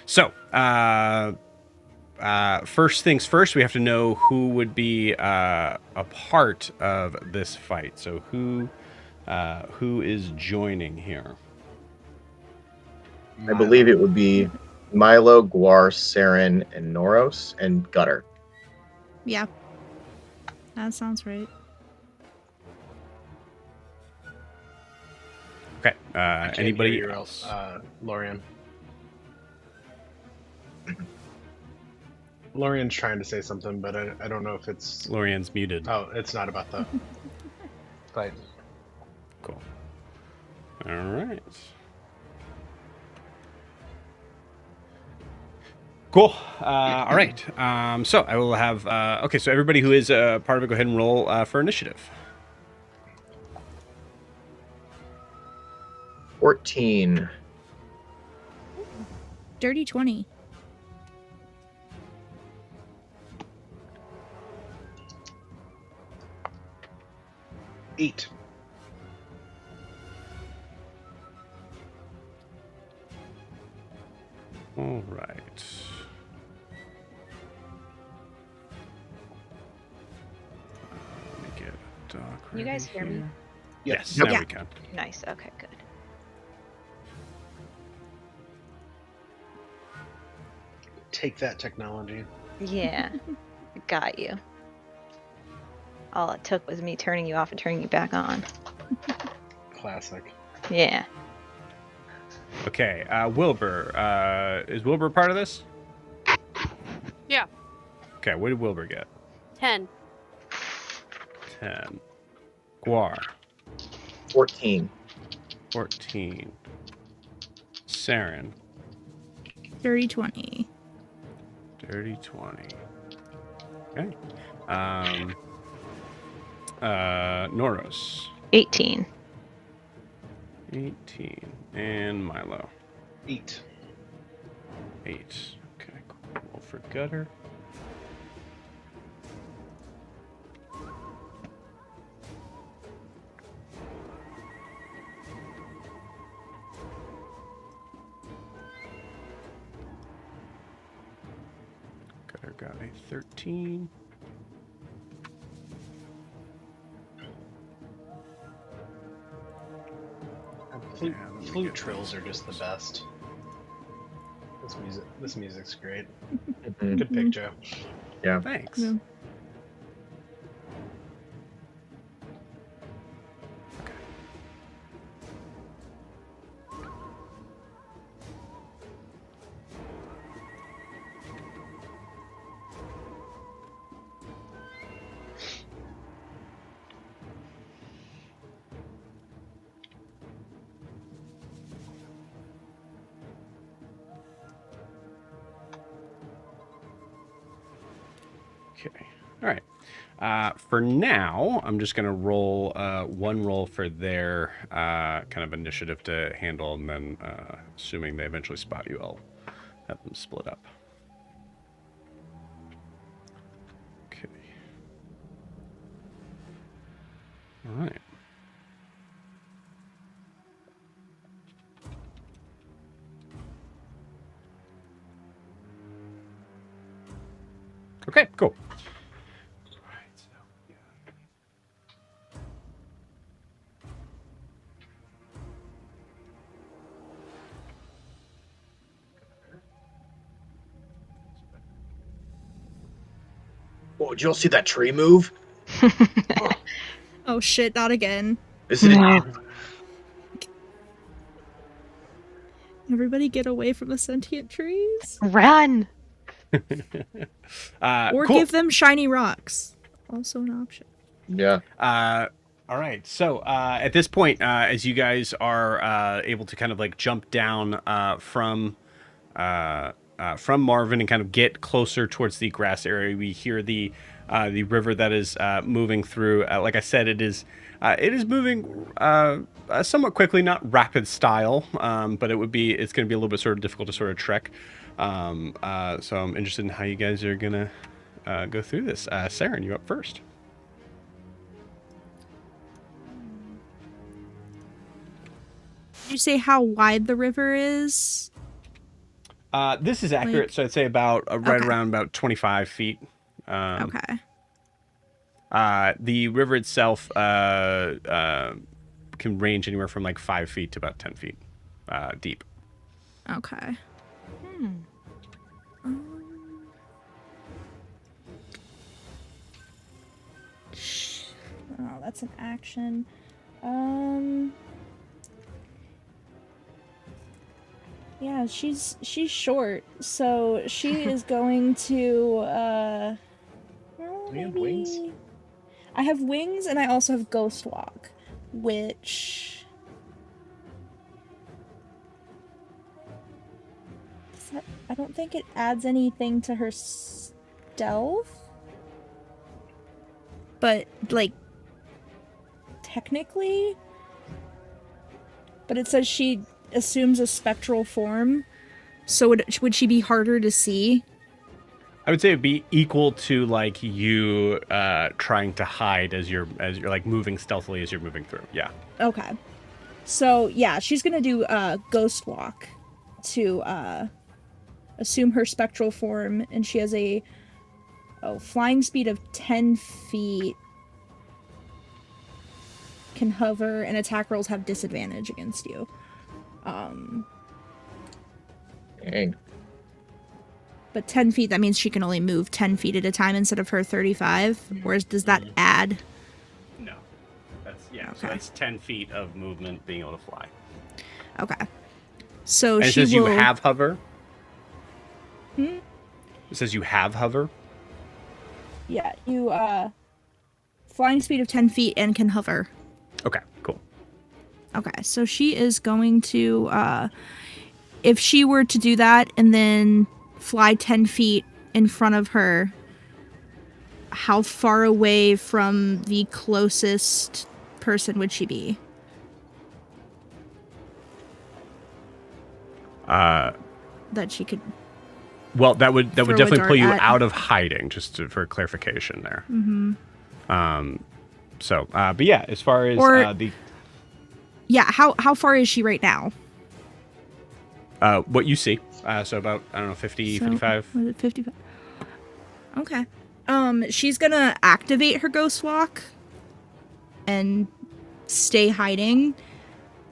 [SPEAKER 1] So, first things first, we have to know who would be a part of this fight. So, who Who is joining here?
[SPEAKER 6] I believe it would be Milo, Guar, Seren, and Noros, and Gutter.
[SPEAKER 5] Yeah. That sounds right.
[SPEAKER 1] Okay.
[SPEAKER 2] I can't
[SPEAKER 1] Anybody
[SPEAKER 2] hear you,
[SPEAKER 1] else?
[SPEAKER 2] Lorian. Lorian's trying to say something, but I don't know if it's.
[SPEAKER 1] Lorian's muted.
[SPEAKER 2] Oh, it's not about the fight.
[SPEAKER 1] Cool. All right. Cool. All right. So I will have. Okay. So everybody who is part of it, go ahead and roll for initiative.
[SPEAKER 6] 14.
[SPEAKER 5] Dirty 20.
[SPEAKER 2] Eight.
[SPEAKER 1] All right. Let me get a doc.
[SPEAKER 3] Can you guys hear me?
[SPEAKER 1] Yes.
[SPEAKER 6] Yep.
[SPEAKER 1] Now
[SPEAKER 5] Yeah.
[SPEAKER 1] we can.
[SPEAKER 3] Nice. Okay, good.
[SPEAKER 2] Take that, technology.
[SPEAKER 3] Yeah. Got you. All it took was me turning you off and turning you back on.
[SPEAKER 2] Classic.
[SPEAKER 3] Yeah.
[SPEAKER 1] Okay. Wilbur. Is Wilbur part of this?
[SPEAKER 4] Yeah.
[SPEAKER 1] Okay. What did Wilbur get?
[SPEAKER 4] 10.
[SPEAKER 1] 10. Guar.
[SPEAKER 6] 14.
[SPEAKER 1] 14. Seren.
[SPEAKER 5] Dirty 20.
[SPEAKER 1] Dirty 20. Okay. Noros.
[SPEAKER 3] 18.
[SPEAKER 1] 18. And Milo.
[SPEAKER 2] 8.
[SPEAKER 1] 8. Okay, cool. Roll for Gutter. Gutter got a 13.
[SPEAKER 2] Flute,
[SPEAKER 1] Yeah, let me
[SPEAKER 2] flute
[SPEAKER 1] get
[SPEAKER 2] trills
[SPEAKER 1] these
[SPEAKER 2] are just the
[SPEAKER 1] guys.
[SPEAKER 2] best. This music's great.
[SPEAKER 6] Mhm.
[SPEAKER 2] Good pick, Joe.
[SPEAKER 6] Yeah.
[SPEAKER 1] Thanks.
[SPEAKER 5] Yeah.
[SPEAKER 1] Okay. All right. For now, I'm just going to roll one roll for their kind of initiative to handle, and then assuming they eventually spot you, I'll have them split up. Okay. All right. Okay, cool.
[SPEAKER 7] Oh, did you all see that tree move?
[SPEAKER 5] Oh shit, not again.
[SPEAKER 7] Isn't it?
[SPEAKER 5] Everybody get away from the sentient trees.
[SPEAKER 3] Run!
[SPEAKER 5] Or
[SPEAKER 1] cool.
[SPEAKER 5] give them shiny rocks. Also an option.
[SPEAKER 6] Yeah.
[SPEAKER 1] All right. So at this point, as you guys are able to kind of like jump down from Marvin and kind of get closer towards the grass area, we hear the river that is moving through. Like I said, it is moving somewhat quickly, not rapid style, but it's going to be a little bit sort of difficult to sort of trek. So I'm interested in how you guys are gonna go through this. Seren, you up first.
[SPEAKER 5] Did you say how wide the river is?
[SPEAKER 1] This is accurate, so I'd say about right
[SPEAKER 5] Okay.
[SPEAKER 1] around about 25 feet.
[SPEAKER 5] Okay.
[SPEAKER 1] The river itself can range anywhere from like 5 feet to about 10 feet deep.
[SPEAKER 5] Okay. Oh, that's an action. Yeah, she's short, so she is going to well,
[SPEAKER 2] Do you have wings?
[SPEAKER 5] I have wings, and I also have Ghost Walk, which I don't think it adds anything to her stealth, but like technically, but it says she assumes a spectral form, so would she be harder to see?
[SPEAKER 1] I would say it'd be equal to like you trying to hide as you're like moving stealthily as you're moving through. Yeah.
[SPEAKER 5] Okay. So yeah, she's gonna do Ghost Walk to assume her spectral form, and she has a flying speed of 10 feet, can hover, and attack rolls have disadvantage against you.
[SPEAKER 6] Dang.
[SPEAKER 5] But 10 feet, that means she can only move 10 feet at a time instead of her 35. Or does that add?
[SPEAKER 1] No. That's So
[SPEAKER 5] Okay.
[SPEAKER 1] that's 10 feet of movement, being able to fly.
[SPEAKER 5] Okay. So
[SPEAKER 1] And it
[SPEAKER 5] she
[SPEAKER 1] says
[SPEAKER 5] will...
[SPEAKER 1] you have hover.
[SPEAKER 5] Hmm?
[SPEAKER 1] It says you have hover.
[SPEAKER 5] Yeah, you, flying speed of 10 feet and can hover.
[SPEAKER 1] Okay, cool.
[SPEAKER 5] Okay, so she is going to, if she were to do that and then fly 10 feet in front of her, how far away from the closest person would she be? That she could...
[SPEAKER 1] Well, that would
[SPEAKER 5] Throw a
[SPEAKER 1] definitely
[SPEAKER 5] dart
[SPEAKER 1] pull you
[SPEAKER 5] at-
[SPEAKER 1] out of hiding, for clarification there.
[SPEAKER 5] Mm-hmm.
[SPEAKER 1] But yeah, as far as
[SPEAKER 5] Or-
[SPEAKER 1] the
[SPEAKER 5] Yeah, how far is she right now?
[SPEAKER 1] what you see, so about, I don't know, 50,
[SPEAKER 5] So,
[SPEAKER 1] 55.
[SPEAKER 5] Was it 55? Okay. She's gonna activate her Ghost Walk and stay hiding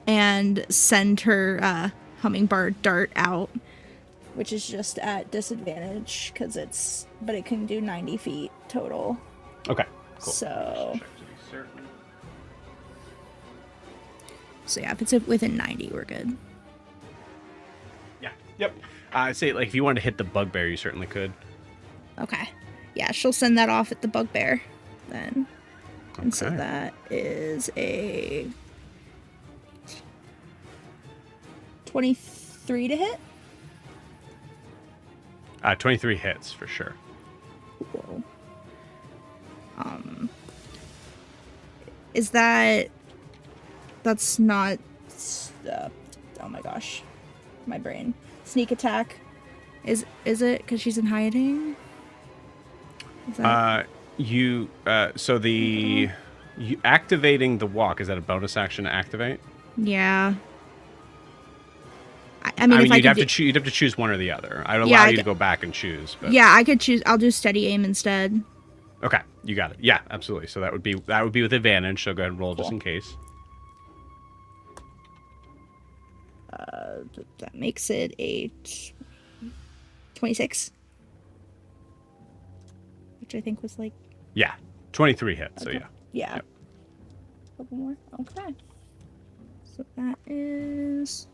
[SPEAKER 5] and send her hummingbird dart out, which is just at disadvantage because but it can do 90 feet total.
[SPEAKER 1] Okay, cool.
[SPEAKER 5] So,
[SPEAKER 1] Check to be certain.
[SPEAKER 5] so yeah, if it's within 90, we're good.
[SPEAKER 1] Yeah, yep. I'd say, like, if you wanted to hit the bugbear, you certainly could.
[SPEAKER 5] Okay. Yeah, she'll send that off at the bugbear then. And so
[SPEAKER 1] Okay.
[SPEAKER 5] that is a 23 to hit.
[SPEAKER 1] 23 hits for sure.
[SPEAKER 5] Cool. Is that's not oh my gosh, my brain. Sneak attack. Is it because she's in hiding? Is that...
[SPEAKER 1] You activating the walk, is that a bonus action to activate?
[SPEAKER 5] Yeah. I mean, if I
[SPEAKER 1] you'd
[SPEAKER 5] could
[SPEAKER 1] have to you'd have to choose one or the other. I'd allow
[SPEAKER 5] Yeah, I
[SPEAKER 1] you to
[SPEAKER 5] c-
[SPEAKER 1] go back and choose. But...
[SPEAKER 5] Yeah, I could choose. I'll do steady aim instead.
[SPEAKER 1] Okay, you got it. Yeah, absolutely. So that would be with advantage. So go ahead and roll just
[SPEAKER 5] Cool.
[SPEAKER 1] in case.
[SPEAKER 5] That makes it a 26, which I think was like,
[SPEAKER 1] Yeah, 23 hits. So
[SPEAKER 5] Okay.
[SPEAKER 1] yeah.
[SPEAKER 5] yeah.
[SPEAKER 1] Yep.
[SPEAKER 5] Couple more. Okay. So that is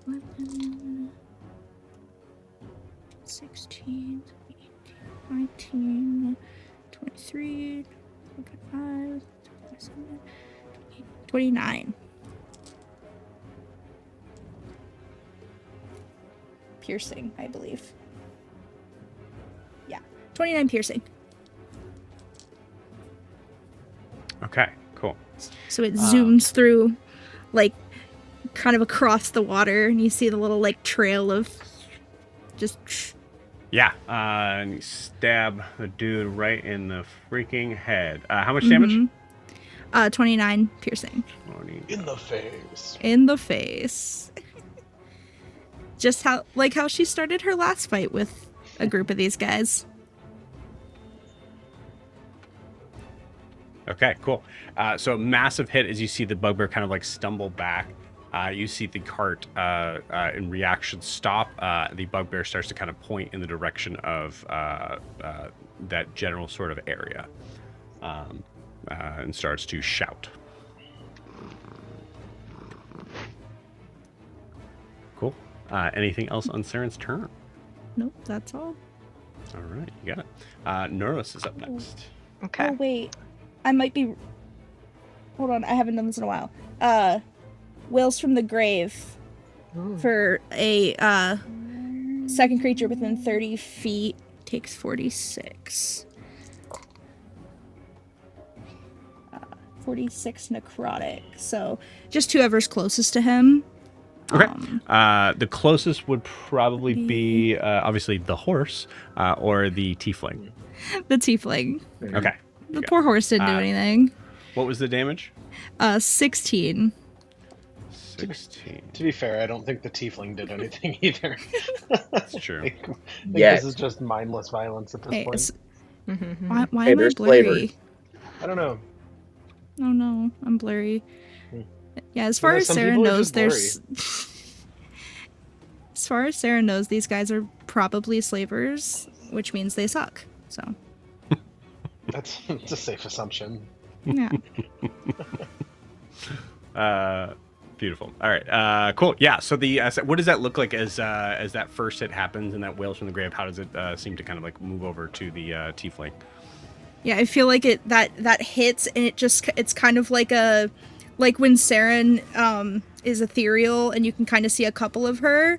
[SPEAKER 5] 11, 16, 18, 19, 23, 25, 27, 29. Piercing, I believe. Yeah, 29 piercing.
[SPEAKER 1] Okay, cool.
[SPEAKER 5] So it zooms through, like, kind of across the water, and you see the little, like, trail of just...
[SPEAKER 1] Yeah, and you stab the dude right in the freaking head. How much damage?
[SPEAKER 5] 29 piercing.
[SPEAKER 1] 20.
[SPEAKER 2] In the face.
[SPEAKER 5] In the face. Just how she started her last fight with a group of these guys.
[SPEAKER 1] Okay, cool. So a massive hit as you see the bugbear kind of like stumble back. You see the cart in reaction stop. The bugbear starts to kind of point in the direction of that general sort of area and starts to shout. Cool. Anything else on Seren's turn?
[SPEAKER 5] Nope, that's all.
[SPEAKER 1] All right, you got it. Neuros is up next.
[SPEAKER 3] Okay.
[SPEAKER 5] Oh wait, I might be. Hold on, I haven't done this in a while. Wails from the grave for a second creature within 30 feet takes 46. 46 necrotic. So just whoever's closest to him.
[SPEAKER 1] Okay. The closest would probably be obviously the horse or the tiefling.
[SPEAKER 5] The tiefling.
[SPEAKER 1] Okay.
[SPEAKER 5] The poor horse didn't do anything.
[SPEAKER 1] What was the damage?
[SPEAKER 5] 16.
[SPEAKER 1] 16.
[SPEAKER 2] To be fair, I don't think the tiefling did anything either.
[SPEAKER 1] That's true.
[SPEAKER 2] I think
[SPEAKER 6] Yet.
[SPEAKER 2] this is just mindless violence at this
[SPEAKER 5] Hey,
[SPEAKER 2] point.
[SPEAKER 5] why
[SPEAKER 6] Hey,
[SPEAKER 5] am I
[SPEAKER 6] there's
[SPEAKER 5] blurry?
[SPEAKER 6] flavors.
[SPEAKER 2] I don't know.
[SPEAKER 5] Oh no, I'm blurry.
[SPEAKER 2] Hmm.
[SPEAKER 5] Yeah, as far
[SPEAKER 2] know,
[SPEAKER 5] as
[SPEAKER 2] some
[SPEAKER 5] Seren
[SPEAKER 2] people are
[SPEAKER 5] knows,
[SPEAKER 2] just
[SPEAKER 5] there's. As far as Seren knows, these guys are probably slavers, which means they suck. So.
[SPEAKER 2] That's a safe assumption.
[SPEAKER 5] Yeah.
[SPEAKER 1] Beautiful. All right. Cool. Yeah. So the what does that look like as that first hit happens and that wails from the grave? How does it seem to kind of like move over to the tiefling?
[SPEAKER 5] Yeah, I feel like that hits, and it's kind of like when Seren is ethereal, and you can kind of see a couple of her.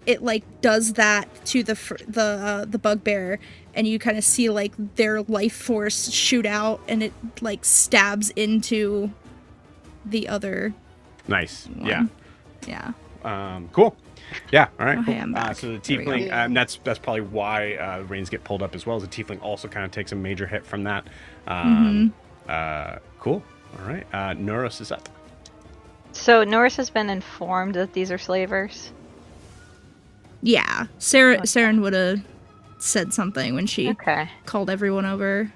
[SPEAKER 5] It like does that to the bugbear, and you kind of see like their life force shoot out, and it like stabs into the other.
[SPEAKER 1] Nice.
[SPEAKER 5] One.
[SPEAKER 1] Yeah.
[SPEAKER 5] Yeah.
[SPEAKER 1] Cool. Yeah. All right.
[SPEAKER 5] Oh,
[SPEAKER 1] Cool.
[SPEAKER 5] hey, I'm back.
[SPEAKER 1] So the
[SPEAKER 5] There we go.
[SPEAKER 1] tiefling, that's probably why the reins get pulled up as well. As the tiefling also kind of takes a major hit from that. Cool. All right. Neuros is up.
[SPEAKER 3] So Norris has been informed that these are slavers.
[SPEAKER 5] Yeah. Seren would have said something when she
[SPEAKER 3] Okay.
[SPEAKER 5] called everyone over.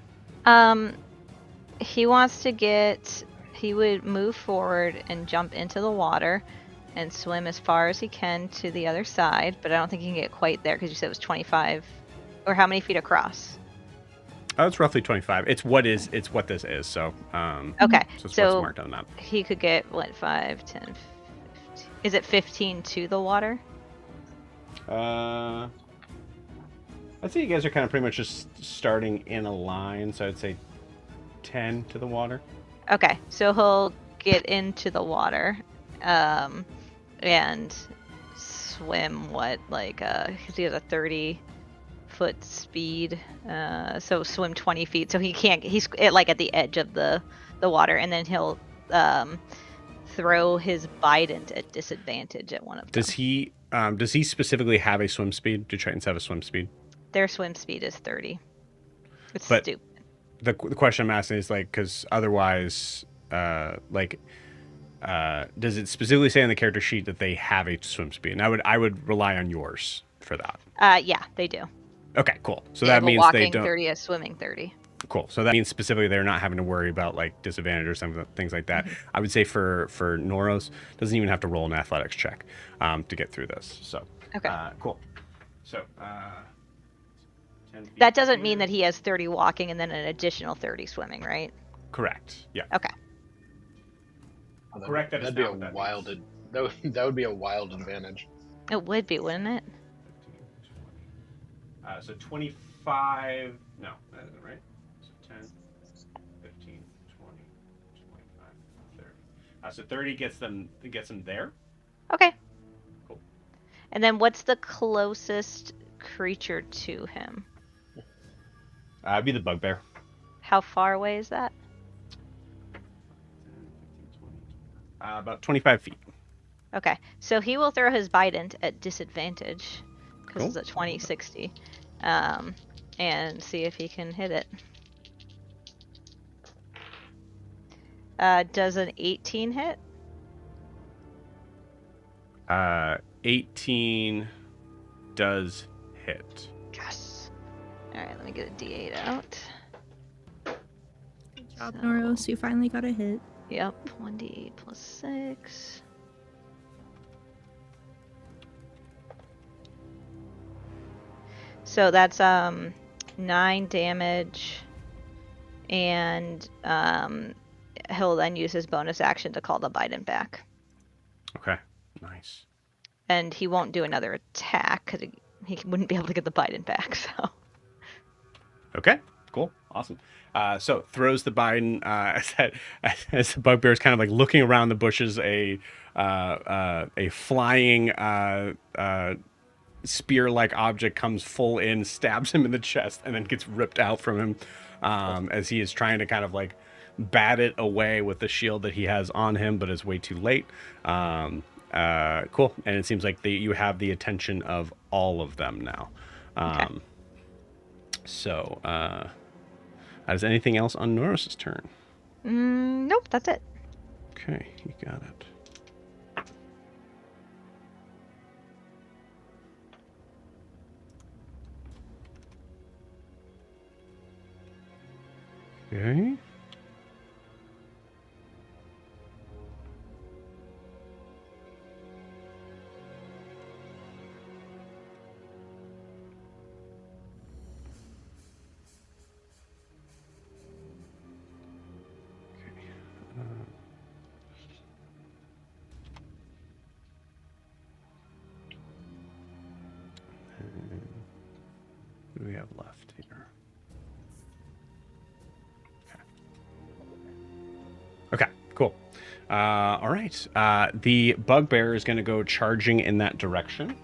[SPEAKER 3] He wants to get. He would move forward and jump into the water and swim as far as he can to the other side, but I don't think he can get quite there because you said it was 25. Or how many feet across?
[SPEAKER 1] Oh, it's roughly 25. It's what this is. So
[SPEAKER 3] Okay.
[SPEAKER 1] So it's what's
[SPEAKER 3] So
[SPEAKER 1] marked on the map.
[SPEAKER 3] he could get, what, 5, 10, 15. Is it 15 to the water?
[SPEAKER 1] I'd say you guys are kind of pretty much just starting in a line, so I'd say 10 to the water.
[SPEAKER 3] Okay, so he'll get into the water, and swim because he has a 30-foot speed, so swim 20 feet. So he can't. He's at the edge of the water, and then he'll throw his bident at disadvantage at one of them.
[SPEAKER 1] Does he specifically have a swim speed? Do Tritons have a swim speed?
[SPEAKER 3] Their swim speed is 30. It's
[SPEAKER 1] But-
[SPEAKER 3] stupid.
[SPEAKER 1] The question I'm asking is because otherwise, does it specifically say on the character sheet that they have a swim speed? And I would rely on yours for that.
[SPEAKER 3] Yeah, they do.
[SPEAKER 1] Okay, cool. So
[SPEAKER 3] They
[SPEAKER 1] that
[SPEAKER 3] have a
[SPEAKER 1] means
[SPEAKER 3] walking
[SPEAKER 1] they don't.
[SPEAKER 3] 30, a swimming 30.
[SPEAKER 1] Cool. So that means specifically they're not having to worry about like disadvantage or some things like that. I would say for Noros, doesn't even have to roll an athletics check to get through this. So
[SPEAKER 3] Okay.
[SPEAKER 1] Cool. So 10 feet
[SPEAKER 3] That doesn't
[SPEAKER 1] here.
[SPEAKER 3] mean that he has 30 walking and then an additional 30 swimming, right?
[SPEAKER 1] Correct. Yeah.
[SPEAKER 3] Okay.
[SPEAKER 2] Oh,
[SPEAKER 1] Correct, that is
[SPEAKER 2] That'd be
[SPEAKER 1] not
[SPEAKER 2] a
[SPEAKER 1] what that
[SPEAKER 2] wild. That would be a wild advantage.
[SPEAKER 3] It would be, wouldn't it?
[SPEAKER 1] So 25. No, that isn't right. So 10, 15, 20, 25, 30. So 30 gets them there.
[SPEAKER 3] Okay.
[SPEAKER 1] Cool.
[SPEAKER 3] And then what's the closest creature to him?
[SPEAKER 1] It'd be the bugbear.
[SPEAKER 3] How far away is that?
[SPEAKER 1] About 25 feet.
[SPEAKER 3] Okay. So he will throw his bident at disadvantage because
[SPEAKER 1] Cool.
[SPEAKER 3] it's a 20-60. And see if he can hit it. Does an 18 hit?
[SPEAKER 1] 18 does hit.
[SPEAKER 3] Yes. Alright, let me get a d8 out.
[SPEAKER 5] job,
[SPEAKER 3] So-
[SPEAKER 5] Noros. You finally got a hit.
[SPEAKER 3] Yep, 1d8 plus 6. So that's 9 damage, and he'll then use his bonus action to call the Biden back.
[SPEAKER 1] Okay. Nice.
[SPEAKER 3] And he won't do another attack because he wouldn't be able to get the Biden back. So
[SPEAKER 1] Okay. Cool. Awesome. So throws the Biden as the bugbear is kind of like looking around the bushes. A flying spear-like object comes full in, stabs him in the chest, and then gets ripped out from him as he is trying to kind of like bat it away with the shield that he has on him, but is way too late. Cool. And it seems like you have the attention of all of them now.
[SPEAKER 3] Okay.
[SPEAKER 1] So, is anything else on Norris's turn?
[SPEAKER 3] nope, that's it.
[SPEAKER 1] Okay, you got it. Okay. What do we have left here? Okay, cool. All right. The bugbear is going to go charging in that direction.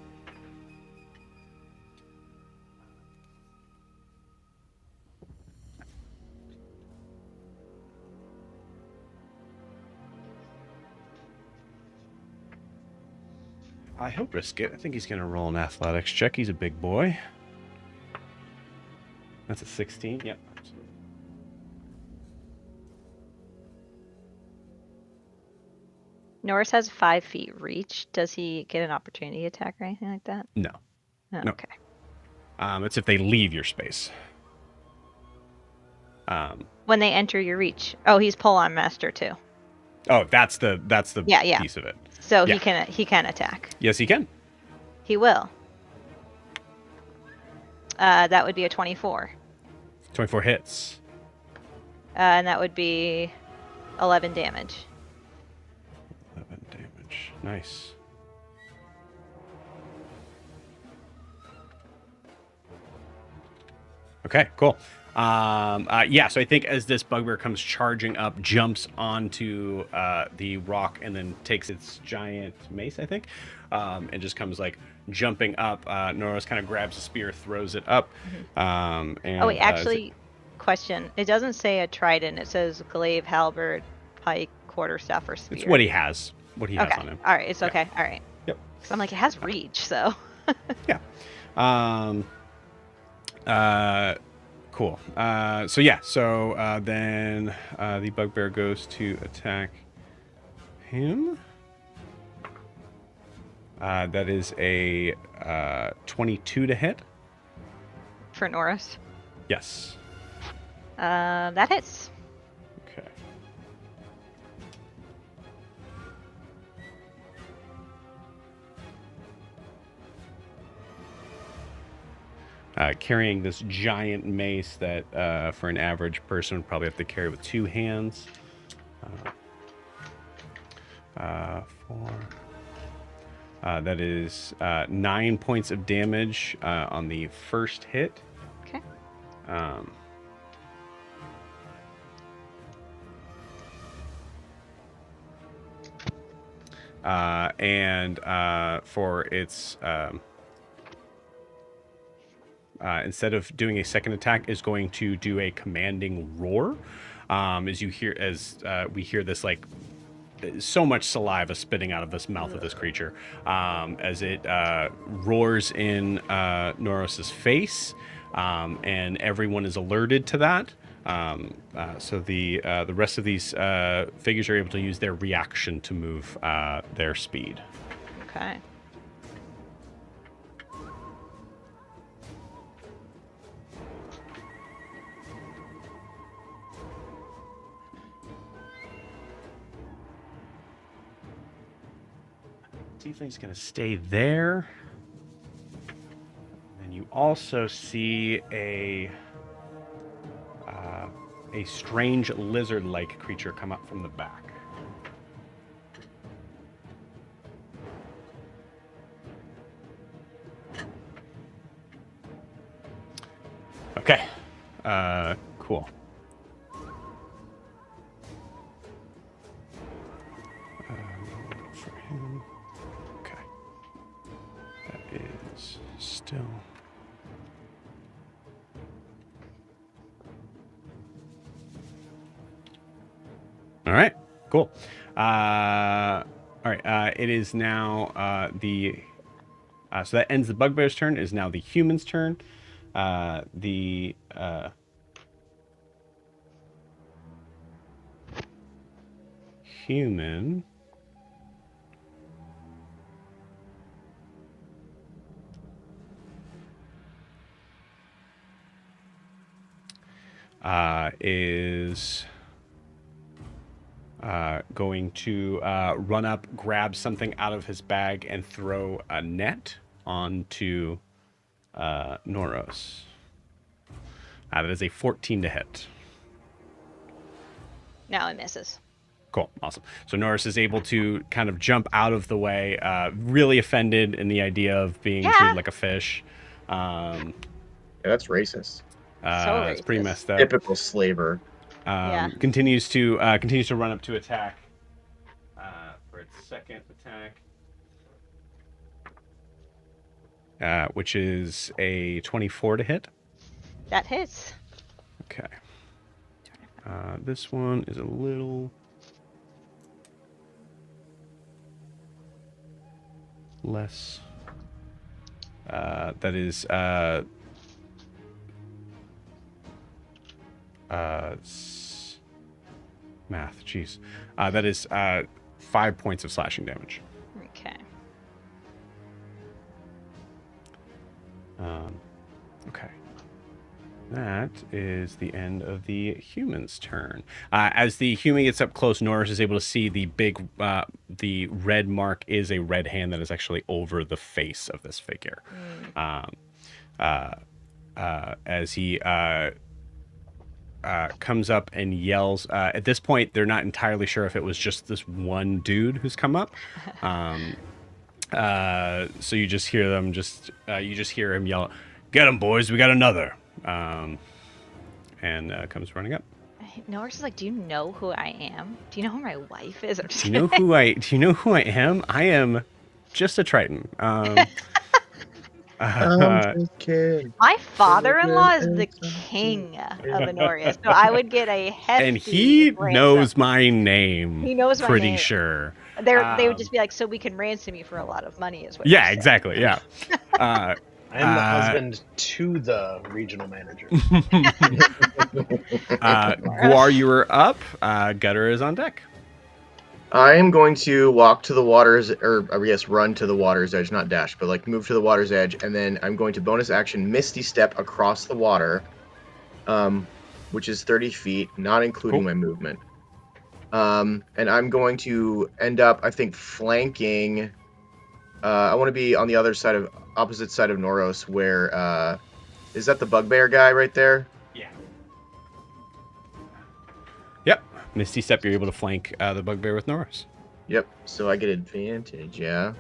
[SPEAKER 1] He'll risk it. I think he's going to roll an athletics check. He's a big boy. That's a 16. Yep.
[SPEAKER 3] Norris has 5 feet reach. Does he get an opportunity attack or anything like that?
[SPEAKER 1] No.
[SPEAKER 3] Oh,
[SPEAKER 1] No.
[SPEAKER 3] Okay.
[SPEAKER 1] It's if they leave your space.
[SPEAKER 3] When they enter your reach. Oh, he's pull on master too.
[SPEAKER 1] Oh, that's the
[SPEAKER 3] Yeah.
[SPEAKER 1] piece of it.
[SPEAKER 3] So
[SPEAKER 1] Yeah.
[SPEAKER 3] he can attack.
[SPEAKER 1] Yes, he can.
[SPEAKER 3] He will. That would be a 24.
[SPEAKER 1] 24 hits.
[SPEAKER 3] And that would be 11 damage.
[SPEAKER 1] 11 damage. Nice. Okay, cool. Yeah, so I think as this bugbear comes charging up, jumps onto the rock and then takes its giant mace, I think, and just comes like jumping up. Noros kind of grabs the spear, throws it up. And,
[SPEAKER 3] Oh wait, actually, question. It doesn't say a trident. It says glaive, halberd, pike, quarterstaff, or spear.
[SPEAKER 1] it's what he has. What he has
[SPEAKER 3] Okay.
[SPEAKER 1] on him.
[SPEAKER 3] All right. It's
[SPEAKER 1] Yeah.
[SPEAKER 3] okay. All right.
[SPEAKER 1] Yep.
[SPEAKER 3] Because I'm like, it has reach, so.
[SPEAKER 1] Yeah. Cool. So yeah. So then the bugbear goes to attack him. That is a 22 to hit.
[SPEAKER 3] For Norris.
[SPEAKER 1] Yes.
[SPEAKER 3] That hits.
[SPEAKER 1] Okay. Carrying this giant mace that for an average person would probably have to carry with 2 hands. 4. That is 9 points of damage on the first hit.
[SPEAKER 3] Okay.
[SPEAKER 1] And for its instead of doing a second attack, is going to do a commanding roar. As we hear this like so much saliva spitting out of this mouth of this creature as it roars in Noros's face, and everyone is alerted to that. So the rest of these figures are able to use their reaction to move their speed.
[SPEAKER 3] Okay.
[SPEAKER 1] tiefling's going to stay there. And you also see a strange lizard-like creature come up from the back. Okay. Cool. For him. Okay. That is still... All right. Cool. All right. It is now so that ends the bugbear's turn. It is now the human's turn. The human is going to run up, grab something out of his bag, and throw a net onto Noros. That is a 14 to hit.
[SPEAKER 3] Now it misses.
[SPEAKER 1] Cool. Awesome. So Norris is able to kind of jump out of the way, really offended in the idea of being treated like a fish.
[SPEAKER 6] Yeah, that's racist.
[SPEAKER 1] It's pretty
[SPEAKER 3] racist.
[SPEAKER 1] messed up.
[SPEAKER 6] Typical slaver.
[SPEAKER 1] Continues to run up to attack for its second attack, which is a 24 to hit.
[SPEAKER 3] That hits.
[SPEAKER 1] Okay. This one is a little less. That is math. Jeez. That is 5 points of slashing damage.
[SPEAKER 3] Okay.
[SPEAKER 1] Okay. That is the end of the human's turn. As the human gets up close, Norris is able to see the big, the red mark is a red hand that is actually over the face of this figure. As he comes up and yells. At this point, they're not entirely sure if it was just this one dude who's come up. So you just hear them. You just hear him yell, "Get him, boys! We got another!" And comes running up.
[SPEAKER 3] Norris is like, "Do you know who I am? Do you know who my wife is?"
[SPEAKER 1] Do you know who I am? I am just a Triton.
[SPEAKER 3] My father-in-law is the king of Honoria, so I would get a hefty
[SPEAKER 1] and he
[SPEAKER 3] ransom.
[SPEAKER 1] knows my name.
[SPEAKER 3] He knows my
[SPEAKER 1] pretty
[SPEAKER 3] name.
[SPEAKER 1] Sure.
[SPEAKER 3] They would just be like, "So we can ransom you for a lot of money," is what.
[SPEAKER 1] Yeah, exactly. Yeah.
[SPEAKER 2] I am the husband to the regional manager.
[SPEAKER 1] Guar, you were up. Gutter is on deck.
[SPEAKER 6] I am going to walk to the water's, or I guess run to the water's edge, not dash, but like move to the water's edge, and then I'm going to bonus action Misty Step across the water, which is 30 feet, not including my movement. And I'm going to end up, I think, flanking. I want to be on the opposite side of Noros, where is that the bugbear guy right there?
[SPEAKER 1] Yeah. Yep. Misty Step, you're able to flank the bugbear with Norris.
[SPEAKER 6] Yep. So I get advantage. Yeah.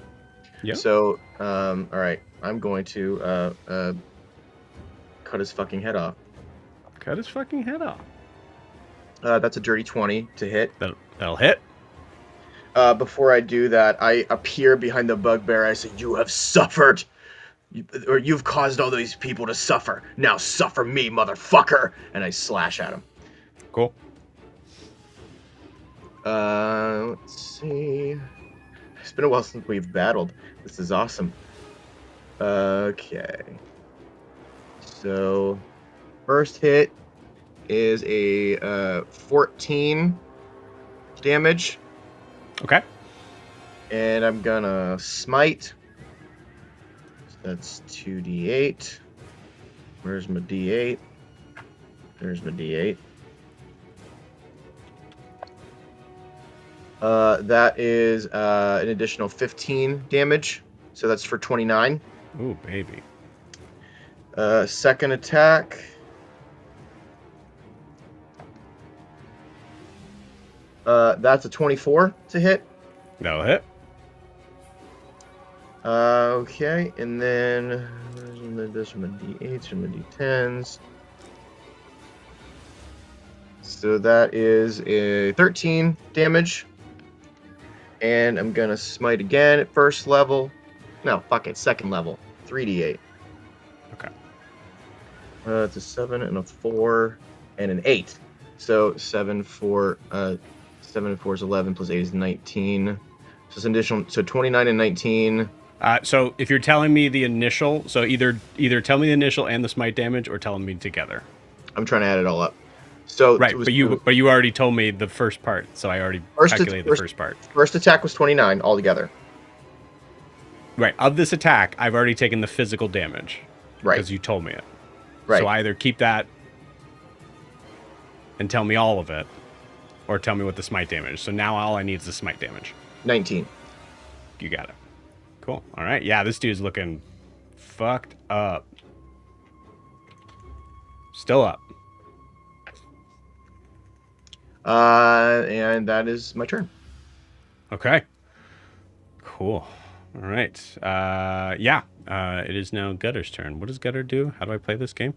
[SPEAKER 1] Yep.
[SPEAKER 6] So, all right. I'm going to cut his fucking head off.
[SPEAKER 1] Cut his fucking head off.
[SPEAKER 6] That's a dirty 20 to hit.
[SPEAKER 1] That'll hit.
[SPEAKER 6] Before I do that, I appear behind the bugbear. I say, "You have suffered. You've caused all these people to suffer. Now suffer me, motherfucker!" And I slash at him.
[SPEAKER 1] Cool.
[SPEAKER 6] Let's see. It's been a while since we've battled. This is awesome. Okay. So, first hit is a 14 damage.
[SPEAKER 1] Okay.
[SPEAKER 6] And I'm gonna smite. So that's 2d8. Where's my d8? There's my d8. That is an additional 15 damage. So that's for 29.
[SPEAKER 1] Ooh, baby.
[SPEAKER 6] Second attack. That's a 24 to hit.
[SPEAKER 1] That'll hit.
[SPEAKER 6] Okay, and then there's some D8s, some D10s. So that is a 13 damage. And I'm gonna smite again at first level. No, fuck it, second level. 3d8.
[SPEAKER 1] Okay.
[SPEAKER 6] It's a 7 and a 4 and an 8. So 7 and 4 is 11 plus 8 is 19. So it's an additional, so 29 and 19.
[SPEAKER 1] So if you're telling me the initial, so either tell me the initial and the smite damage, or tell me together.
[SPEAKER 6] I'm trying to add it all up. So
[SPEAKER 1] right, but you already told me the first part, so I already calculated the first part.
[SPEAKER 6] First attack was 29 altogether.
[SPEAKER 1] Right, of this attack, I've already taken the physical damage.
[SPEAKER 6] Right.
[SPEAKER 1] Because you told me it.
[SPEAKER 6] Right.
[SPEAKER 1] So either keep that and tell me all of it, or tell me what the smite damage. So now all I need is the smite damage.
[SPEAKER 6] 19.
[SPEAKER 1] You got it. Cool. All right. Yeah, this dude's looking fucked up. Still up.
[SPEAKER 6] And that is my turn.
[SPEAKER 1] Okay. Cool. All right. Yeah. It is now Gutter's turn. What does Gutter do? How do I play this game?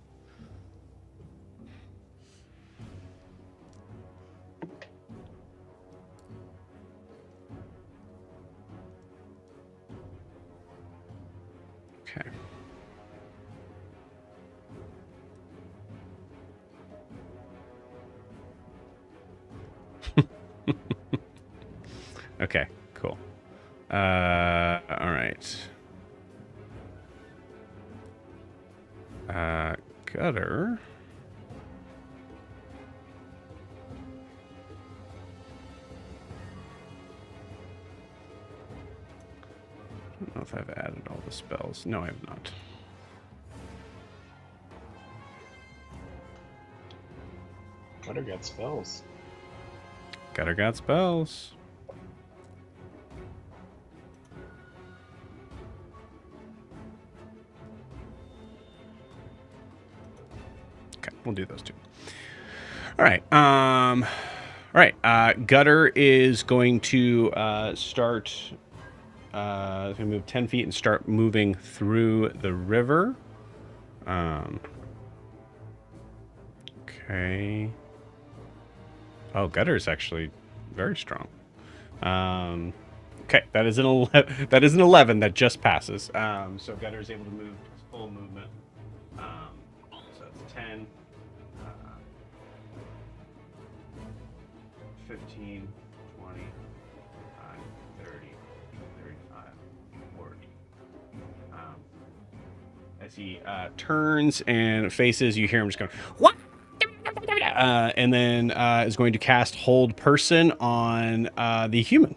[SPEAKER 1] Okay. Okay, cool. All right. Gutter. I don't know if I've added all the spells. No, I have not.
[SPEAKER 2] Gutter got spells.
[SPEAKER 1] Gutter got spells. Okay, we'll do those two. All right. All right. Gutter is going to start. Going to move 10 feet and start moving through the river. Okay. Oh, Gutter is actually very strong. Okay, that is an 11. That is an 11 that just passes. So Gutter is able to move his full movement. So it's 10, 15, 20, 30, 35, 40. As he turns and faces, you hear him just going, "What?" And then is going to cast Hold Person on the human.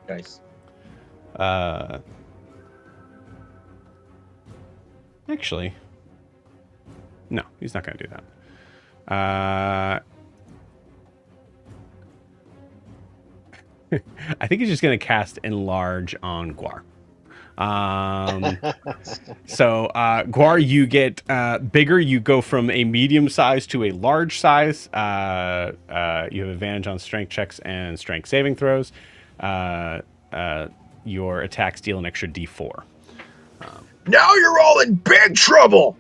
[SPEAKER 6] Nice.
[SPEAKER 1] Actually, no, he's not going to do that. I think he's just going to cast Enlarge on Guar. So Guar, you get bigger. You go from a medium size to a large size. You have advantage on strength checks and strength saving throws. Your attacks deal an extra D4.
[SPEAKER 7] Now you're all in big trouble.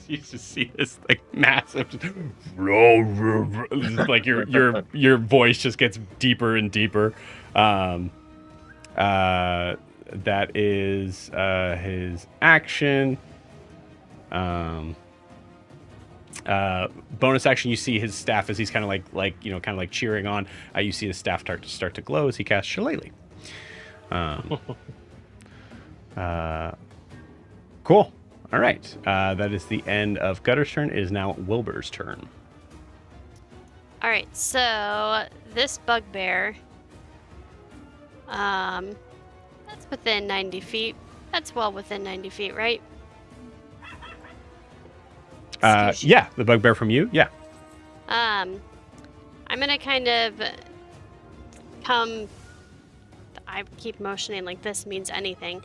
[SPEAKER 1] You just see this like massive, like your voice just gets deeper and deeper. That is his action. Bonus action, you see his staff as he's kind of like cheering on. You see his staff start to glow as he casts Shillelagh. Cool. All right. That is the end of Gutter's turn. It is now Wilbur's turn.
[SPEAKER 4] All right, so this bugbear, that's within 90 feet. That's well within 90 feet, right?
[SPEAKER 1] Yeah, the bugbear from you. Yeah.
[SPEAKER 4] I'm gonna kind of come. I keep motioning like this means anything.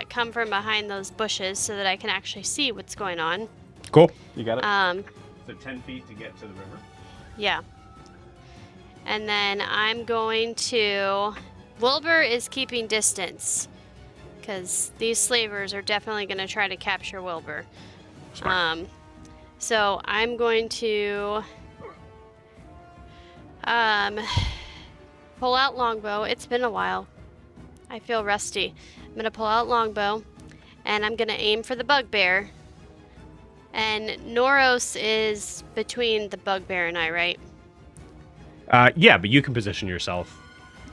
[SPEAKER 4] Come from behind those bushes so that I can actually see what's going on.
[SPEAKER 1] Cool. You got it.
[SPEAKER 4] So
[SPEAKER 1] 10 feet to get to the river.
[SPEAKER 4] Yeah. And then I'm going to... Wilbur is keeping distance, because these slavers are definitely going to try to capture Wilbur.
[SPEAKER 1] Smart.
[SPEAKER 4] So I'm going to pull out longbow. It's been a while. I feel rusty. I'm going to pull out longbow, and I'm going to aim for the bugbear. And Noros is between the bugbear and I, right?
[SPEAKER 1] Yeah, but you can position yourself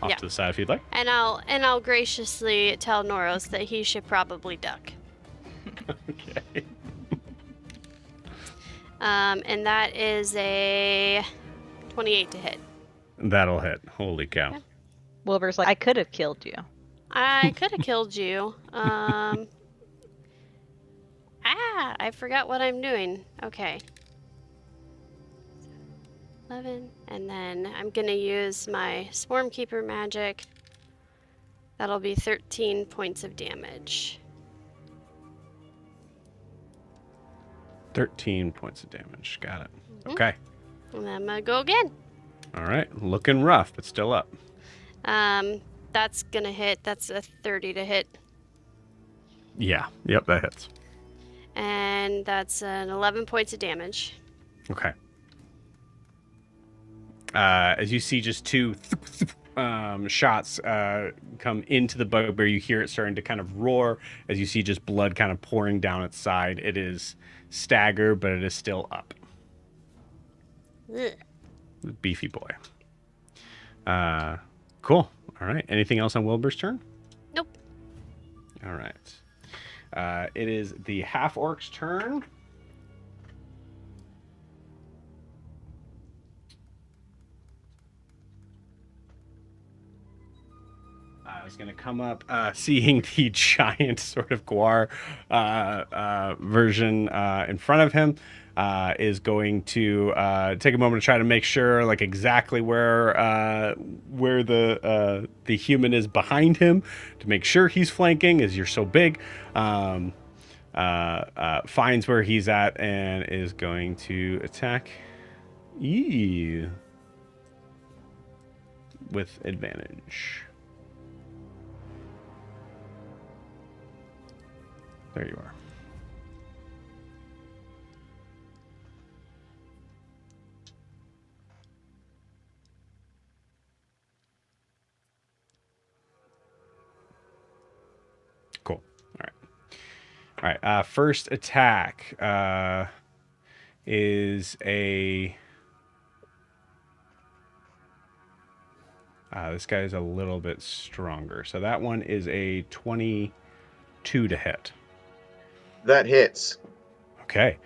[SPEAKER 1] off
[SPEAKER 4] Yeah.
[SPEAKER 1] to the side if you'd like.
[SPEAKER 4] And I'll graciously tell Noros that he should probably duck.
[SPEAKER 1] Okay.
[SPEAKER 4] And that is a 28 to hit.
[SPEAKER 1] That'll hit. Holy cow.
[SPEAKER 4] Okay.
[SPEAKER 3] Wilbur's like, I could have killed you.
[SPEAKER 4] I could have killed you. I forgot what I'm doing. Okay. 11, and then I'm gonna use my Swarm Keeper magic. That'll be 13 points of damage.
[SPEAKER 1] 13 points of damage. Got it.
[SPEAKER 4] Mhm.
[SPEAKER 1] Okay.
[SPEAKER 4] And then I'm gonna go again.
[SPEAKER 1] All right. Looking rough, but still up.
[SPEAKER 4] That's gonna hit. That's a 30 to hit.
[SPEAKER 1] Yeah. Yep, that hits.
[SPEAKER 4] And that's an 11 points of damage.
[SPEAKER 1] Okay. As you see just two shots come into the bugbear, you hear it starting to kind of roar as you see just blood kind of pouring down its side. It is staggered, but it is still up.
[SPEAKER 4] Ugh.
[SPEAKER 1] Beefy boy. Cool. All right. Anything else on Wilbur's turn?
[SPEAKER 4] Nope.
[SPEAKER 1] All right. It is the half-orc's turn. Is going to come up, seeing the giant sort of Guar version in front of him, is going to take a moment to try to make sure, like, exactly where the human is behind him, to make sure he's flanking, as you're so big. Finds where he's at and is going to attack you with advantage. There you are. Cool. All right. First attack is a... this guy is a little bit stronger. So that one is a 22 to hit.
[SPEAKER 6] That hits.
[SPEAKER 1] Okay.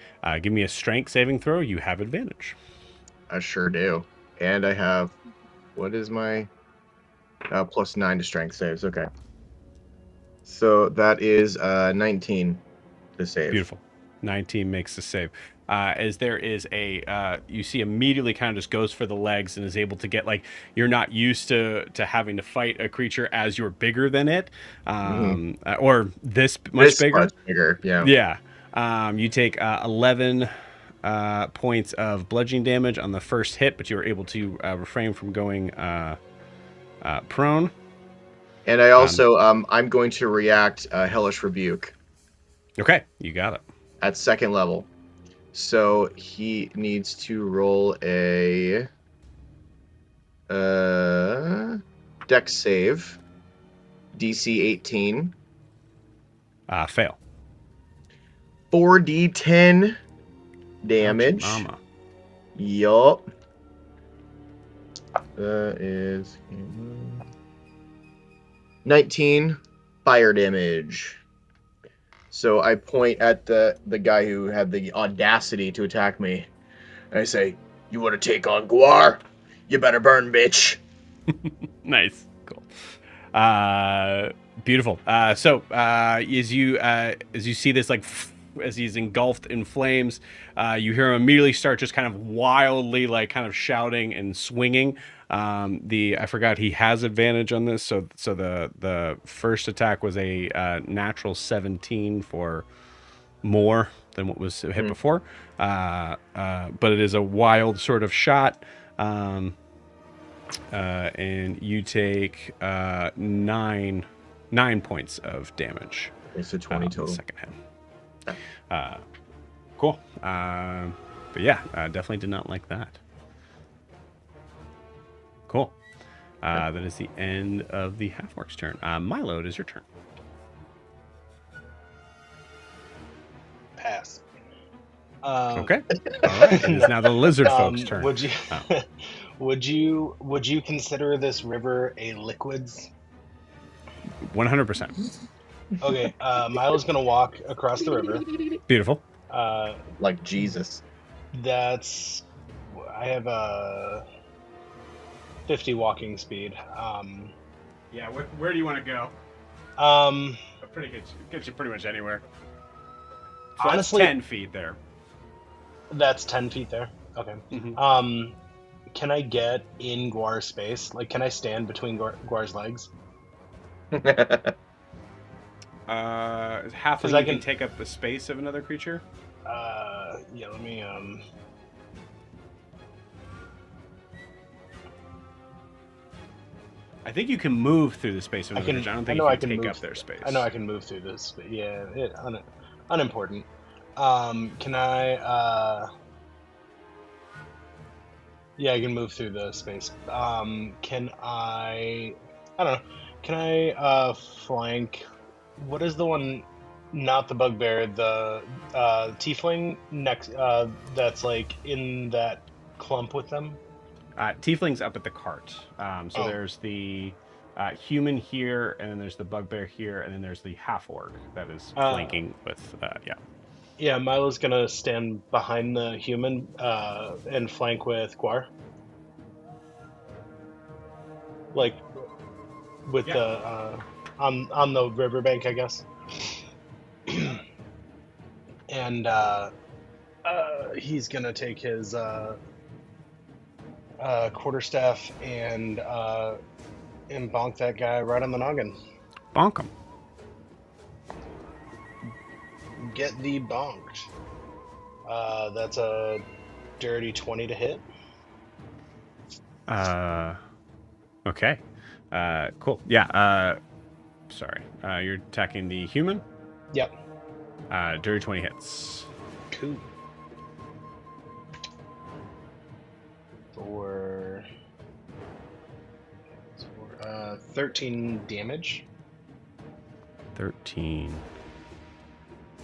[SPEAKER 1] Give me a strength saving throw. You have advantage.
[SPEAKER 6] I sure do. And I have... What is my... +9 to strength saves. Okay. So that is 19 to save.
[SPEAKER 1] Beautiful. 19 makes the save. As there is a... you see immediately kind of just goes for the legs and is able to get, like... You're not used to having to fight a creature as you're bigger than it. Or this much bigger.
[SPEAKER 6] Much bigger, yeah.
[SPEAKER 1] Yeah. You take 11 points of bludgeoning damage on the first hit, but you were able to refrain from going prone.
[SPEAKER 6] And I also, I'm going to react Hellish Rebuke.
[SPEAKER 1] Okay, you got it.
[SPEAKER 6] At second level. So he needs to roll a Dex save. DC 18.
[SPEAKER 1] Fail.
[SPEAKER 6] 4d10 damage.
[SPEAKER 1] Mama.
[SPEAKER 6] Yup. That is 19 fire damage. So I point at the guy who had the audacity to attack me. And I say, "You want to take on Guar? You better burn, bitch."
[SPEAKER 1] Nice. Cool. Beautiful. So as you see this, like, as he's engulfed in flames, you hear him immediately start just kind of wildly, like, kind of shouting and swinging I forgot he has advantage on this, so the first attack was a natural 17 for more than what was hit before, but it is a wild sort of shot, and you take 9 points of damage.
[SPEAKER 7] It's a 20 total.
[SPEAKER 1] Second hit. Cool. But yeah, definitely did not like that. Cool. That is the end of the half-orc's turn. Milo, it is your turn.
[SPEAKER 2] Pass.
[SPEAKER 1] Okay. All right. It is now the lizard folks' turn.
[SPEAKER 2] Would you
[SPEAKER 1] Oh.
[SPEAKER 2] would you consider this river a liquids?
[SPEAKER 1] 100%.
[SPEAKER 2] Okay, Milo's gonna walk across the river.
[SPEAKER 1] Beautiful.
[SPEAKER 6] Like Jesus.
[SPEAKER 2] That's I have a 50 walking speed.
[SPEAKER 1] Yeah, where do you want to go? Pretty good. Gets you pretty much anywhere. So
[SPEAKER 2] Honestly,
[SPEAKER 1] that's 10 feet there.
[SPEAKER 2] That's 10 feet there. Okay.
[SPEAKER 1] Mhm.
[SPEAKER 2] Can I get in Guar's space? Like, can I stand between Guar's legs?
[SPEAKER 1] Halfling,
[SPEAKER 2] I
[SPEAKER 1] you can
[SPEAKER 2] can-
[SPEAKER 1] take up the space of another creature.
[SPEAKER 2] Yeah. Let me.
[SPEAKER 1] I think you can move through the space of another creature. I don't think you can take
[SPEAKER 2] move,
[SPEAKER 1] up their space.
[SPEAKER 2] I know I can move through this, but yeah, unimportant. Can I? Yeah, I can move through the space. Can I? I don't know. Can I flank? What is the one? Not the bugbear. The tiefling next. That's like in that clump with them.
[SPEAKER 1] Tiefling's up at the cart. So
[SPEAKER 2] Oh.
[SPEAKER 1] there's the human here, and then there's the bugbear here, and then there's the half-orc that is flanking with, yeah.
[SPEAKER 2] Yeah, Milo's gonna stand behind the human and flank with Guar. Like, with
[SPEAKER 1] Yeah.
[SPEAKER 2] the on the riverbank, I guess. And he's gonna take his quarterstaff and bonk that guy right on the noggin.
[SPEAKER 1] Bonk him.
[SPEAKER 2] Get the bonked. That's a dirty 20 to hit.
[SPEAKER 1] Okay. Cool. Yeah. Sorry. You're attacking the human.
[SPEAKER 2] Yep.
[SPEAKER 1] Dirty 20 hits.
[SPEAKER 2] Cool. For 13 damage.
[SPEAKER 1] 13.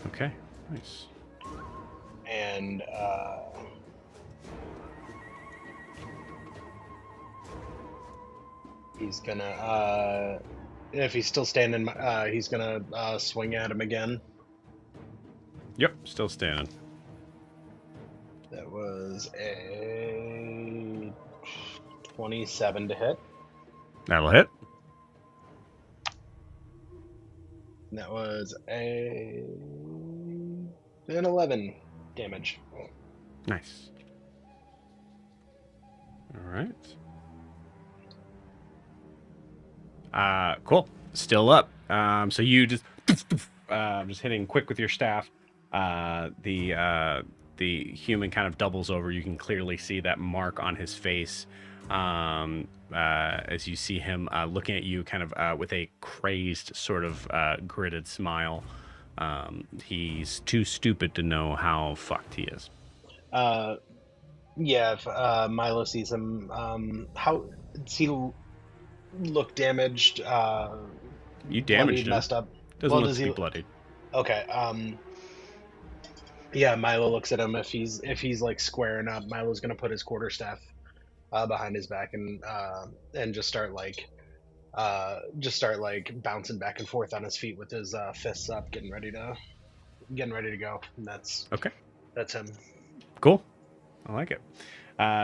[SPEAKER 1] Okay. Nice.
[SPEAKER 2] And he's gonna if he's still standing, he's gonna swing at him again.
[SPEAKER 1] Yep. Still standing.
[SPEAKER 2] That was a 27 to hit.
[SPEAKER 1] That'll hit.
[SPEAKER 2] That was an 11 damage.
[SPEAKER 1] Nice. All right. Cool. Still up. So you just hitting quick with your staff. The human kind of doubles over. You can clearly see that mark on his face as you see him looking at you kind of with a crazed sort of gritted smile. He's too stupid to know how fucked he is.
[SPEAKER 2] Yeah, if Milo sees him, how does he look damaged?
[SPEAKER 1] You damaged him.
[SPEAKER 2] Messed up.
[SPEAKER 1] Doesn't look
[SPEAKER 2] does
[SPEAKER 1] to be
[SPEAKER 2] he
[SPEAKER 1] bloodied.
[SPEAKER 2] Okay. Yeah, Milo looks at him. If he's like squaring up, Milo's gonna put his quarterstaff behind his back and just start like bouncing back and forth on his feet with his fists up, getting ready to go. And that's
[SPEAKER 1] Okay.
[SPEAKER 2] That's him.
[SPEAKER 1] Cool. I like it.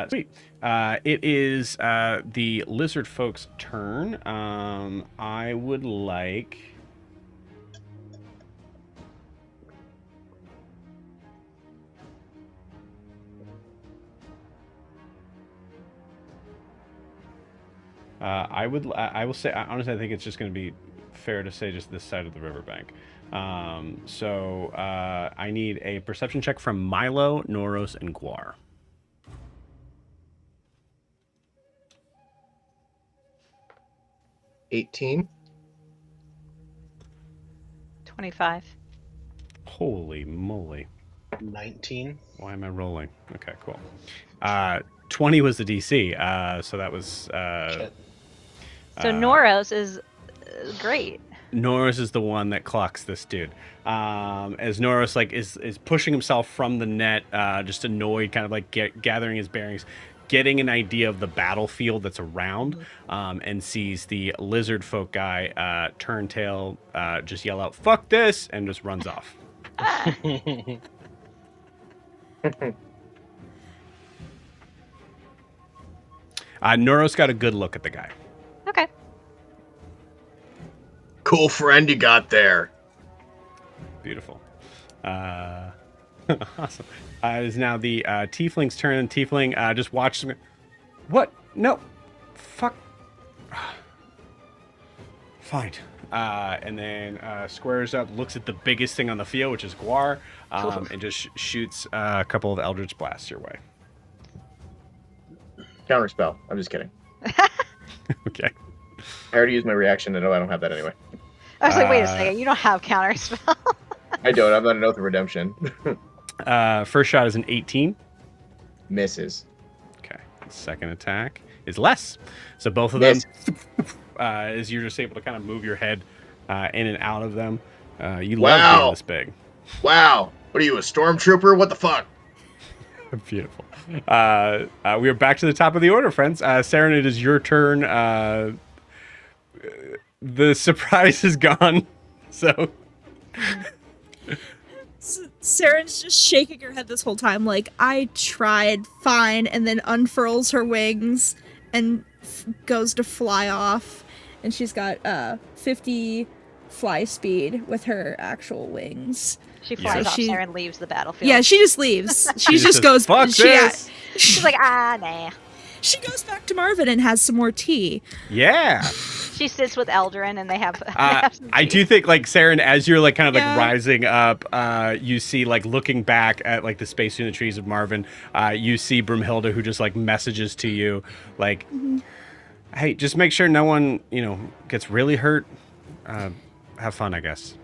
[SPEAKER 1] Sweet. It is the lizard folks' turn. I would like. I will say, honestly, I think it's just going to be fair to say just this side of the riverbank. So I need a perception check from Milo, Noros, and Guar.
[SPEAKER 6] 18.
[SPEAKER 3] 25.
[SPEAKER 1] Holy moly.
[SPEAKER 2] 19.
[SPEAKER 1] Why am I rolling? Okay, cool. 20 was the DC, so that was...
[SPEAKER 2] Shit.
[SPEAKER 3] So Noros is great.
[SPEAKER 1] Noros is the one that clocks this dude. As Noros like is pushing himself from the net, just annoyed, kind of like gathering his bearings, getting an idea of the battlefield that's around, and sees the lizard folk guy turn tail, just yell out "fuck this" and just runs off. Noros got a good look at the guy.
[SPEAKER 3] Okay.
[SPEAKER 7] Cool friend you got there.
[SPEAKER 1] Beautiful. Awesome. It is now the tiefling's turn. Tiefling just watches him. What? No. Fuck. Fine. And then squares up, looks at the biggest thing on the field, which is Guar, and just shoots a couple of Eldritch Blasts your way.
[SPEAKER 6] Counterspell. I'm just kidding.
[SPEAKER 1] Okay.
[SPEAKER 6] I already used my reaction, and I don't have that anyway.
[SPEAKER 3] I was like, wait a second, you don't have counter spell.
[SPEAKER 6] I don't. I'm not an Oath of Redemption.
[SPEAKER 1] First shot is an 18.
[SPEAKER 6] Misses.
[SPEAKER 1] Okay. Second attack is less. So both of them, as you're just able to kind of move your head in and out of them. You love being this big.
[SPEAKER 7] Wow. What are you, a stormtrooper? What the fuck?
[SPEAKER 1] Beautiful. We are back to the top of the order, friends. Seren, it is your turn. The surprise is gone. So
[SPEAKER 5] Seren's just shaking her head this whole time, like, I tried, fine, and then unfurls her wings and goes to fly off. And she's got 50 fly speed with her actual wings.
[SPEAKER 3] She flies off.
[SPEAKER 5] She-
[SPEAKER 3] Seren leaves the battlefield.
[SPEAKER 5] Yeah, she just leaves. She just
[SPEAKER 1] says,
[SPEAKER 5] goes.
[SPEAKER 1] "Fuck this."
[SPEAKER 3] She's like, nah.
[SPEAKER 5] She goes back to Marvin and has some more tea.
[SPEAKER 1] Yeah.
[SPEAKER 3] She sits with Eldrin and they have. Some
[SPEAKER 1] I
[SPEAKER 3] tea.
[SPEAKER 1] do think, like, Seren, as you're like kind of
[SPEAKER 5] Yeah.
[SPEAKER 1] like rising up, you see, like, looking back at like the space in the trees of Marvin, you see Broomhilda, who just like messages to you, like, hey, just make sure no one, gets really hurt. Have fun, I guess.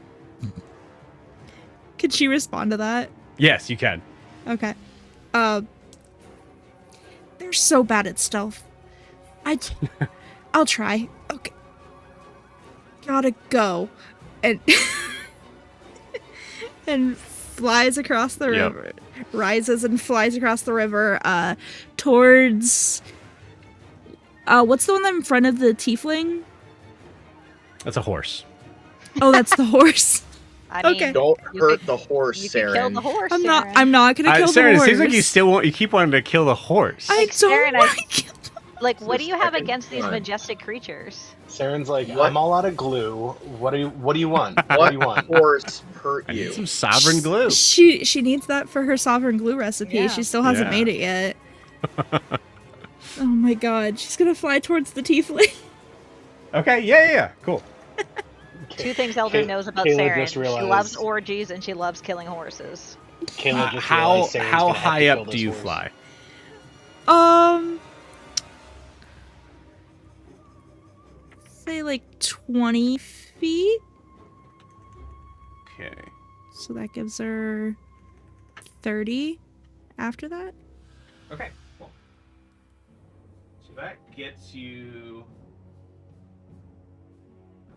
[SPEAKER 5] Could she respond to that?
[SPEAKER 1] Yes, you can.
[SPEAKER 5] Okay. They're so bad at stealth. I'll try. Okay. Gotta go. And and flies across the
[SPEAKER 1] Yep.
[SPEAKER 5] river. Rises and flies across the river towards what's the one in front of the tiefling?
[SPEAKER 1] That's a horse.
[SPEAKER 5] Oh, that's the horse.
[SPEAKER 3] I mean,
[SPEAKER 5] okay.
[SPEAKER 6] Don't
[SPEAKER 3] You
[SPEAKER 6] hurt
[SPEAKER 3] could-
[SPEAKER 6] the horse,
[SPEAKER 3] you can kill the
[SPEAKER 6] Seren.
[SPEAKER 3] horse.
[SPEAKER 5] I'm
[SPEAKER 3] Seren.
[SPEAKER 5] not gonna kill the
[SPEAKER 1] Seren,
[SPEAKER 5] horse.
[SPEAKER 1] it seems like you keep wanting to kill the horse.
[SPEAKER 5] I
[SPEAKER 3] Like,
[SPEAKER 5] don't
[SPEAKER 3] Seren,
[SPEAKER 5] want to kill
[SPEAKER 3] Like, what do you have
[SPEAKER 6] Second
[SPEAKER 3] against these
[SPEAKER 6] time.
[SPEAKER 3] majestic creatures?
[SPEAKER 2] Seren's like,
[SPEAKER 6] What?
[SPEAKER 2] I'm all out of glue. What do you want? What do
[SPEAKER 6] What
[SPEAKER 2] you want?
[SPEAKER 6] horse hurt
[SPEAKER 1] I need
[SPEAKER 6] you?
[SPEAKER 1] some sovereign glue.
[SPEAKER 5] She needs that for her sovereign glue recipe.
[SPEAKER 3] Yeah.
[SPEAKER 5] She still hasn't
[SPEAKER 1] Yeah.
[SPEAKER 5] made it yet. Oh my god, she's gonna fly towards the tiefling.
[SPEAKER 1] Okay, yeah, cool.
[SPEAKER 3] Two things Eldrin knows about
[SPEAKER 2] Kayla
[SPEAKER 3] Seren.
[SPEAKER 2] just
[SPEAKER 3] She
[SPEAKER 2] realized-
[SPEAKER 3] loves orgies and she loves killing horses.
[SPEAKER 2] Kayla just
[SPEAKER 1] How
[SPEAKER 2] realized Seren's gonna have to
[SPEAKER 1] high
[SPEAKER 2] kill
[SPEAKER 1] up
[SPEAKER 2] this
[SPEAKER 1] do you
[SPEAKER 2] horse.
[SPEAKER 1] fly?
[SPEAKER 5] Say like 20 feet.
[SPEAKER 1] Okay.
[SPEAKER 5] So that gives her 30 after that.
[SPEAKER 1] Okay, cool. So that gets you,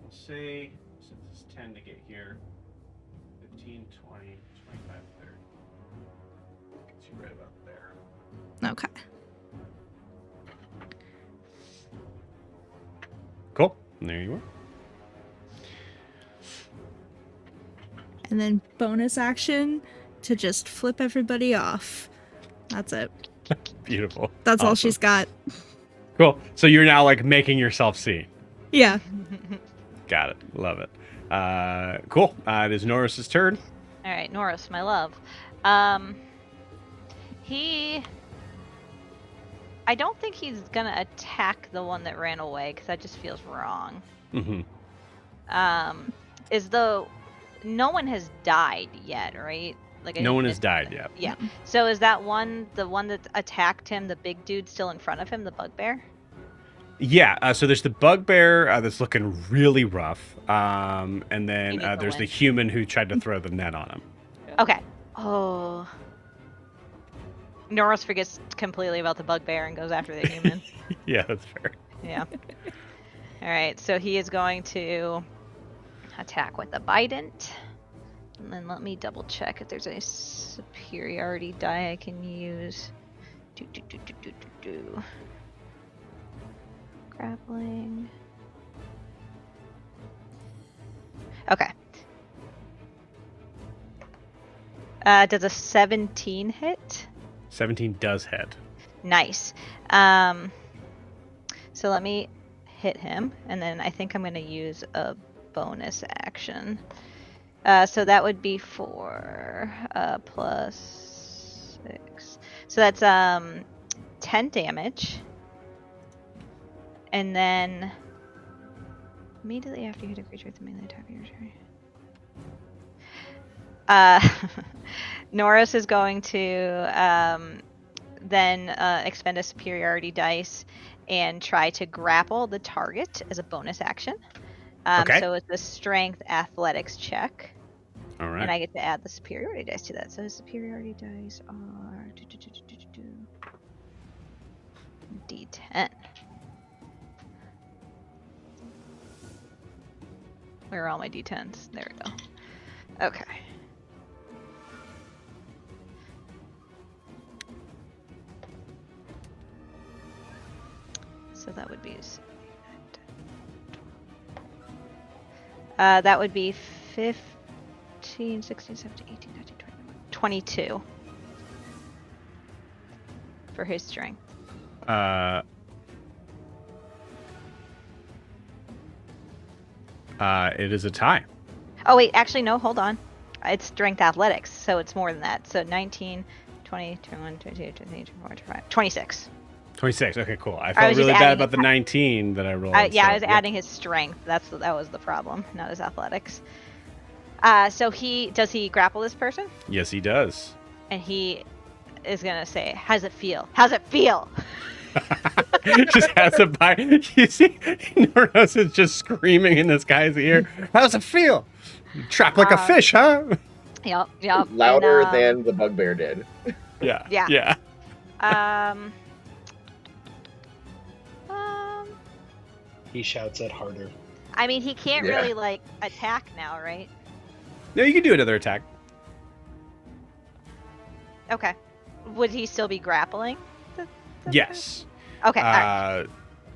[SPEAKER 1] we'll say, since it's 10 to get here, 15, 20, 25, 30. Gets you right about there.
[SPEAKER 5] Okay.
[SPEAKER 1] Cool. And there you are.
[SPEAKER 5] And then bonus action to just flip everybody off. That's it.
[SPEAKER 1] Beautiful.
[SPEAKER 5] That's all
[SPEAKER 1] Awesome.
[SPEAKER 5] she's got.
[SPEAKER 1] Cool. So you're now like making yourself see.
[SPEAKER 5] Yeah.
[SPEAKER 1] Got it. Love it. Cool. It is Norris's turn.
[SPEAKER 3] All right, Norris, my love. He I don't think he's gonna attack the one that ran away because that just feels wrong.
[SPEAKER 1] Mm-hmm.
[SPEAKER 3] No one has died yet, right? Like
[SPEAKER 1] No one has died yet.
[SPEAKER 3] Yeah. So is that the one that attacked him, the big dude still in front of him, the bugbear?
[SPEAKER 1] Yeah, so there's the bugbear that's looking really rough, and then
[SPEAKER 3] needs to
[SPEAKER 1] there's the
[SPEAKER 3] win.
[SPEAKER 1] human who tried to throw the net on him.
[SPEAKER 3] Okay. Oh. Norris forgets completely about the bugbear and goes after the human.
[SPEAKER 1] Yeah, that's fair.
[SPEAKER 3] Yeah. All right, so he is going to attack with the Bident. And then let me double check if there's a superiority die I can use. Grappling. Okay. Does a 17 hit?
[SPEAKER 1] 17 does hit.
[SPEAKER 3] Nice. So let me hit him, and then I think I'm going to use a bonus action. So that would be for plus 6. So that's 10 damage. And then immediately after you hit a creature with a melee attack, your turn. Norris is going to then expend a superiority dice and try to grapple the target as a bonus action.
[SPEAKER 1] Okay.
[SPEAKER 3] So it's a strength athletics check.
[SPEAKER 1] All right.
[SPEAKER 3] And I get to add the superiority dice to that. So his superiority dice are D10. Where are all my D10s? There we go. Okay. So that would be that would be 15, 16, 17, 18, 19, 20, 22 for his strength.
[SPEAKER 1] It is a tie.
[SPEAKER 3] Oh wait, actually no, hold on. It's strength athletics, so it's more than that. So 19, 20, 21, 22, 23, 24, 25, 26.
[SPEAKER 1] 26. Okay, cool. I
[SPEAKER 3] was
[SPEAKER 1] felt
[SPEAKER 3] just
[SPEAKER 1] really bad
[SPEAKER 3] adding
[SPEAKER 1] about the 19 that I rolled.
[SPEAKER 3] Yeah,
[SPEAKER 1] so,
[SPEAKER 3] I was
[SPEAKER 1] yep.
[SPEAKER 3] adding his strength. That was the problem, not his athletics. So does he grapple this person?
[SPEAKER 1] Yes, he does.
[SPEAKER 3] And he is gonna say, "How's it feel? How's it feel?"
[SPEAKER 1] Just has a bite. You see, Noros is just screaming in this guy's ear. How's it feel? Trapped like a fish, huh?
[SPEAKER 3] Yep.
[SPEAKER 6] Louder
[SPEAKER 3] And,
[SPEAKER 6] than the bugbear did.
[SPEAKER 1] Yeah.
[SPEAKER 3] Yeah.
[SPEAKER 1] Yeah.
[SPEAKER 2] He shouts it harder.
[SPEAKER 3] I mean, he can't
[SPEAKER 6] Yeah.
[SPEAKER 3] really attack now, right?
[SPEAKER 1] No, you can do another attack.
[SPEAKER 3] Okay. Would he still be grappling?
[SPEAKER 1] Yes.
[SPEAKER 3] Okay. All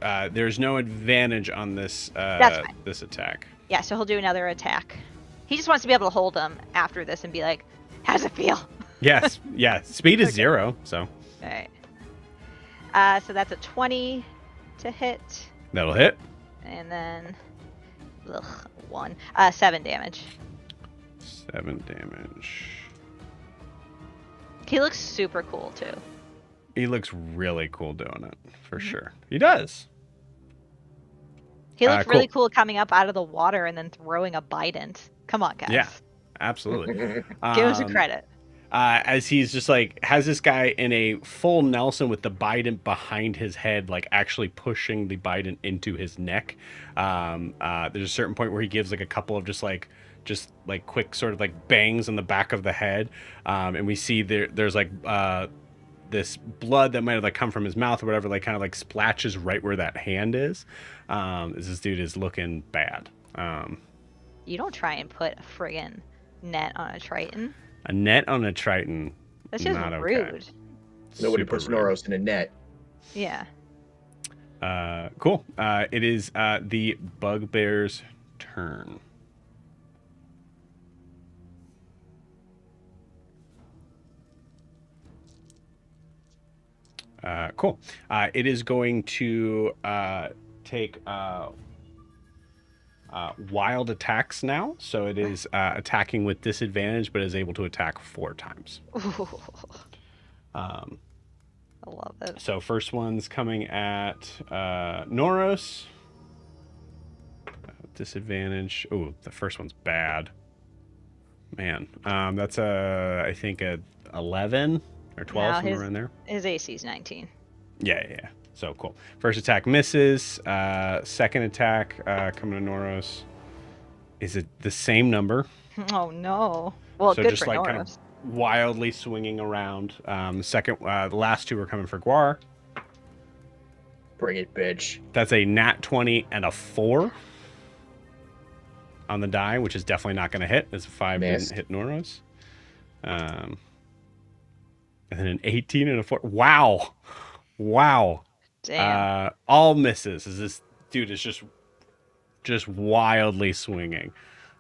[SPEAKER 3] right.
[SPEAKER 1] There's no advantage on this
[SPEAKER 3] That's fine.
[SPEAKER 1] this attack.
[SPEAKER 3] Yeah. So he'll do another attack. He just wants to be able to hold him after this and be like, "How's it feel?"
[SPEAKER 1] Yes. Yeah. Speed is 0, so
[SPEAKER 3] All right. So that's a 20 to hit,
[SPEAKER 1] that'll hit.
[SPEAKER 3] and then 1, 7 damage.
[SPEAKER 1] 7 damage.
[SPEAKER 3] He looks super cool too.
[SPEAKER 1] He looks really cool doing it, for sure. He does.
[SPEAKER 3] He looked
[SPEAKER 1] Cool.
[SPEAKER 3] really cool coming up out of the water and then throwing a Bident. Come on, guys.
[SPEAKER 1] Yeah. Absolutely.
[SPEAKER 3] Give us a credit.
[SPEAKER 1] As he's just has this guy in a full Nelson with the Bident behind his head, actually pushing the Bident into his neck. There's a certain point where he gives a couple of just quick sort of bangs on the back of the head. And we see there's this blood that might have come from his mouth or whatever, kind of splashes right where that hand is. This dude is looking bad.
[SPEAKER 3] You don't try and put a friggin' net on a Triton.
[SPEAKER 1] A net on a Triton.
[SPEAKER 3] That's just
[SPEAKER 1] not
[SPEAKER 3] rude.
[SPEAKER 1] Okay.
[SPEAKER 6] Nobody
[SPEAKER 1] Super
[SPEAKER 6] puts
[SPEAKER 1] rude.
[SPEAKER 6] Noros in a net.
[SPEAKER 3] Yeah.
[SPEAKER 1] Cool. It is the bugbear's turn. Cool. It is going to take wild attacks now. So it is attacking with disadvantage, but is able to attack 4 times.
[SPEAKER 3] I love it.
[SPEAKER 1] So first one's coming at Noros. Disadvantage. Oh, the first one's bad. Man, that's I think a 11 or 12,
[SPEAKER 3] No,
[SPEAKER 1] somewhere around there.
[SPEAKER 3] His AC's 19.
[SPEAKER 1] Yeah. So cool. First attack misses. Second attack coming to Noros. Is it the same number?
[SPEAKER 3] Oh no. Well,
[SPEAKER 1] So
[SPEAKER 3] good
[SPEAKER 1] just
[SPEAKER 3] for
[SPEAKER 1] like
[SPEAKER 3] Noros.
[SPEAKER 1] kind of wildly swinging around. The last two are coming for Guar.
[SPEAKER 6] Bring it, bitch.
[SPEAKER 1] That's a nat 20 and a 4 on the die, which is definitely not going to hit. As a 5
[SPEAKER 6] Missed.
[SPEAKER 1] didn't hit Noros. And then an 18 and a 4. Wow.
[SPEAKER 3] Damn.
[SPEAKER 1] All misses. As this dude is just wildly swinging.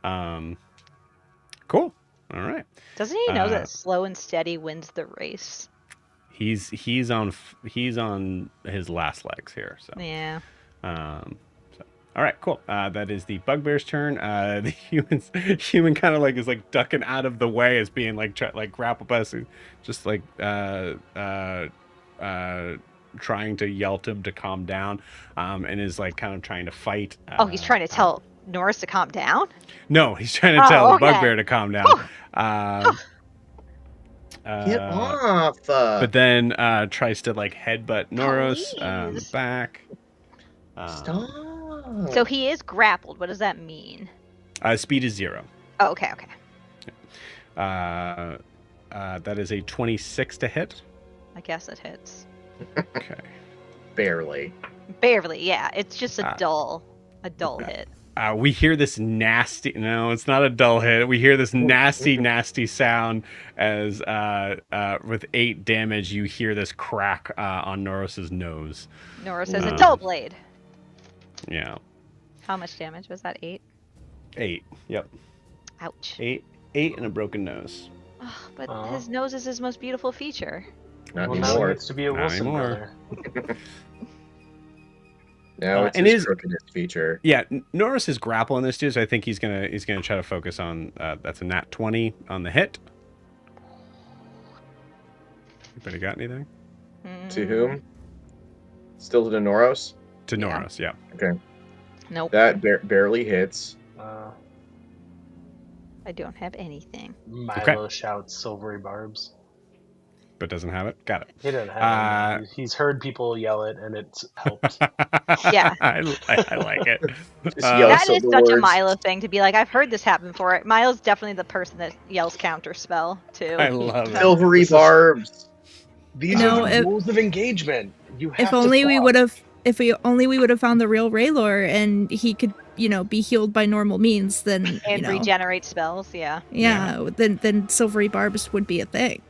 [SPEAKER 1] Cool. All right.
[SPEAKER 3] Doesn't he know that slow and steady wins the race?
[SPEAKER 1] He's on his last legs here. So
[SPEAKER 3] Yeah.
[SPEAKER 1] all right, cool. That is the bugbear's turn. The human kind of like is like ducking out of the way as being like grapple us, just like trying to yell to him to calm down, and is like kind of trying to fight.
[SPEAKER 3] He's trying to tell Norris to calm down?
[SPEAKER 1] No, he's trying to tell the bugbear to calm down.
[SPEAKER 6] Get off.
[SPEAKER 1] But then tries to like headbutt Noros
[SPEAKER 3] Please.
[SPEAKER 1] back.
[SPEAKER 6] Stop.
[SPEAKER 3] So he is grappled. What does that mean?
[SPEAKER 1] Speed is 0.
[SPEAKER 3] Oh, okay.
[SPEAKER 1] That is a 26 to hit.
[SPEAKER 3] I guess it hits.
[SPEAKER 1] Okay.
[SPEAKER 6] Barely.
[SPEAKER 3] Barely, yeah. It's just a dull hit.
[SPEAKER 1] We hear this nasty. No, it's not a dull hit. We hear this nasty sound as with 8 damage, you hear this crack on Noros's nose.
[SPEAKER 3] Norris has a dull blade.
[SPEAKER 1] Yeah.
[SPEAKER 3] How much damage was that? 8?
[SPEAKER 1] 8. Yep.
[SPEAKER 3] Ouch.
[SPEAKER 1] 8 and a broken nose.
[SPEAKER 3] But his nose is his most beautiful feature.
[SPEAKER 6] Not
[SPEAKER 2] Well, now he
[SPEAKER 6] anymore.
[SPEAKER 2] gets to be a
[SPEAKER 1] Not
[SPEAKER 2] Wilson
[SPEAKER 1] anymore.
[SPEAKER 2] brother.
[SPEAKER 6] Now it's
[SPEAKER 1] and
[SPEAKER 6] his
[SPEAKER 1] his-
[SPEAKER 6] crookedness feature.
[SPEAKER 1] Yeah, Norris is grappling this dude, so I think he's gonna try to focus on that's a nat 20 on the hit. Anybody got anything?
[SPEAKER 6] To whom? Still to Noros?
[SPEAKER 1] To
[SPEAKER 3] Yeah.
[SPEAKER 1] Noros, yeah.
[SPEAKER 6] Okay.
[SPEAKER 3] Nope.
[SPEAKER 6] That barely hits.
[SPEAKER 3] I don't have anything.
[SPEAKER 2] Milo shouts silvery barbs.
[SPEAKER 1] But doesn't have it. Got it.
[SPEAKER 2] He doesn't have it. He's heard people yell it, and it's helped.
[SPEAKER 3] Yeah.
[SPEAKER 1] I like it.
[SPEAKER 6] Just yell
[SPEAKER 3] That is
[SPEAKER 6] silver
[SPEAKER 3] such a
[SPEAKER 6] words.
[SPEAKER 3] Milo thing to be like, I've heard this happen before. Milo's definitely the person that yells counter spell, too.
[SPEAKER 1] I love it.
[SPEAKER 6] Silvery barbs.
[SPEAKER 2] These
[SPEAKER 5] No,
[SPEAKER 2] are the
[SPEAKER 5] if-
[SPEAKER 2] rules of engagement. You have
[SPEAKER 5] If
[SPEAKER 2] to
[SPEAKER 5] only we
[SPEAKER 2] talk.
[SPEAKER 5] would have. If we would have found the real Raylor and he could, be healed by normal means, then
[SPEAKER 3] And regenerate spells, yeah.
[SPEAKER 5] then silvery barbs would be a thing.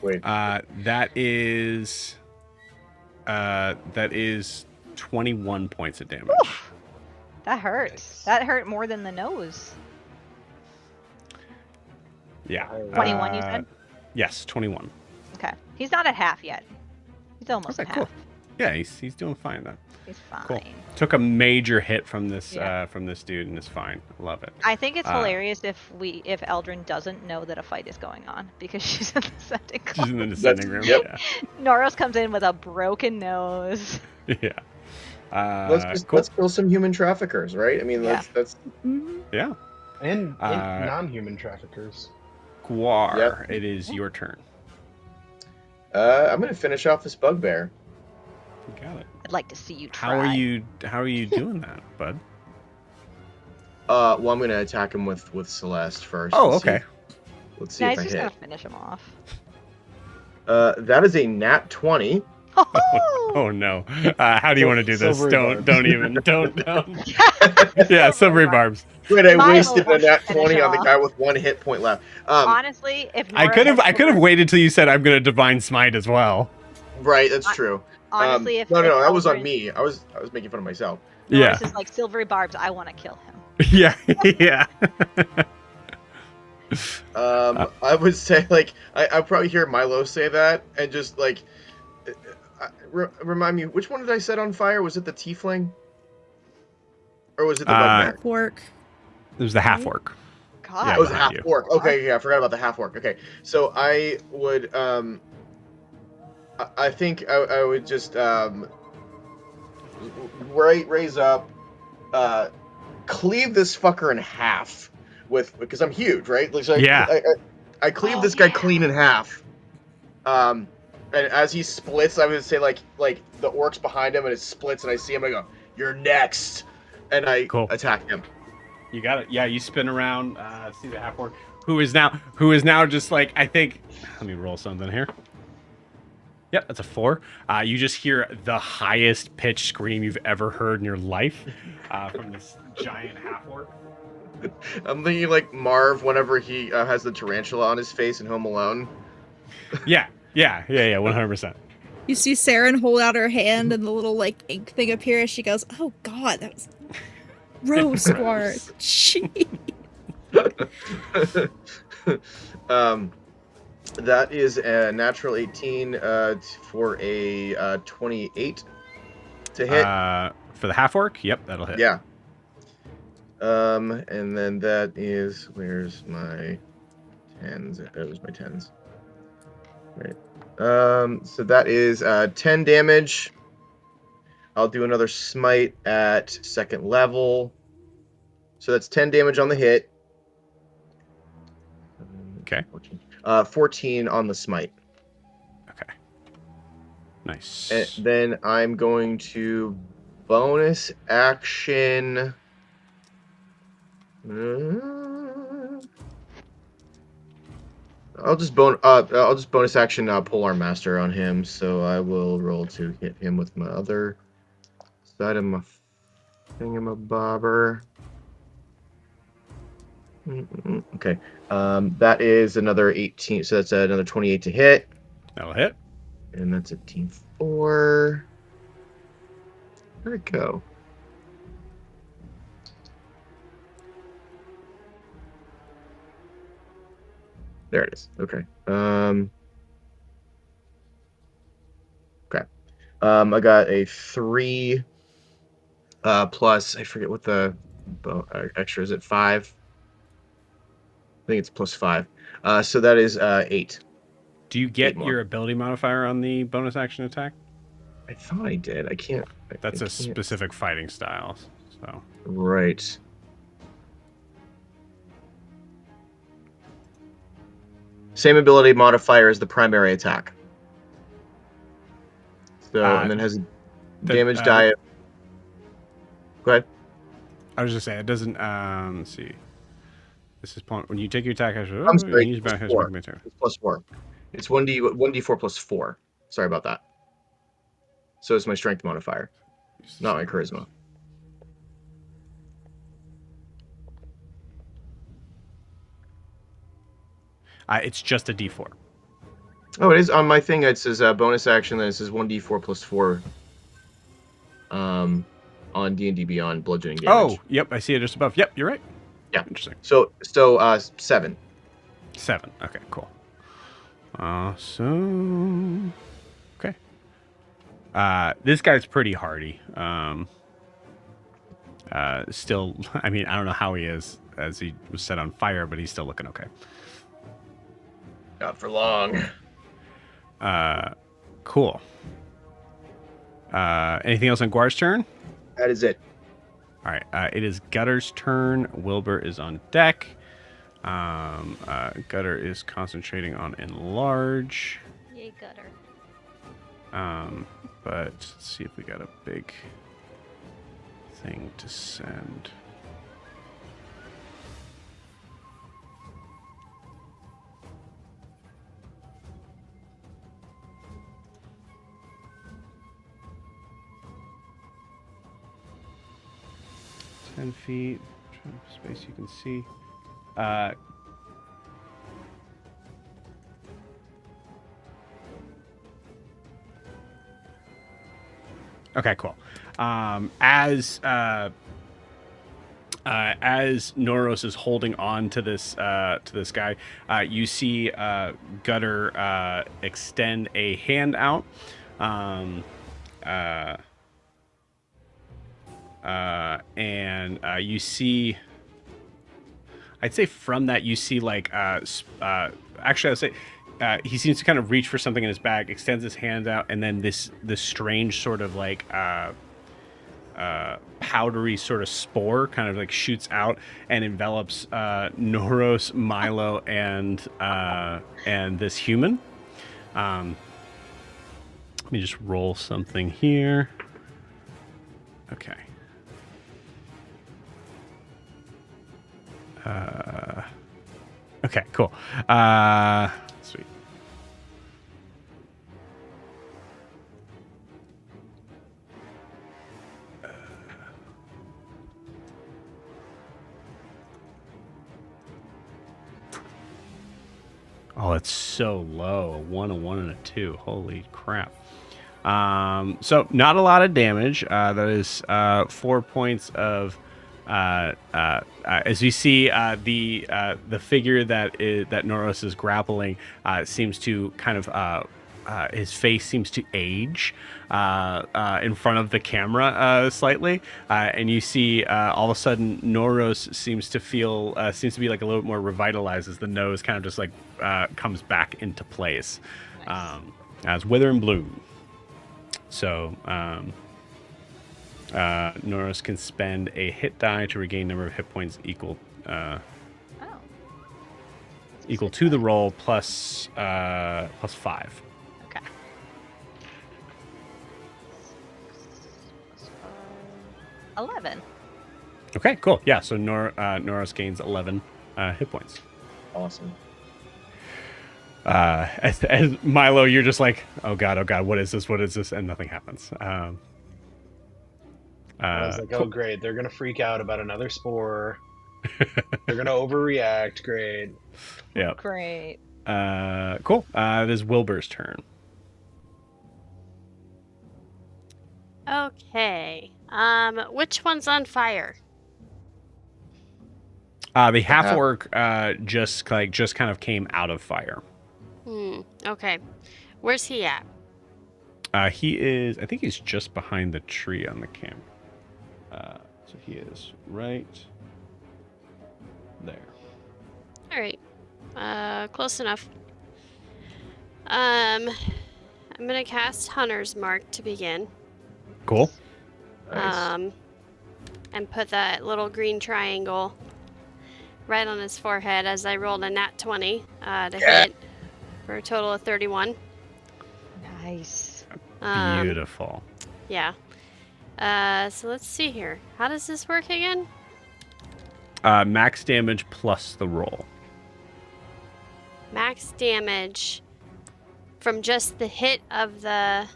[SPEAKER 6] Wait.
[SPEAKER 1] That is 21 points of damage.
[SPEAKER 3] That hurts. That hurt more than the nose.
[SPEAKER 1] Yeah.
[SPEAKER 3] 21, you said?
[SPEAKER 1] Yes, 21.
[SPEAKER 3] Okay. He's not at half yet. He's almost
[SPEAKER 1] Okay,
[SPEAKER 3] at
[SPEAKER 1] cool.
[SPEAKER 3] half.
[SPEAKER 1] Yeah, he's doing fine then.
[SPEAKER 3] He's fine.
[SPEAKER 1] Cool. Took a major hit from this
[SPEAKER 3] Yeah.
[SPEAKER 1] dude and is fine. Love it.
[SPEAKER 3] I think it's hilarious if Eldrin doesn't know that a fight is going on because she's in the descending
[SPEAKER 1] She's in
[SPEAKER 3] room.
[SPEAKER 1] the descending room.
[SPEAKER 6] Yep.
[SPEAKER 3] Noros comes in with a broken nose.
[SPEAKER 1] Yeah.
[SPEAKER 6] Let's
[SPEAKER 1] Cool.
[SPEAKER 6] let's kill some human traffickers, right? I mean,
[SPEAKER 3] Yeah.
[SPEAKER 6] that's
[SPEAKER 5] Mhm.
[SPEAKER 1] Yeah.
[SPEAKER 2] And
[SPEAKER 1] Uh,
[SPEAKER 2] non-human traffickers.
[SPEAKER 1] Guar,
[SPEAKER 6] Yep.
[SPEAKER 1] it is your turn.
[SPEAKER 6] I'm gonna finish off this bugbear.
[SPEAKER 1] You got it.
[SPEAKER 3] I'd like to see you try.
[SPEAKER 1] How are you doing that, bud?
[SPEAKER 6] Well, I'm gonna attack him with Celeste first.
[SPEAKER 1] Oh,
[SPEAKER 6] Let's see-
[SPEAKER 1] okay.
[SPEAKER 6] Let's see
[SPEAKER 3] Yeah,
[SPEAKER 6] if
[SPEAKER 3] he's
[SPEAKER 6] I
[SPEAKER 3] just gonna
[SPEAKER 6] hit.
[SPEAKER 3] finish him off.
[SPEAKER 6] That is a nat 20.
[SPEAKER 1] Oh no. How do you want to do this?
[SPEAKER 2] Silvery
[SPEAKER 1] Don't
[SPEAKER 2] barbs.
[SPEAKER 1] don't. Yeah, silvery barbs.
[SPEAKER 6] Wait, I
[SPEAKER 3] Milo
[SPEAKER 6] wasted a
[SPEAKER 3] wants
[SPEAKER 6] nat
[SPEAKER 3] to finish
[SPEAKER 6] 20
[SPEAKER 3] him
[SPEAKER 6] on the
[SPEAKER 3] off.
[SPEAKER 6] guy with 1 hit point left.
[SPEAKER 3] Honestly, if
[SPEAKER 1] I
[SPEAKER 3] Nora
[SPEAKER 1] could have waited till you said I'm gonna divine smite as well.
[SPEAKER 6] Right, that's true.
[SPEAKER 3] Honestly, if
[SPEAKER 6] no, that was on
[SPEAKER 3] Eldrin-
[SPEAKER 6] me. I was making fun of myself.
[SPEAKER 1] Yeah.
[SPEAKER 3] Norris is like silvery barbs. I want to kill him.
[SPEAKER 1] Yeah. Yeah.
[SPEAKER 6] I would say like I probably hear Milo say that and just like remind me, which one did I set on fire? Was it the tiefling? Or was it the bugbear?
[SPEAKER 5] Work.
[SPEAKER 1] There's the half orc.
[SPEAKER 3] God.
[SPEAKER 1] Yeah,
[SPEAKER 6] Oh, it was a
[SPEAKER 1] behind
[SPEAKER 6] half
[SPEAKER 1] you.
[SPEAKER 6] orc. Okay, yeah, I forgot about the half orc. Okay, so I would I think I would just raise up, cleave this fucker in half because I'm huge, right? Like, so
[SPEAKER 1] Yeah.
[SPEAKER 6] I cleave
[SPEAKER 3] Oh,
[SPEAKER 6] this guy
[SPEAKER 3] yeah.
[SPEAKER 6] clean in half. And as he splits, I would say like the orc's behind him, and it splits, and I see him. I go, "You're next," and I
[SPEAKER 1] Cool.
[SPEAKER 6] attack him.
[SPEAKER 1] You got it. Yeah, you spin around, see the half orc, who is now just like, I think. Let me roll something here. Yep, that's a 4. You just hear the highest pitched scream you've ever heard in your life from this giant half orc.
[SPEAKER 6] I'm thinking like Marv whenever he has the tarantula on his face in Home Alone.
[SPEAKER 1] Yeah, 100%.
[SPEAKER 5] You see Seren hold out her hand and the little like ink thing appear as she goes, "Oh God, that was gross, Squart." Gee.
[SPEAKER 6] That is a natural 18 for a 28 to hit.
[SPEAKER 1] For the half orc, yep, that'll hit.
[SPEAKER 6] Yeah. And then that is, where's my 10s? It was my 10s. Right. So that is 10 damage. I'll do another smite at 2nd level. So that's 10 damage on the hit.
[SPEAKER 1] Okay.
[SPEAKER 6] 14 on the smite.
[SPEAKER 1] Okay. Nice.
[SPEAKER 6] And then I'm going to bonus action. I'll just bonus action Polearm Master on him. So I will roll to hit him with my other side of my thingamabobber. Okay. That is another 18. So that's another 28 to hit.
[SPEAKER 1] That'll hit.
[SPEAKER 6] And that's a team 4. Where'd it go? There it is. Okay. Okay. I got a 3 plus, I forget what the extra is. It 5? I think it's plus 5. So that is 8.
[SPEAKER 1] Do you get your ability modifier on the bonus action attack?
[SPEAKER 6] I thought I did. I can't.
[SPEAKER 1] That's a specific fighting style. So.
[SPEAKER 6] Right. Same ability modifier as the primary attack. So, and then has damage die. Go ahead.
[SPEAKER 1] I was just saying, it doesn't, let's see. This is when you take your attack action.
[SPEAKER 6] I'm sorry,
[SPEAKER 1] use
[SPEAKER 6] it's plus 4. It's 1d4 plus 4. Sorry about that. So it's my strength modifier, not my charisma.
[SPEAKER 1] It's just a d4.
[SPEAKER 6] Oh, it is on my thing. It says bonus action. Then it says 1d4 plus 4. On D&D Beyond bludgeoning damage.
[SPEAKER 1] Oh, yep, I see it just above. Yep, you're right.
[SPEAKER 6] Yeah,
[SPEAKER 1] interesting.
[SPEAKER 6] So 7.
[SPEAKER 1] 7. Okay, cool. Awesome. Okay. This guy's pretty hardy. Still, I mean, I don't know how he is as he was set on fire, but he's still looking okay.
[SPEAKER 6] Not for long.
[SPEAKER 1] Cool. Anything else on Guar's turn?
[SPEAKER 6] That is it.
[SPEAKER 1] All right. It is Gutter's turn. Wilbur is on deck. Gutter is concentrating on enlarge.
[SPEAKER 3] Yay, Gutter.
[SPEAKER 1] But let's see if we got a big thing to send. Feet, space you can see. Okay, cool. As Noros is holding on to this guy, you see Gutter extend a hand out. And you see, I'd say from that you see like actually I'd say he seems to kind of reach for something in his bag, extends his hand out, and then this strange sort of like powdery sort of spore kind of like shoots out and envelops Noros, Milo, and this human. Let me just roll something here. Okay. Okay, cool. Sweet. Oh, it's so low. A 1, a 1, and a 2. Holy crap. So not a lot of damage. That is 4 points of as you see the figure that Noros is grappling seems to kind of his face seems to age in front of the camera slightly, and you see all of a sudden Noros seems to be like a little bit more revitalized as the nose kind of just like comes back into place.
[SPEAKER 3] Nice.
[SPEAKER 1] As Wither and Bloom. So Noros can spend a hit die to regain number of hit points equal to the roll plus 5.
[SPEAKER 3] Okay. 11.
[SPEAKER 1] Okay, cool. Yeah, so Noros gains 11 hit points.
[SPEAKER 6] Awesome.
[SPEAKER 1] As Milo, you're just like, oh god, what is this? And nothing happens.
[SPEAKER 2] I was like, oh great, they're gonna freak out about another spore. They're gonna overreact. Great.
[SPEAKER 1] Yeah.
[SPEAKER 3] Great.
[SPEAKER 1] Cool. It is Wilbur's turn.
[SPEAKER 4] Okay. Which one's on fire?
[SPEAKER 1] The half orc just kind of came out of fire.
[SPEAKER 4] Okay. Where's he at?
[SPEAKER 1] I think he's just behind the tree on the camp. So he is right there.
[SPEAKER 4] All right. Close enough. I'm gonna cast Hunter's Mark to begin.
[SPEAKER 1] Cool.
[SPEAKER 6] Nice.
[SPEAKER 4] And put that little green triangle right on his forehead as I rolled a nat 20 to hit for a total of 31.
[SPEAKER 3] Nice.
[SPEAKER 1] Beautiful.
[SPEAKER 4] Yeah. So let's see here. How does this work again?
[SPEAKER 1] Max damage plus the roll.
[SPEAKER 4] Max damage from just the hit of the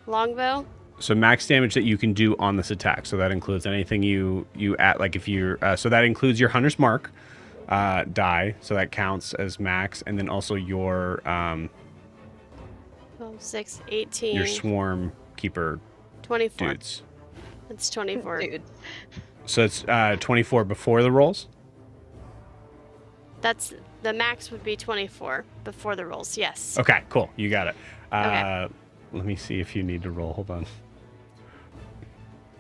[SPEAKER 4] longbow?
[SPEAKER 1] So max damage that you can do on this attack. So that includes anything you add, like if you're, so that includes your Hunter's Mark die. So that counts as max. And then also your,
[SPEAKER 4] 12, 6, 18.
[SPEAKER 1] your Swarm Keeper
[SPEAKER 4] 24.
[SPEAKER 1] dudes.
[SPEAKER 4] It's 24.
[SPEAKER 3] Dude.
[SPEAKER 1] So it's 24 before the rolls?
[SPEAKER 4] That's the max would be 24 before the rolls. Yes.
[SPEAKER 1] Okay, cool. You got it.
[SPEAKER 4] Okay.
[SPEAKER 1] Let me see if you need to roll. Hold on.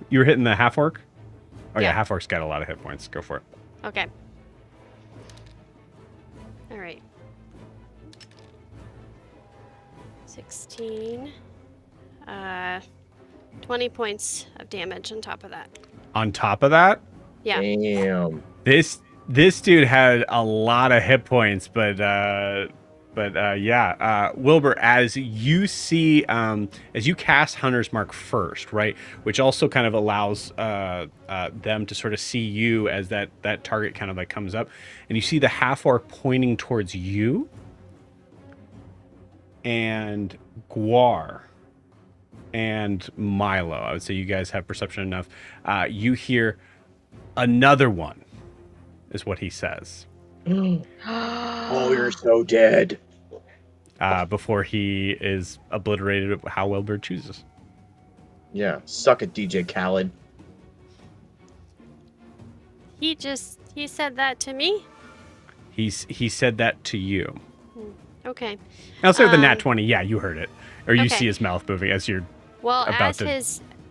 [SPEAKER 1] You were hitting the half orc? Oh yeah,
[SPEAKER 4] Yeah.
[SPEAKER 1] half orc's got a lot of hit points. Go for it.
[SPEAKER 4] Okay. All right. 16. 20 points of damage on top of that.
[SPEAKER 1] On top of that,
[SPEAKER 4] Yeah.
[SPEAKER 6] Damn.
[SPEAKER 1] this dude had a lot of hit points, but yeah, Wilbur, as you see, as you cast Hunter's Mark first, right, which also kind of allows them to sort of see you as that target kind of like comes up, and you see the half orc pointing towards you, and Guar and Milo. I would say you guys have perception enough. You hear another one, is what he says.
[SPEAKER 6] Oh, you're so dead.
[SPEAKER 1] Before he is obliterated how Wilbur chooses.
[SPEAKER 6] Yeah, suck it, DJ Khaled.
[SPEAKER 4] He said that to me?
[SPEAKER 1] He said that to you.
[SPEAKER 4] Okay.
[SPEAKER 1] And I'll say with the nat 20, yeah, you heard it. Or you
[SPEAKER 4] Okay.
[SPEAKER 1] see his mouth moving as you're
[SPEAKER 4] Well,
[SPEAKER 1] about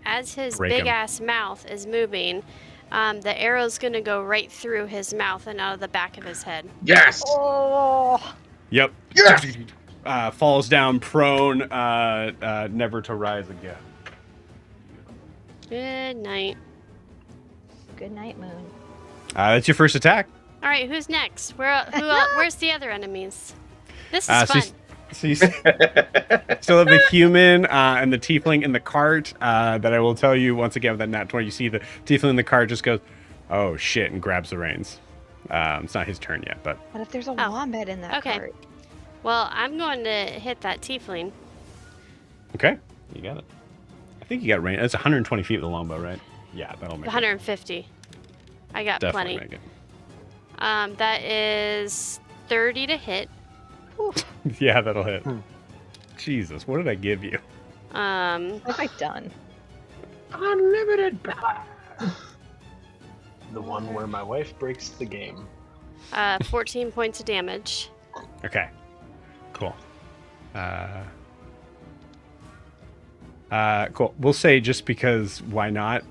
[SPEAKER 4] as his
[SPEAKER 1] break him.
[SPEAKER 4] big ass mouth is moving, the arrow's gonna go right through his mouth and out of the back of his head.
[SPEAKER 6] Yes!
[SPEAKER 3] Oh.
[SPEAKER 1] Yep.
[SPEAKER 6] Yes!
[SPEAKER 1] falls down prone, never to rise again.
[SPEAKER 4] Good night.
[SPEAKER 3] Good night, Moon.
[SPEAKER 1] That's your first attack.
[SPEAKER 4] All right, who's next? Where's the other enemies? This is fun.
[SPEAKER 1] So you still have the human and the tiefling in the cart. That I will tell you once again with that nat 20, you see the tiefling in the cart just goes, "Oh shit," and grabs the reins. It's not his turn yet, but
[SPEAKER 3] What if there's a wombat in that
[SPEAKER 4] Okay.
[SPEAKER 3] cart?
[SPEAKER 4] Well, I'm going to hit that tiefling.
[SPEAKER 1] okay, you got it. I think you got range. It's 120 feet with a longbow, right? Yeah, that'll make
[SPEAKER 4] 150. I got
[SPEAKER 1] Definitely
[SPEAKER 4] plenty.
[SPEAKER 1] make
[SPEAKER 4] That is 30 to hit.
[SPEAKER 1] it. Yeah, that'll hit. Jesus, what did I give you?
[SPEAKER 3] What have I done?
[SPEAKER 6] Unlimited power.
[SPEAKER 2] The one where my wife breaks the game.
[SPEAKER 4] 14 points of damage.
[SPEAKER 1] Okay, cool. Cool. We'll say just because why not?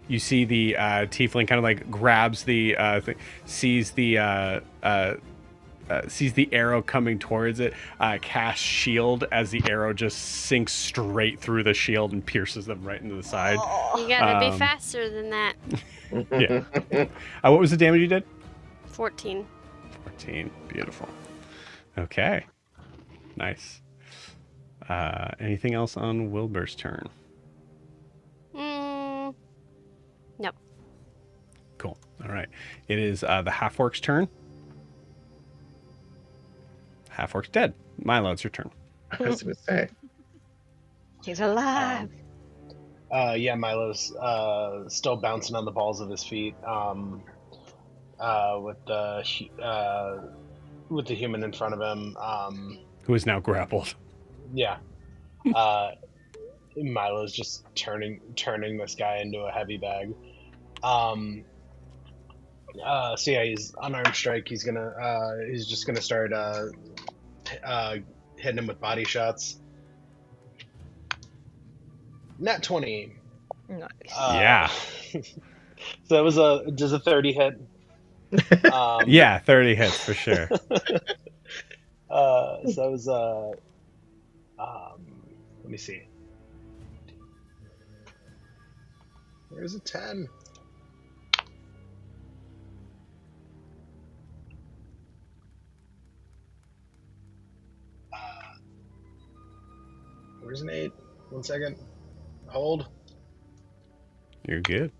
[SPEAKER 1] You see the tiefling kind of like grabs the thing, sees the arrow coming towards it, casts shield as the arrow just sinks straight through the shield and pierces them right into the side.
[SPEAKER 4] You gotta be
[SPEAKER 1] Um,
[SPEAKER 4] faster than that.
[SPEAKER 1] Yeah. What was the damage you did?
[SPEAKER 4] 14.
[SPEAKER 1] 14. Beautiful. Okay. Nice. Anything else on Wilbur's turn?
[SPEAKER 4] Nope.
[SPEAKER 1] Cool. All right. It is the half-orc's turn. Half-orc's dead. Milo, it's your turn.
[SPEAKER 6] I was gonna say.
[SPEAKER 3] He's alive.
[SPEAKER 2] Yeah, Milo's still bouncing on the balls of his feet. With the human in front of him.
[SPEAKER 1] Who is now grappled.
[SPEAKER 2] Yeah. Milo's just turning this guy into a heavy bag. So yeah, he's unarmed strike. He's just gonna start hitting him with body shots. Nat 20.
[SPEAKER 3] Nice.
[SPEAKER 1] Yeah.
[SPEAKER 2] So that was does a 30 hit?
[SPEAKER 1] Yeah, 30 hits for sure.
[SPEAKER 2] So that was let me see. There's a 10. Where's an 8? 1 second. Hold.
[SPEAKER 1] You're good.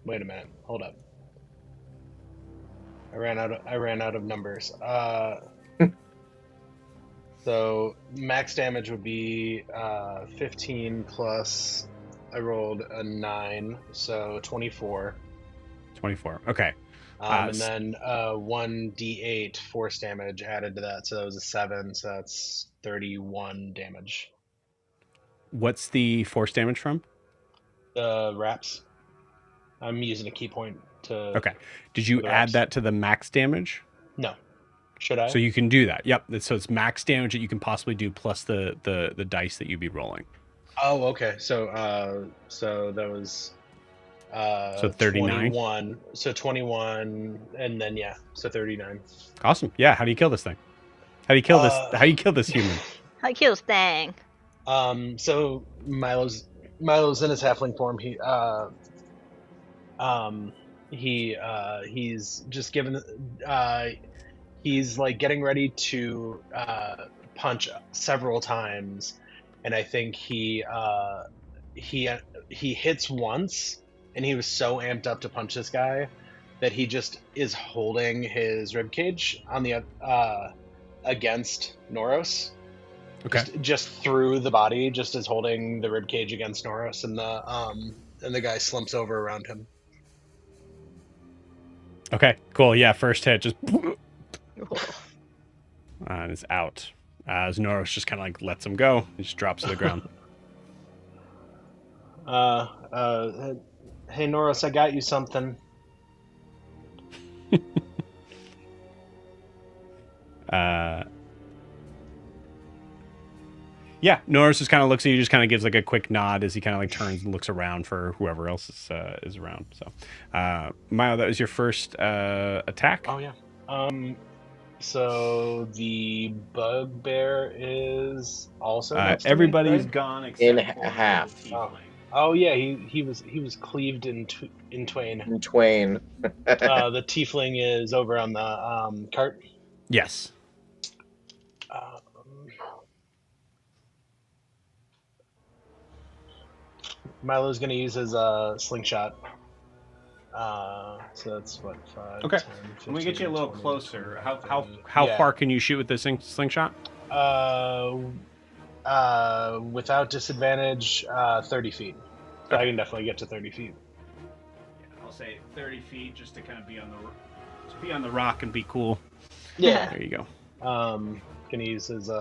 [SPEAKER 2] Wait a minute. Hold up. I ran out of numbers. So max damage would be 15 plus. I rolled a 9, so 24.
[SPEAKER 1] 24. Okay.
[SPEAKER 2] And then 1d8 force damage added to that, so that was a 7. So that's 31 damage.
[SPEAKER 1] What's the force damage from?
[SPEAKER 2] Wraps. I'm using a key point to.
[SPEAKER 1] Okay. Did you
[SPEAKER 2] the
[SPEAKER 1] add
[SPEAKER 2] wraps.
[SPEAKER 1] that to the max damage?
[SPEAKER 2] No. Should I?
[SPEAKER 1] So you can do that. Yep. So it's max damage that you can possibly do plus the dice that you'd be rolling.
[SPEAKER 2] Oh, okay. So that was.
[SPEAKER 1] So 39?
[SPEAKER 2] 21. So 21, and then yeah, so 39.
[SPEAKER 1] Awesome. Yeah. How do you kill this thing? How do you kill this? How do you kill this human?
[SPEAKER 3] How he kills Thang.
[SPEAKER 2] So Milo's in his halfling form. He's just given. He's like getting ready to punch several times, and I think he hits once, and he was so amped up to punch this guy that he just is holding his ribcage on the against Noros.
[SPEAKER 1] Okay.
[SPEAKER 2] Just through the body, just as holding the ribcage against Noros, and the guy slumps over around him.
[SPEAKER 1] Okay. Cool. Yeah. First hit just. And it's out. As Noros just kind of like lets him go. He just drops to the ground.
[SPEAKER 2] Hey Noros, I got you something.
[SPEAKER 1] Yeah, Norris just kind of looks at you, just kind of gives like a quick nod as he kind of like turns and looks around for whoever else is around. So, Milo, that was your first attack.
[SPEAKER 2] Oh yeah. So the bugbear is also next to me,
[SPEAKER 1] Everybody's
[SPEAKER 2] right?
[SPEAKER 1] gone
[SPEAKER 6] In
[SPEAKER 1] except for
[SPEAKER 6] half.
[SPEAKER 1] the tiefling.
[SPEAKER 2] Oh yeah, he was cleaved in twain.
[SPEAKER 6] In twain.
[SPEAKER 2] The tiefling is over on the cart.
[SPEAKER 1] Yes.
[SPEAKER 2] Milo's gonna use his slingshot. So that's what 5.
[SPEAKER 1] Okay.
[SPEAKER 2] 10, 15,
[SPEAKER 1] Let me get you a little
[SPEAKER 2] 20,
[SPEAKER 1] closer.
[SPEAKER 2] 25,
[SPEAKER 1] How
[SPEAKER 2] yeah.
[SPEAKER 1] far can you shoot with this slingshot?
[SPEAKER 2] Without disadvantage, 30 feet. So I can definitely get to 30 feet.
[SPEAKER 1] I'll say 30 feet just to kind of be on the rock and be cool.
[SPEAKER 2] Yeah.
[SPEAKER 1] There you go.
[SPEAKER 2] Gonna use his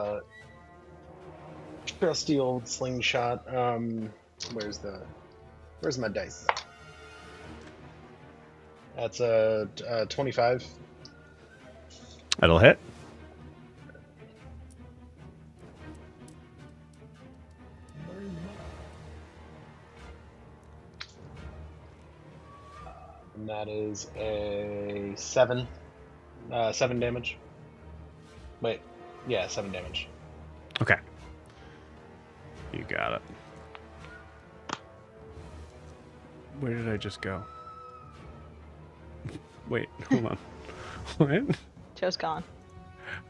[SPEAKER 2] trusty old slingshot. Where's my dice? That's a 25.
[SPEAKER 1] That'll hit.
[SPEAKER 2] And that is a 7. 7 damage. Wait. Yeah, 7 damage.
[SPEAKER 1] Okay. You got it. Where did I just go? Wait, hold on. What?
[SPEAKER 3] Joe's gone.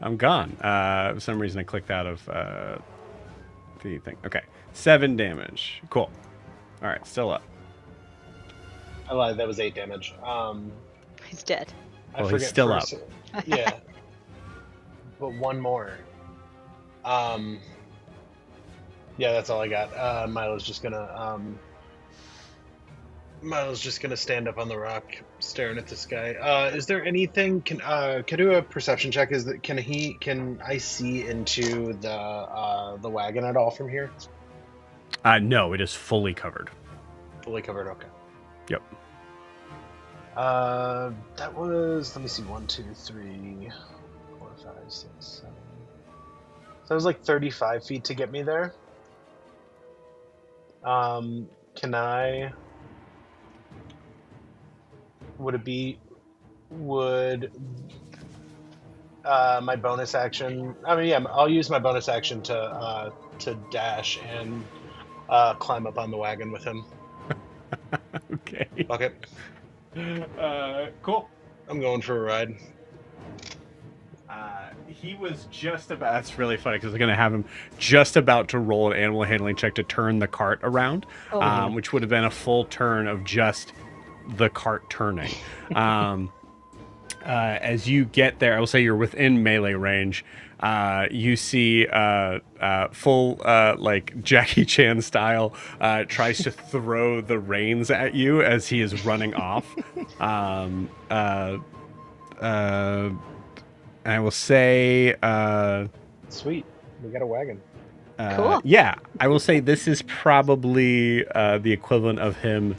[SPEAKER 1] I'm gone. For some reason I clicked out of the thing. Okay. 7 damage. Cool. Alright, still up.
[SPEAKER 2] I lied, that was 8 damage.
[SPEAKER 3] He's dead.
[SPEAKER 2] I
[SPEAKER 1] Well, he's
[SPEAKER 2] forget
[SPEAKER 1] still
[SPEAKER 2] first- Yeah. But one more. Yeah, that's all I got. Milo's just gonna stand up on the rock, staring at this guy. Is there anything? Can I do a perception check? Can I see into the wagon at all from here?
[SPEAKER 1] No, it is fully covered.
[SPEAKER 2] Fully covered. Okay.
[SPEAKER 1] Yep.
[SPEAKER 2] That was. Let me see. 1, 2, 3, 4, 5, 6, 7. So it was like 35 feet to get me there. Can I? Would my bonus action? I mean, yeah, I'll use my bonus action to dash and climb up on the wagon with him.
[SPEAKER 1] Okay.
[SPEAKER 2] Bucket.
[SPEAKER 1] Cool.
[SPEAKER 2] I'm going for a ride.
[SPEAKER 1] He was just about. That's really funny because I'm going to have him just about to roll an animal handling check to turn the cart around, which would have been a full turn of just the cart turning. As you get there, I will say you're within melee range. You see full like Jackie Chan style tries to throw the reins at you as he is running off. I will say
[SPEAKER 2] Sweet, we got a wagon.
[SPEAKER 3] Cool.
[SPEAKER 1] Yeah, I will say this is probably the equivalent of him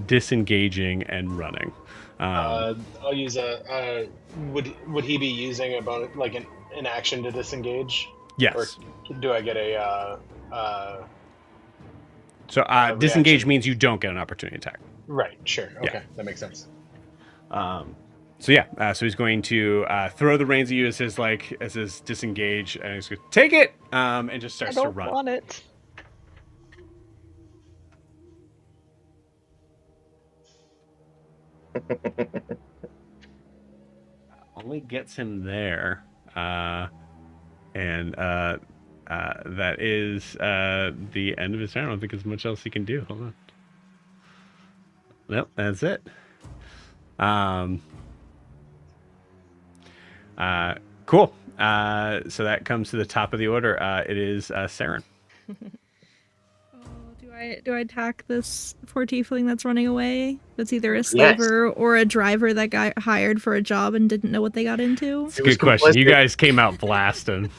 [SPEAKER 1] disengaging and running.
[SPEAKER 2] I'll use a. Would he be using a bonus, like an action to disengage?
[SPEAKER 1] Yes.
[SPEAKER 2] Or do I get a?
[SPEAKER 1] So disengage
[SPEAKER 2] reaction.
[SPEAKER 1] means you don't get an opportunity attack.
[SPEAKER 2] Right. Sure. Okay,
[SPEAKER 1] Yeah.
[SPEAKER 2] that makes sense.
[SPEAKER 1] So yeah, so he's going to throw the reins at you as his disengage, and he's going to take it, and just starts to run.
[SPEAKER 3] I don't want it.
[SPEAKER 1] Only gets him there, and that is the end of his turn. I don't think there's much else he can do. Hold on. Nope, that's it. Cool. So that comes to the top of the order. It is Seren.
[SPEAKER 5] Do I attack this poor tiefling that's running away? That's either a slaver or a driver that got hired for a job and didn't know what they got into?
[SPEAKER 1] It's a good question. You guys came out blasting.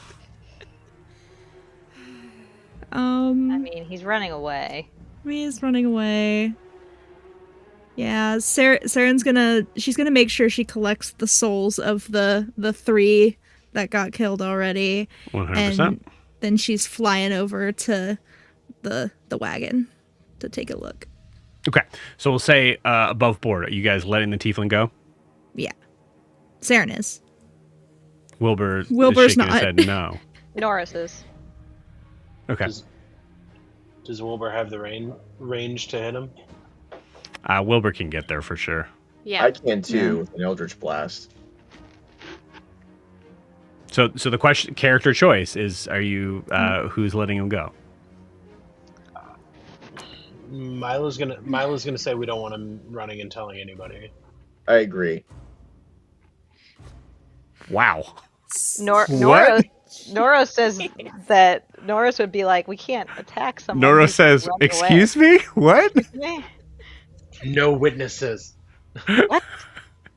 [SPEAKER 3] I mean, he's running away.
[SPEAKER 5] He's running away. Yeah, Seren's gonna make sure she collects the souls of the 3 that got killed already.
[SPEAKER 1] 100%.
[SPEAKER 5] then she's flying over to the wagon to take a look.
[SPEAKER 1] Okay, so we'll say above board. Are you guys letting the tiefling go?
[SPEAKER 5] Yeah. Seren is.
[SPEAKER 1] Wilbur's
[SPEAKER 5] Wilbur's
[SPEAKER 1] shaking his
[SPEAKER 5] not.
[SPEAKER 1] head no.
[SPEAKER 3] Norris is.
[SPEAKER 1] Okay.
[SPEAKER 2] Does Wilbur have the range to hit him?
[SPEAKER 1] Wilbur can get there for sure.
[SPEAKER 4] Yeah.
[SPEAKER 6] I can too with an Eldritch Blast.
[SPEAKER 1] So the question, character choice is: are you who's letting him go?
[SPEAKER 2] Milo's gonna say we don't want him running and telling anybody.
[SPEAKER 6] I agree.
[SPEAKER 1] Wow.
[SPEAKER 3] Nora says that Norris would be like, we can't attack someone.
[SPEAKER 1] Nora
[SPEAKER 3] who
[SPEAKER 1] says,
[SPEAKER 3] runs
[SPEAKER 1] "Excuse me, what?"
[SPEAKER 3] away."
[SPEAKER 2] No witnesses.
[SPEAKER 3] What?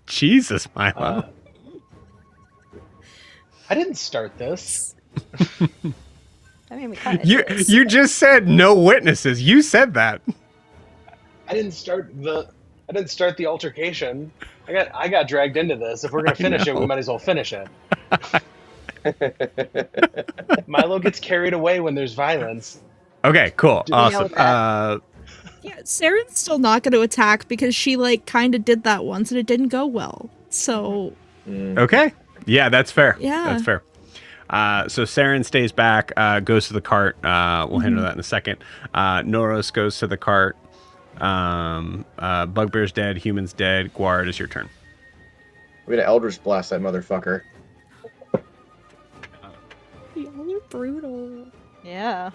[SPEAKER 1] Jesus, Milo.
[SPEAKER 2] I didn't start this.
[SPEAKER 3] I mean, we kind of
[SPEAKER 1] You just said no witnesses. You said that.
[SPEAKER 2] I didn't start the altercation. I got dragged into this. If we're gonna finish it, we might as well finish it. Milo gets carried away when there's violence.
[SPEAKER 1] Okay, cool,
[SPEAKER 3] Do we know
[SPEAKER 1] awesome.
[SPEAKER 3] that?
[SPEAKER 5] Yeah, Saren's still not going to attack because she kind of did that once and it didn't go well. So
[SPEAKER 1] Okay, yeah, that's fair.
[SPEAKER 5] Yeah.
[SPEAKER 1] That's fair. So Seren stays back, goes to the cart. We'll handle that in a second. Noros goes to the cart. Bugbear's dead. Human's dead. Guard, is your turn.
[SPEAKER 6] We're gonna Eldritch Blast that motherfucker.
[SPEAKER 5] y'all are brutal.
[SPEAKER 3] Yeah.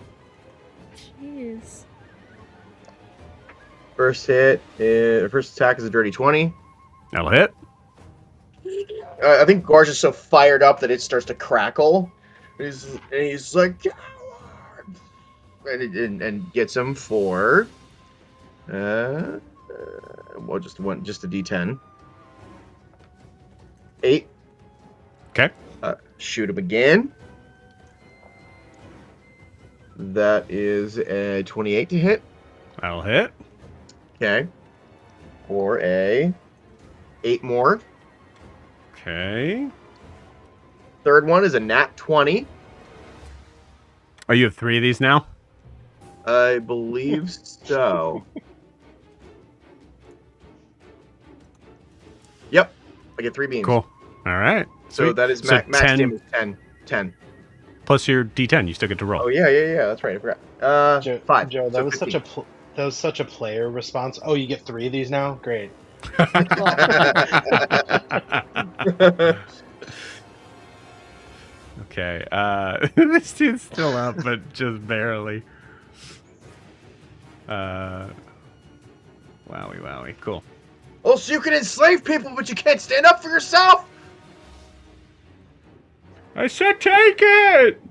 [SPEAKER 5] Jeez.
[SPEAKER 6] First attack is a dirty 20.
[SPEAKER 1] That'll hit.
[SPEAKER 6] I think Gorge is so fired up that it starts to crackle. He's like, "Coward!" and gets him for just a D10. 8.
[SPEAKER 1] Okay.
[SPEAKER 6] Shoot him again. That is a 28 to hit.
[SPEAKER 1] That'll hit.
[SPEAKER 6] Okay. For a 8 more.
[SPEAKER 1] Okay.
[SPEAKER 6] Third one is a nat 20.
[SPEAKER 1] Oh, you have 3 of these now?
[SPEAKER 6] I believe so. Yep. I get 3 beams.
[SPEAKER 1] Cool. All right.
[SPEAKER 6] So
[SPEAKER 1] Sweet.
[SPEAKER 6] that is
[SPEAKER 1] So
[SPEAKER 6] max
[SPEAKER 1] 10
[SPEAKER 6] damage 10.
[SPEAKER 1] plus your D10. You still get to roll.
[SPEAKER 6] Oh yeah. That's right. I forgot. 5.
[SPEAKER 2] Joe, that
[SPEAKER 6] So
[SPEAKER 2] was
[SPEAKER 6] 15.
[SPEAKER 2] that was such a player response. Oh, you get 3 of these now? Great.
[SPEAKER 1] Okay. This dude's still up, but just barely. Wowie. Cool.
[SPEAKER 6] Oh, so you can enslave people, but you can't stand up for yourself?
[SPEAKER 1] I said take it!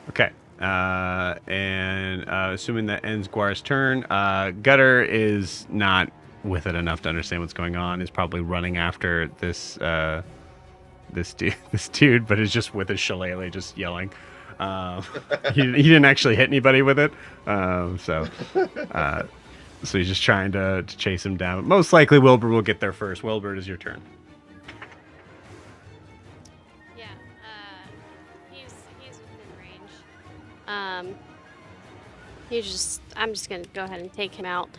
[SPEAKER 1] Okay. And assuming that ends Guar's turn, Gutter is not with it enough to understand what's going on. Is probably running after this dude, but is just with his shillelagh, just yelling. He didn't actually hit anybody with it, so he's just trying to chase him down. But most likely, Wilbur will get there first. Wilbur, it is your turn.
[SPEAKER 4] Yeah, he's within range. I'm just gonna go ahead and take him out.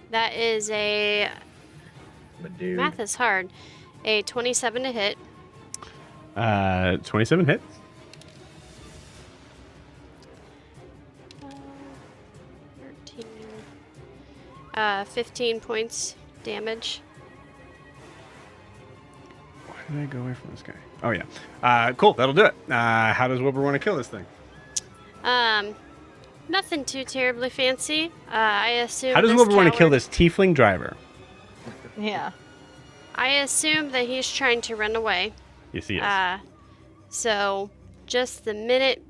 [SPEAKER 4] That is
[SPEAKER 6] My dude.
[SPEAKER 4] math is hard. A 27 to hit.
[SPEAKER 1] 27 hits.
[SPEAKER 4] 15 points damage.
[SPEAKER 1] Why did I go away from this guy? Oh yeah. Cool. That'll do it. How does Wilbur want to kill this thing?
[SPEAKER 4] Nothing too terribly fancy. I assume.
[SPEAKER 1] How does
[SPEAKER 4] this
[SPEAKER 1] Wilbur want to kill
[SPEAKER 4] coward-
[SPEAKER 1] this tiefling driver?
[SPEAKER 3] Yeah.
[SPEAKER 4] I assume that he's trying to run away.
[SPEAKER 1] Yes, he is.
[SPEAKER 4] So just the minute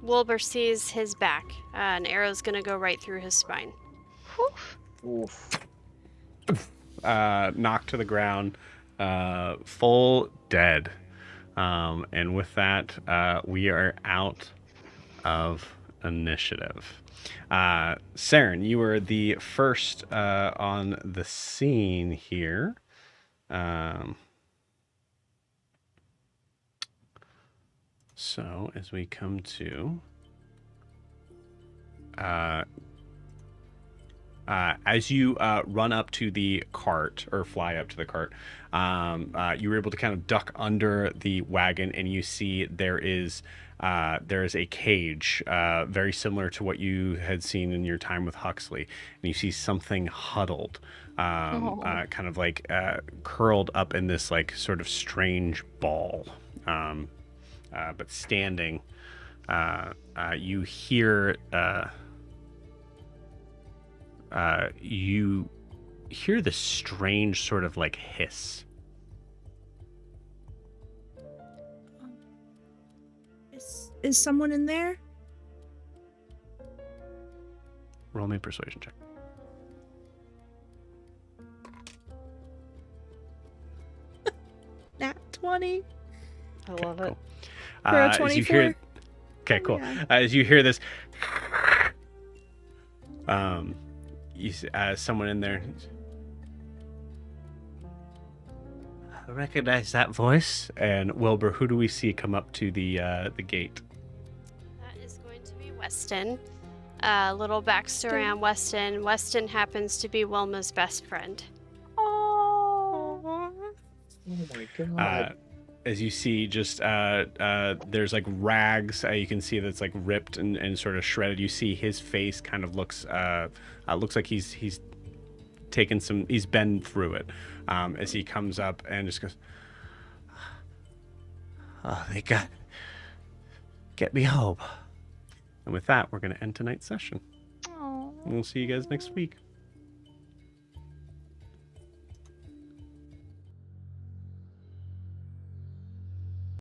[SPEAKER 4] Wilbur sees his back, an arrow's gonna go right through his spine.
[SPEAKER 6] Oof.
[SPEAKER 1] Knocked to the ground, full dead. And with that, we are out of initiative. Seren, you were the first on the scene here. So as we come to as you run up to the cart or fly up to the cart, you were able to kind of duck under the wagon, and you see there is a cage very similar to what you had seen in your time with Huxley, and you see something huddled, kind of like curled up in this like sort of strange ball, but standing. You hear this strange sort of like hiss.
[SPEAKER 5] Is someone in there?
[SPEAKER 1] Roll me a persuasion check.
[SPEAKER 5] Nat 20.
[SPEAKER 3] I love it.
[SPEAKER 5] For a
[SPEAKER 1] As you
[SPEAKER 5] 24?
[SPEAKER 1] hear, okay, cool.
[SPEAKER 5] Yeah.
[SPEAKER 1] As you hear this, someone in there. I recognize that voice. And Wilbur, who do we see come up to the gate?
[SPEAKER 4] That is going to be Weston. Little backstory on Weston. Weston happens to be Wilma's best friend.
[SPEAKER 6] Oh my god.
[SPEAKER 1] As you see, just there's like rags. You can see that's like ripped and sort of shredded. You see his face kind of looks like he's taken some. He's been through it. As he comes up and just goes, "Oh, they get me home." And with that, we're gonna end tonight's session.
[SPEAKER 3] Aww.
[SPEAKER 1] And we'll see you guys next week.